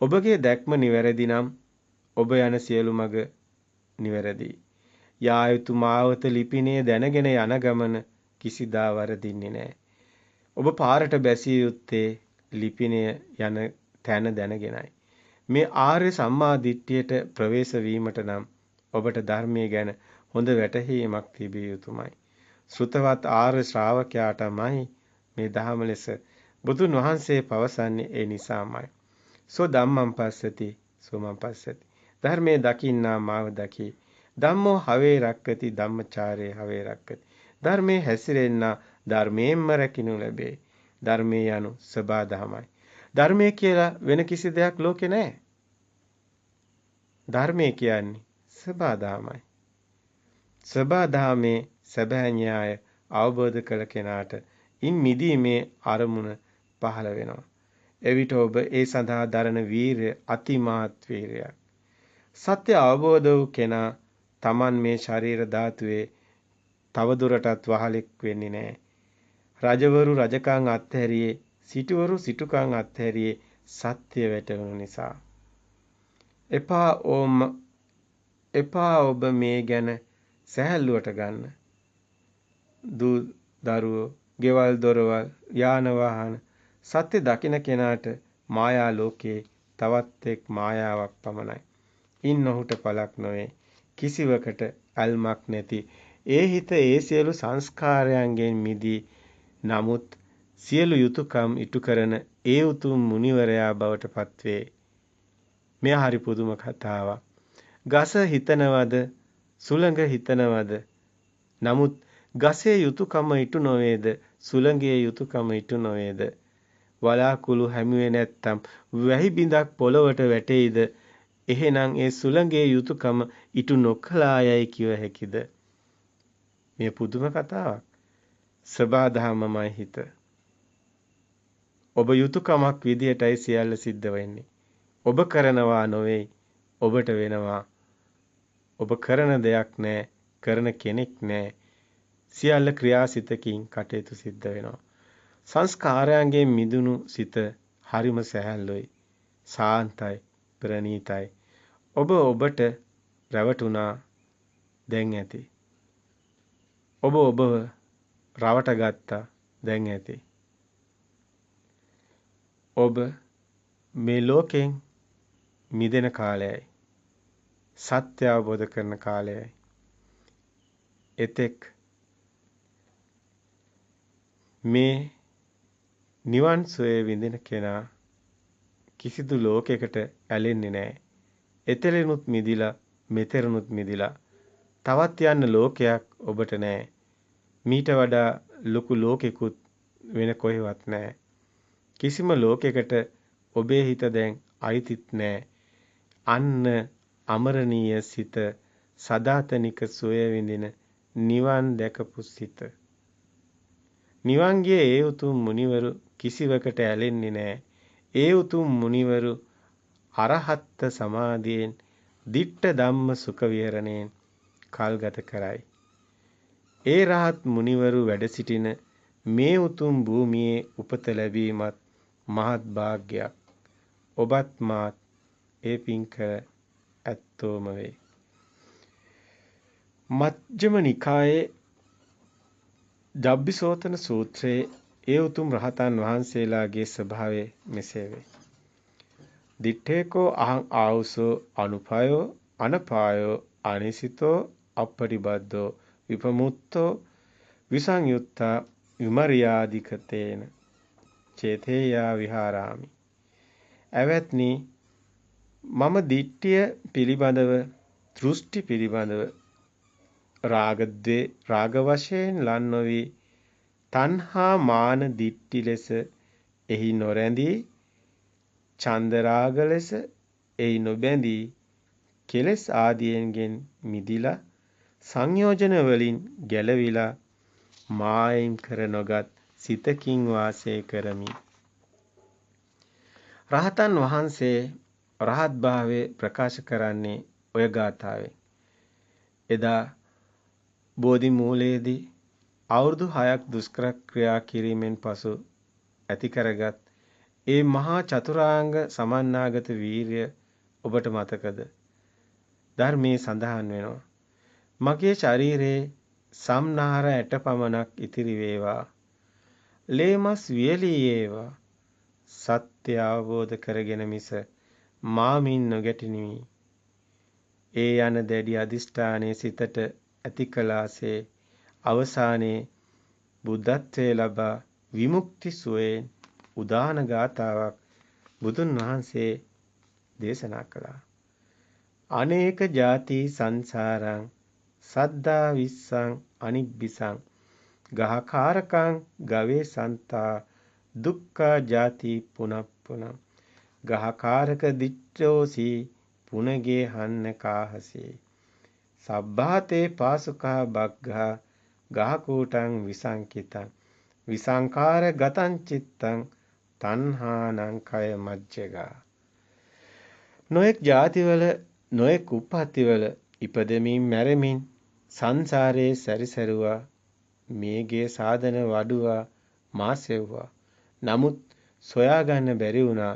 ඔබගේ දැක්ම නිවැරදි නම් ඔබ යන සියලු මඟ නිවැරදි. යා යුතු මාවත ලිපිනේ දැනගෙන යන ගමන කිසිදා වරදින්නේ නැහැ. ඔබ පාරට බැසිය යුත්තේ ලිපිනේ යන තැන දැනගෙනයි. මේ ආර්ය සම්මා දිට්ඨියට ප්‍රවේශ වීමට නම් ඔබට ධර්මයේ ගැන හොඳ වැටහීමක් තිබිය යුතුමයි. ශ්‍රුතවත් ආර්ය ශ්‍රාවකයාටමයි මේ ධහම ලෙස බුදුන් වහන්සේ පවසන්නේ ඒ නිසාමයි. සෝ ධම්මං පස්සති සෝමං පස්සති. ධර්මයේ දකින්නා මාව දකි. ධම්මෝ හවේ රක්කති ධම්මචාරේ හවේ රක්කති. ධර්මයේ හැසිරෙන්නා ධර්මයෙන්ම රැකිනු ලැබේ. ධර්මයේ යනු සබා දහමයි. ධර්මයේ කියලා වෙන කිසි දෙයක් ලෝකේ නැහැ. ධර්මයේ කියන්නේ සබා දහමයි. සබා දහමේ සැබෑ න්‍යාය අවබෝධ කළ කෙනාට ඉන් මිදීමේ අරමුණ පහළ වෙනවා. එවිට ඔබ ඒ සඳහා දරන වීරය අතිමහත් වීරයක්. සත්‍ය අවබෝධ වූ කෙනා Taman මේ ශරීර ධාතුවේ තවදුරටත් වහලෙක් වෙන්නේ නැහැ. රජවරු රජකම් අත්හැරියේ සිටුවරු සිටුකම් අත්හැරියේ සත්‍ය වැටහුණු නිසා. එපා ඔබ මේ ගැන සැහැල්ලුවට ගන්න. දරුවෝ, ගෙවල් දොරවල්, යාන වාහන සත්‍ය දකින කෙනාට මායා ලෝකේ තවත් එක් මායාවක් පමණයි. ඉන් ඔහුට පළක් නොවේ. කිසිවකට අල්මක් නැති ඒ හිත ඒ සියලු සංස්කාරයන්ගෙන් මිදී නමුත් සියලු යුතුයකම් ඉටු කරන ඒ උතුම් මුනිවරයා බවට පත්වේ. මෙය හරි පුදුම කතාවක්. ගස හිතනවද සුළඟ හිතනවද? නමුත් ගසේ යුතුයකම ඉටු නොවේද? සුළඟේ යුතුයකම ඉටු නොවේද? වලාකුළු හැමුවේ නැත්තම් වැහි බිඳක් පොළවට වැටෙයිද? එහෙනම් ඒ සුළඟේ යුතුයකම ඉටු නොකළායයි කිව හැකිද? මේ පුදුම කතාවක්. සබාධමමයි හිත. ඔබ යුතුයකමක් විදියටයි සියල්ල සිද්ධ වෙන්නේ. ඔබ කරනවා නොවේ. ඔබට වෙනවා. ඔබ කරන දෙයක් නැහැ. කරන කෙනෙක් නැහැ. සියල්ල ක්‍රියාසිතකින් කටයුතු සිද්ධ වෙනවා. සංස්කාරයන්ගෙන් මිදුණු සිත හරිම සැහැල්ලුයි. සාන්තයි, ප්‍රණීතයි. ඔබට රැවටුණා දැන් ඇති. ඔබව රවට ගත්තා දැන් ඇති. ඔබ මේ ලෝකෙන් මිදෙන කාලයයි. සත්‍ය අවබෝධ කරන කාලයයි. එතෙක් මේ නිවන් සොය විඳින කෙනා කිසිදු ලෝකයකට ඇලෙන්නේ නැහැ. එතෙලෙනුත් මිදිලා මෙතෙරනුත් මිදිලා තවත් යන්න ලෝකයක් ඔබට නැහැ. මීට වඩා ලොකු ලෝකෙකුත් වෙන කොහෙවත් නැහැ. කිසිම ලෝකයකට ඔබේ හිත දැන් අයිතිත් නැහැ. අන්න අමරණීය සිත සදාතනික සොය විඳින නිවන් දැකපු සිත. නිවන්ගේ ඒ උතුම් මුනිවරු කිසිවකට ඇලෙන්නේ නැහැ. ඒ උතුම් මුනිවරු අරහත් සමාධියෙන් දිට්ඨ ධම්ම සුඛ විහරණයෙන් කල්ගත කරයි. ඒ රහත් මුනිවරු වැඩ සිටින මේ උතුම් භූමියේ උපත ලැබීමත් මහත් භාග්යක්. ඔබත් මාත් ඒ පින් කර ඇත්තෝම වේ. මජ්ක්‍ධිම නිකායේ ජබ්බිසෝතන සූත්‍රයේ ඒ උතුම් රහතන් වහන්සේලාගේ ස්වභාවය මෙසේ වේ. දිත්තේකෝ අහං ආවුසෝ අනුපයෝ අනපායෝ අනිසිතෝ අපපටිබද්දෝ විපමුත්තෝ විසංයුත්තා විමර්යාදිකතේන චේතේයා විහාරාමි. ඇවැත්නි, මම දිට්ඨිය පිළිබඳව, දෘෂ්ටි පිළිබඳව රාග වශයෙන් ලන් නොවි තණ්හා මාන දිට්ඨි ලෙස එහි නොරැඳී, ඡන්ද රාග ලෙස එහි නොබැඳී, කෙලෙස් ආදියන්ගෙන් මිදිලා, සංයෝජන වලින් ගැලවිලා, මායිම් කර නොගත් සිතකින් වාසය කරමි. රහතන් වහන්සේ රහත් භාවය ප්‍රකාශ කරන්නේ ඔය ගාථාවෙන්. එදා බෝධි මූලයේදී අවුරුදු 6ක් දුෂ්කර ක්‍රියා කිරීමෙන් පසු ඇති කරගත් ඒ මහා චතුරාංග සමන්නාගත වීරිය ඔබට මතකද? ධර්මයේ සඳහන් වෙනවා. මගේ ශරීරයේ සම්නාර ඇට පමණක් ඉතිරි වේවා. ලේමස් වියලී ඒවා. සත්‍ය අවබෝධ කරගෙන මිස මාමින් නොගැටිනිමි. ඒ යන දැඩි අදිෂ්ඨානයේ සිතට ඇති කලාසේ අවසානයේ බුද්ධත්වයේ ලබා විමුක්ති සුවයෙන් උදාන ගාථාවක් බුදුන් වහන්සේ දේශනා කළා. අනේක ಜಾති සංසාරං සද්දා විස්සං අනිබ්බිසං ගහකාරකං ගවේ සන්තා දුක්ඛා ಜಾති පුනප්පුනං ගහකාරක දිට්ඨෝසි පුනගේ හන්න කාහසේ සබ්බාතේ පාසුකා බග්ගා ගහකූටං විසංකිතං විසංකාර ගතං චිත්තං තණ්හානං කය මජ්ජගා. නොඑක් ಜಾතිවල නොඑක් උප්පත්තිවල ඉපදෙමින් මැරෙමින් සංසාරයේ සැරිසරුවා. මේගේ සාධන වඩුවා මා සෙව්වා. නමුත් සොයාගන්න බැරි වුණා.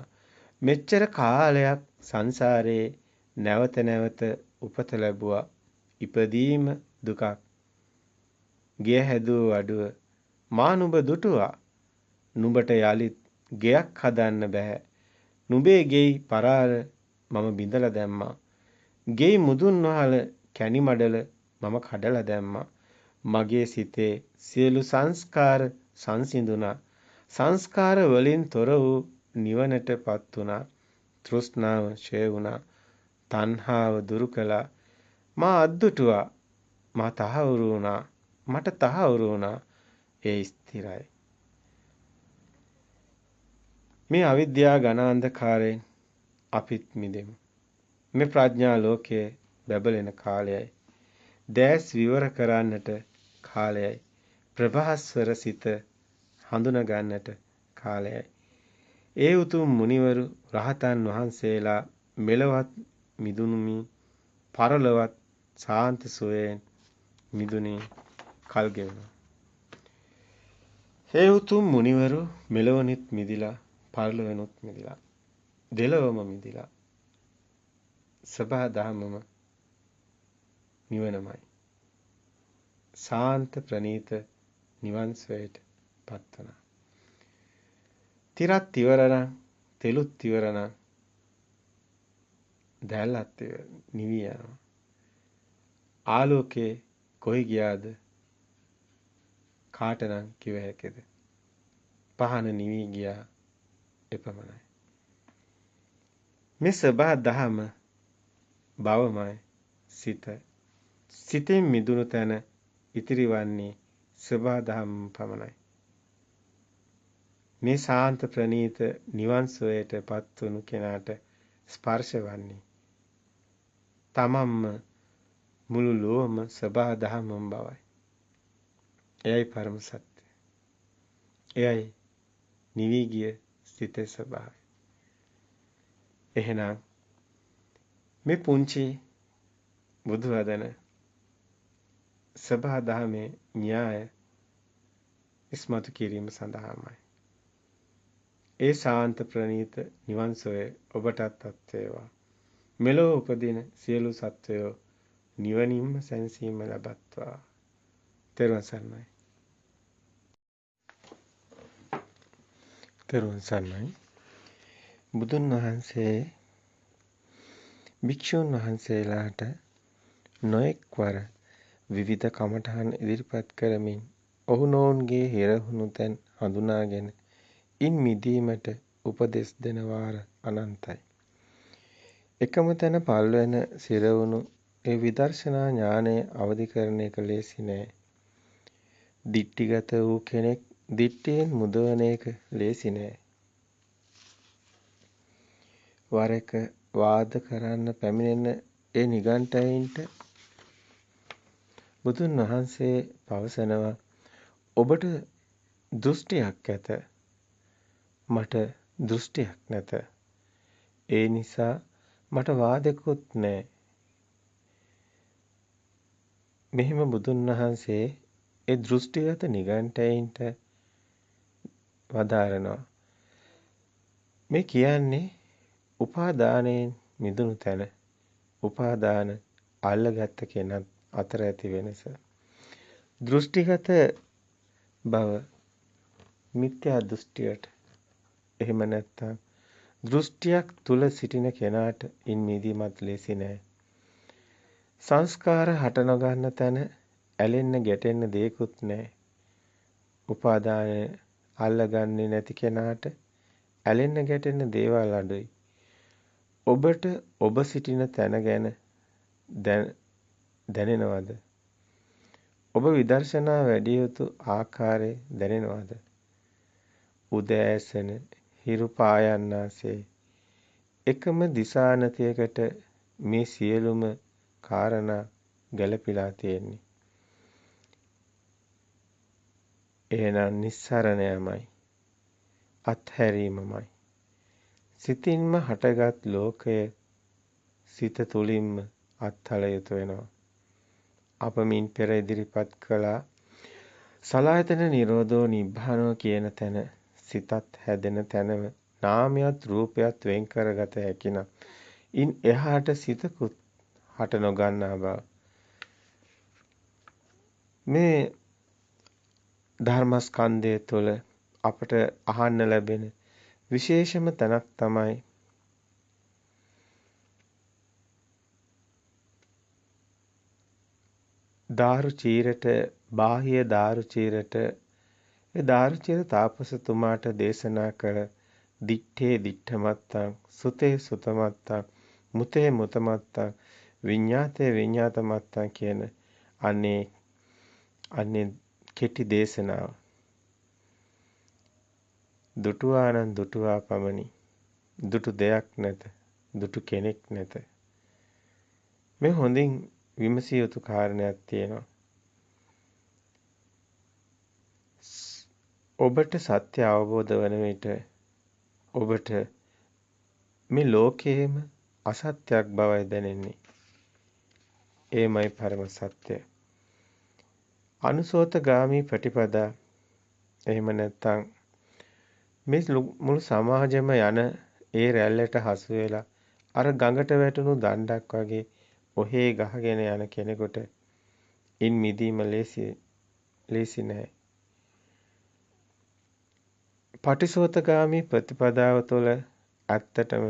මෙච්චර කාලයක් සංසාරයේ නැවත නැවත උපත ලැබුවා. ඉපදීම දුකක්. ගෙය හැදුව වඩුව මා නුඹ දුටුවා. නුඹට යලිත් ගෙයක් හදන්න බෑ. නුඹේ ගෙයි පරාල මම බිඳලා දැම්මා. ගෙයි මුදුන් වහල කැණි මඩල මම කඩලා දැම්මා. මගේ සිතේ සියලු සංස්කාර සංසිඳුණා. සංස්කාර වලින් තොර වූ නිවනටපත් වුණා. තෘෂ්ණාව ඡය වුණා. තණ්හාව දුරු කළා. මා අද්දුටුවා. මා තහවුරු වුණා. මට තහවුරු වුණා. ඒ ස්ථිරයි. මේ අවිද්‍යා ඝන අන්ධකාරයෙන් අපිත් මිදෙමු. මේ ප්‍රඥා ලෝකයේ බැබලෙන කාලයයි. දැස් විවර කරන්නට කාලයයි. ප්‍රභාස්වර සිත හඳුන ගන්නට කාලයයි. ඒ උතුම් මුනිවරු රහතන් වහන්සේලා මෙලවත් මිදුනුමි, පරලොවත් සාන්ත සුවයෙන් මිදුනේ කල් ගෙවනවා. ඒ උතුම් මුනිවරු මෙලොවනිත් මිදිලා, පරලොවනුත් මිදිලා, දෙලොවම මිදිලා සබහා දහමම නිවනමයි. සාන්ත ප්‍රණීත නිවන් සුවයට පත් වුණා. තිරත් ඉවරනම්, තෙලුත් ඉවරනම්, දැල්ලත් නිවි යනවා. ආලෝකේ කොයි ගියාද කාටනම් කිව හැකිද? පහන නිවි ගියා එපමණයි. මේ සබහා දහම බවමයි සිත. සිතෙන් මිදුණු තැන ඉතිරි වන්නේ සබහා දහම පමණයි. මේ ශාන්ත ප්‍රණීත නිවන් සුවයට පත් වුණු කෙනාට ස්පර්ශ වන්නේ තමන්ම මුළු ලෝම සබහා දහමම බවයි. එයයි පරම සත්‍ය. එයයි නිවි ගිය සිතේ ස්වභාවය. එහෙනම් මේ පුංචි බුදු වදන සබහා දහමේ න්‍යාය ඉස්මතු කිරීම සඳහාමයි. ඒ ශාන්ත ප්‍රණීත නිවන් සොය ඔබටත් අත් වේවා. මෙලොව උපදින සියලු සත්වයෝ නිවනින්ම සැනසීම ලබත්වා. තෙරුවන් සරණයි. තෙරුවන් සරණයි. බුදුන් වහන්සේ භික්ෂුන් වහන්සේලාට නොඑක් වර විවිධ කමඨහන් ඉදිරිපත් කරමින් ඔවුනොවුන්ගේ හිරහුණු තැන් හඳුනාගෙන ඉන් මිදීමට උපදෙස් දෙන වාර අනන්තයි. එකම තැන පල්වෙන සිරවුණු ඒ විදර්ශනා ඥානය අවදි කරන එක ලේසි නෑ. දිට්ඨිගත වූ කෙනෙක් දිට්ඨියෙන් මුදවන එක ලේසි නෑ. වර එක වාද කරන්න පැමිණෙන ඒ නිගණ්ඨයින්ට බුදුන් වහන්සේ පවසනවා ඔබට දෘෂ්ටියක් ඇත. මට දෘෂ්ටියක් නැත. ඒ නිසා මට වාදෙකුත් නැහැ. මෙහෙම බුදුන් වහන්සේ ඒ දෘෂ්ටිගත නිගණ්ඨයින්ට වදාරනවා. මේ කියන්නේ උපාදානයෙන් මිදුණු තැන. උපාදාන අල්ලගත්ත කෙනත් අතර ඇති වෙනස. දෘෂ්ටිගත බව මිත්‍යා දෘෂ්ටියට. එහෙම නැත්නම් දෘෂ්ටියක් තුල සිටින කෙනාට ඉන් මිදීමත් ලේසි නෑ. සංස්කාර හට නොගන්න තැන ඇලෙන්න ගැටෙන්න දෙයක්වත් නෑ. උපාදානය අල්ලගන්නේ නැති කෙනාට ඇලෙන්න ගැටෙන්න දේවල් අඩුයි. ඔබට ඔබ සිටින තැන ගැන දැනෙනවද? ඔබ විදර්ශනා වැඩි යුතු ආකාරය දැනෙනවද? උදෑසන හිරු පායන්නාසේ එකම දිසානතියකට මේ සියලුම කාරණා ගැළපීලා තියෙන්නේ. එහෙනම් නිස්සරණයමයි. අත්හැරීමමයි. සිතින්ම හටගත් ලෝකය සිත තුලින්ම අත්හල යුතු වෙනවා. අප මින් පෙර ඉදිරිපත් කළා සලායතන නිරෝධෝ නිබ්බානෝ කියන තැන සිතත් හැදෙන තැනම නාමයත් රූපයත් වෙන් කරගත හැකිනම් ඉන් එහාට සිතකුත් හට නොගන්නා බව. මේ ධර්මස්කන්ධය තුළ අපට අහන්න ලැබෙන විශේෂම තැනක් තමයි දාරුචීරට බාහ්‍ය දාරුචීරට ඒ දාරුචීර තාපසතුමාට දේශනා කළ දිත්තේ දිත්තමත්තං සුතේ සුතමත්තං මුතේ මුතමත්තං විඤ්ඤාතේ විඤ්ඤාතමත්තං කියන අනේ කෙටි දේශනාව. දුටුවානම් දුටුවා පමණි. දුටු දෙයක් නැත. දුටු කෙනෙක් නැත. මේ හොඳින් විමසිය යුතු කාරණයක් තියෙනවා. ඔබට සත්‍ය අවබෝධ වන විට ඔබට මේ ලෝකයේම අසත්‍යයක් බවයි දැනෙන්නේ. ඒමයි පරම සත්‍ය. අනුසෝතගාමී ප්‍රතිපදා එහෙම නැත්නම් මේ මුළු සමාජෙම යන ඒ රැල්ලට හසු වෙලා අර ගඟට වැටුණු දණ්ඩක් වගේ ඔහේ ගහගෙන යන කෙනෙකුට ඉන් මිදීම ලේසි නෑ. පටිසෝතගාමී ප්‍රතිපදාව තුළ ඇත්තටම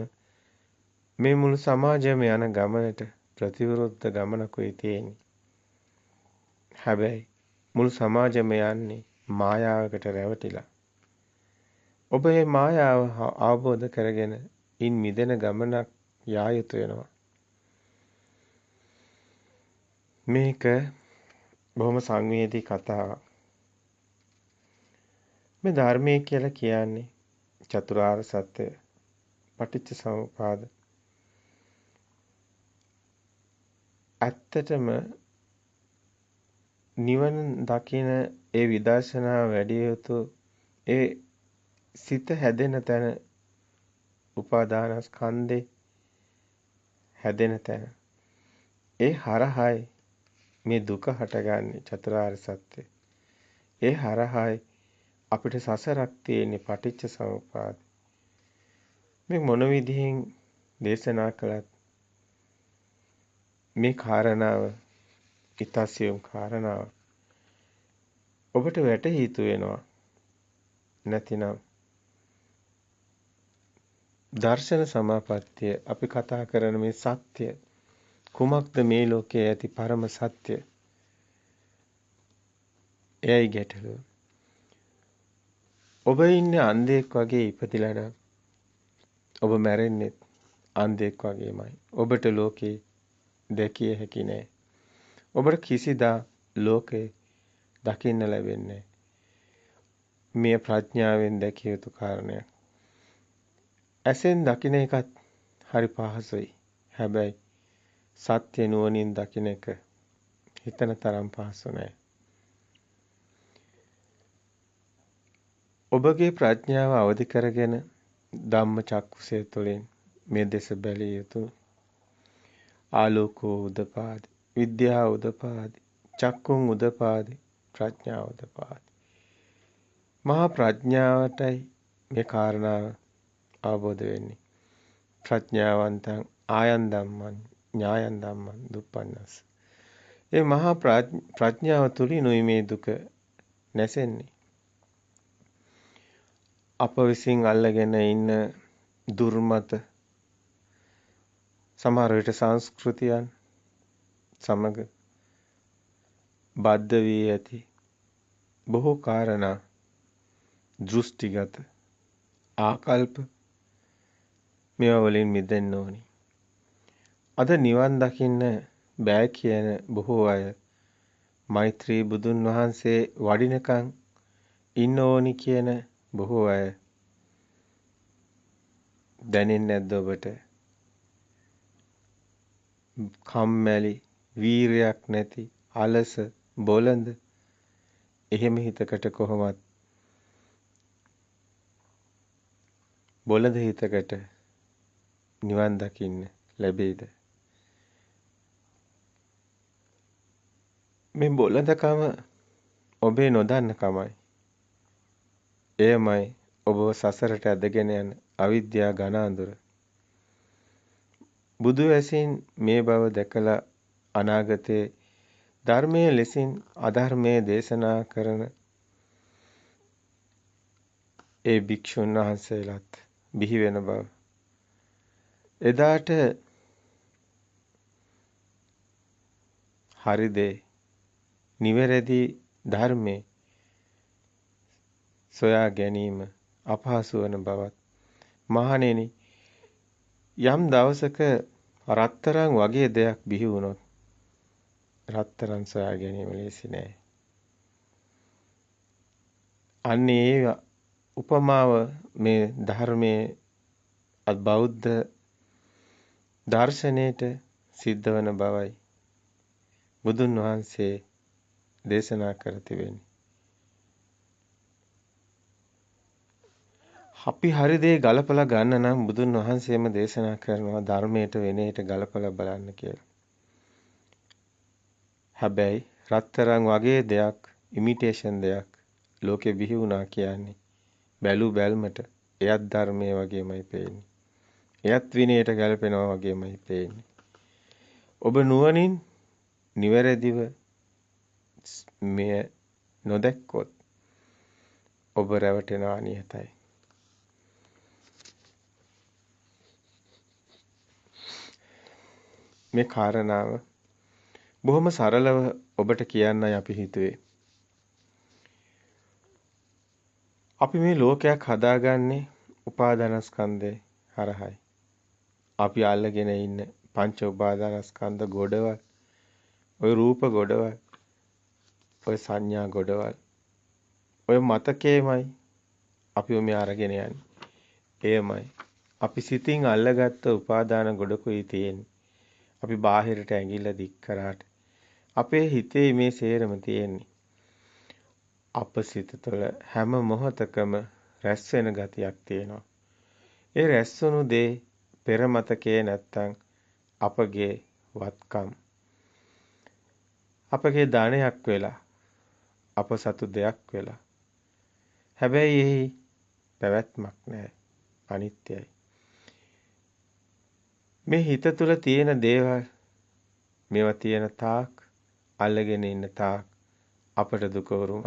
මේ මුළු සමාජයම යන ගමනට ප්‍රතිවිරුද්ධ ගමනකුයි තියෙන්නේ. හැබැයි මුළු සමාජයම යන්නේ මායාවකට රැවටිලා. ඔබ මේ මායාව අවබෝධ කරගෙන ඉන් මිදෙන ගමනක් යා යුතු වෙනවා. මේක බොහොම සංවේදී කතාවක්. මේ ධර්මයේ කියලා කියන්නේ චතුරාර්ය සත්‍ය පටිච්ච සමුප්පාද. ඇත්තටම නිවන දකින ඒ විදර්ශනා වැඩි යුතු ඒ සිත හැදෙන තැන උපාදානස්කන්ධේ හැදෙන තැන ඒ හරහායි මේ දුක හටගන්නේ චතුරාර්ය සත්‍ය. ඒ හරහායි අපිට සසරක් තියෙන්නේ පටිච්ච සමුප්පාද. මේ මොන විදිහෙන් දේශනා කළත් මේ කාරණාව ඊතසියුම් කාරණාව ඔබට වැටහි යුතු වෙනවා. නැතිනම් දර්ශන සමාපත්තිය අපි කතා කරන මේ සත්‍ය කුමක්ද මේ ලෝකයේ ඇති පරම සත්‍ය? එයයි ගැටලුව. ඔබ ඉන්නේ අන්ධයෙක් වගේ ඉපදිලා නම් ඔබ මැරෙන්නේ අන්ධයෙක් වගේමයි. ඔබට ලෝකේ දැකිය හැකි නෑ. ඔබට කිසිදා ලෝකේ දකින්න ලැබෙන්නේ මේ ප්‍රඥාවෙන් දැකිය යුතු කාරණයක්. ඇසෙන් දකින එකත් හරි පහසුයි. හැබැයි සත්‍ය නුවණින් දකින එක හිතන තරම් පහසු නෑ. ඔබගේ ප්‍රඥාව අවදි කරගෙන ධම්ම චක්කුසය තුළින් මේ දෙස බැලිය යුතු. ආලෝකෝ උදපාදි, විද්‍යා උදපාදි, චක්කුං උදපාදි, ප්‍රඥා උදපාදි. මහා ප්‍රඥාවටයි මේ කාරණාව අවබෝධ වෙන්නේ. ප්‍රඥාවන්තං ආයන් ධම්මං ඥායන් ධම්මං දුප්පන්නස්. ඒ මහා ප්‍රඥාව තුලිනුයි මේ දුක නැසෙන්නේ. අප විසින් අල්ලගෙන ඉන්න දුර්මත සමහර විට සංස්කෘතියන් සමග බද්ධ වී ඇති බොහෝ කාරණා දෘෂ්ටිගත ආකල්ප මේවා වලින් මිදෙන්න ඕනි. අද නිවන් දකින්න බෑ කියන බොහෝ අය මෛත්‍රී බුදුන් වහන්සේ වඩිනකන් ඉන්න ඕනි කියන බොහෝ අය දැනෙන්නේ නැද්ද ඔබට? කම්මැලි, වීරයක් නැති, අලස, බොළඳ එහෙම හිතකට කොහොමත් බොළඳ හිතකට නිවන් දකින්න ලැබෙයිද? මේ බොළඳකම ඔබේ නොදන්න කමයි. එයමයි ඔබව සසරට ඇදගෙන යන අවිද්‍යා ඝන අඳුර. බුදු ඇසින් මේ බව දැකලා අනාගතයේ ධර්මයේ ලෙසින් අධර්මයේ දේශනා කරන ඒ භික්ෂුන් වහන්සේලාත් බිහි වෙන බව. එදාට හරි දේ නිවැරදි ධර්මයේ සොයා ගැනීම අපහසු වන බවත් මහණෙනි යම් දවසක රත්තරන් වගේ දෙයක් බිහි වුණොත් රත්තරන් සොයා ගැනීම ලේසි නෑ. අන්නේ ඒ උපමාව මේ ධර්මයේ බෞද්ධ දර්ශනයේට සිද්ධ වන බවයි බුදුන් වහන්සේ දේශනා කර තිබෙන්නේ. අපි හරි දේ ගලපලා ගන්න නම් බුදුන් වහන්සේම දේශනා කරනවා ධර්මයට වෙනේට ගලපලා බලන්න කියලා. හැබැයි රත්තරන් වගේ දෙයක්, ඉමිටේෂන් දෙයක් ලෝකෙ බිහි වුණා කියන්නේ බැලු බැල්මට එයත් ධර්මයේ වගේමයි පේන්නේ. එයත් විනයට ගැලපෙනවා වගේමයි පේන්නේ. ඔබ නුවණින් නිවැරදිව මෙය නොදැක්කොත් ඔබ රැවටෙනවා නියතයි. මේ කාරණාව බොහොම සරලව ඔබට කියන්නයි අපි හිතුවේ. අපි මේ ලෝකයක් හදාගන්නේ උපාදානස්කන්ධේ හරහායි. අපි අල්ලගෙන ඉන්න පංච උපාදානස්කන්ධ ගොඩවල්, ඔය රූප ගොඩවල්, ඔය සංඥා ගොඩවල්, ඔය මතකේමයි අපි මේ අරගෙන යන්නේ. එයමයි අපි සිතින් අල්ලගත්ත උපාදාන ගොඩකුයි තියෙන්නේ. අපි බාහිරට ඇඟිල්ල දික් කරාට අපේ හිතේ මේ සේරම තියෙන්නේ. අප සිත තුළ හැම මොහොතකම රැස් වෙන ගතියක් තියෙනවා. ඒ රැස්වුණු දේ පෙර මතකයේ නැත්තම් අපගේ වත්කම් අපගේ දානයක් වෙලා අප සතු දෙයක් වෙලා. හැබැයි එහි පැවැත්මක් නැහැ. අනිත්‍යයි. මේ හිත තුළ තියෙන දේවල් මේවා තියෙන තාක් අල්ලගෙන ඉන්න තාක් අපට දුක උරුමයි.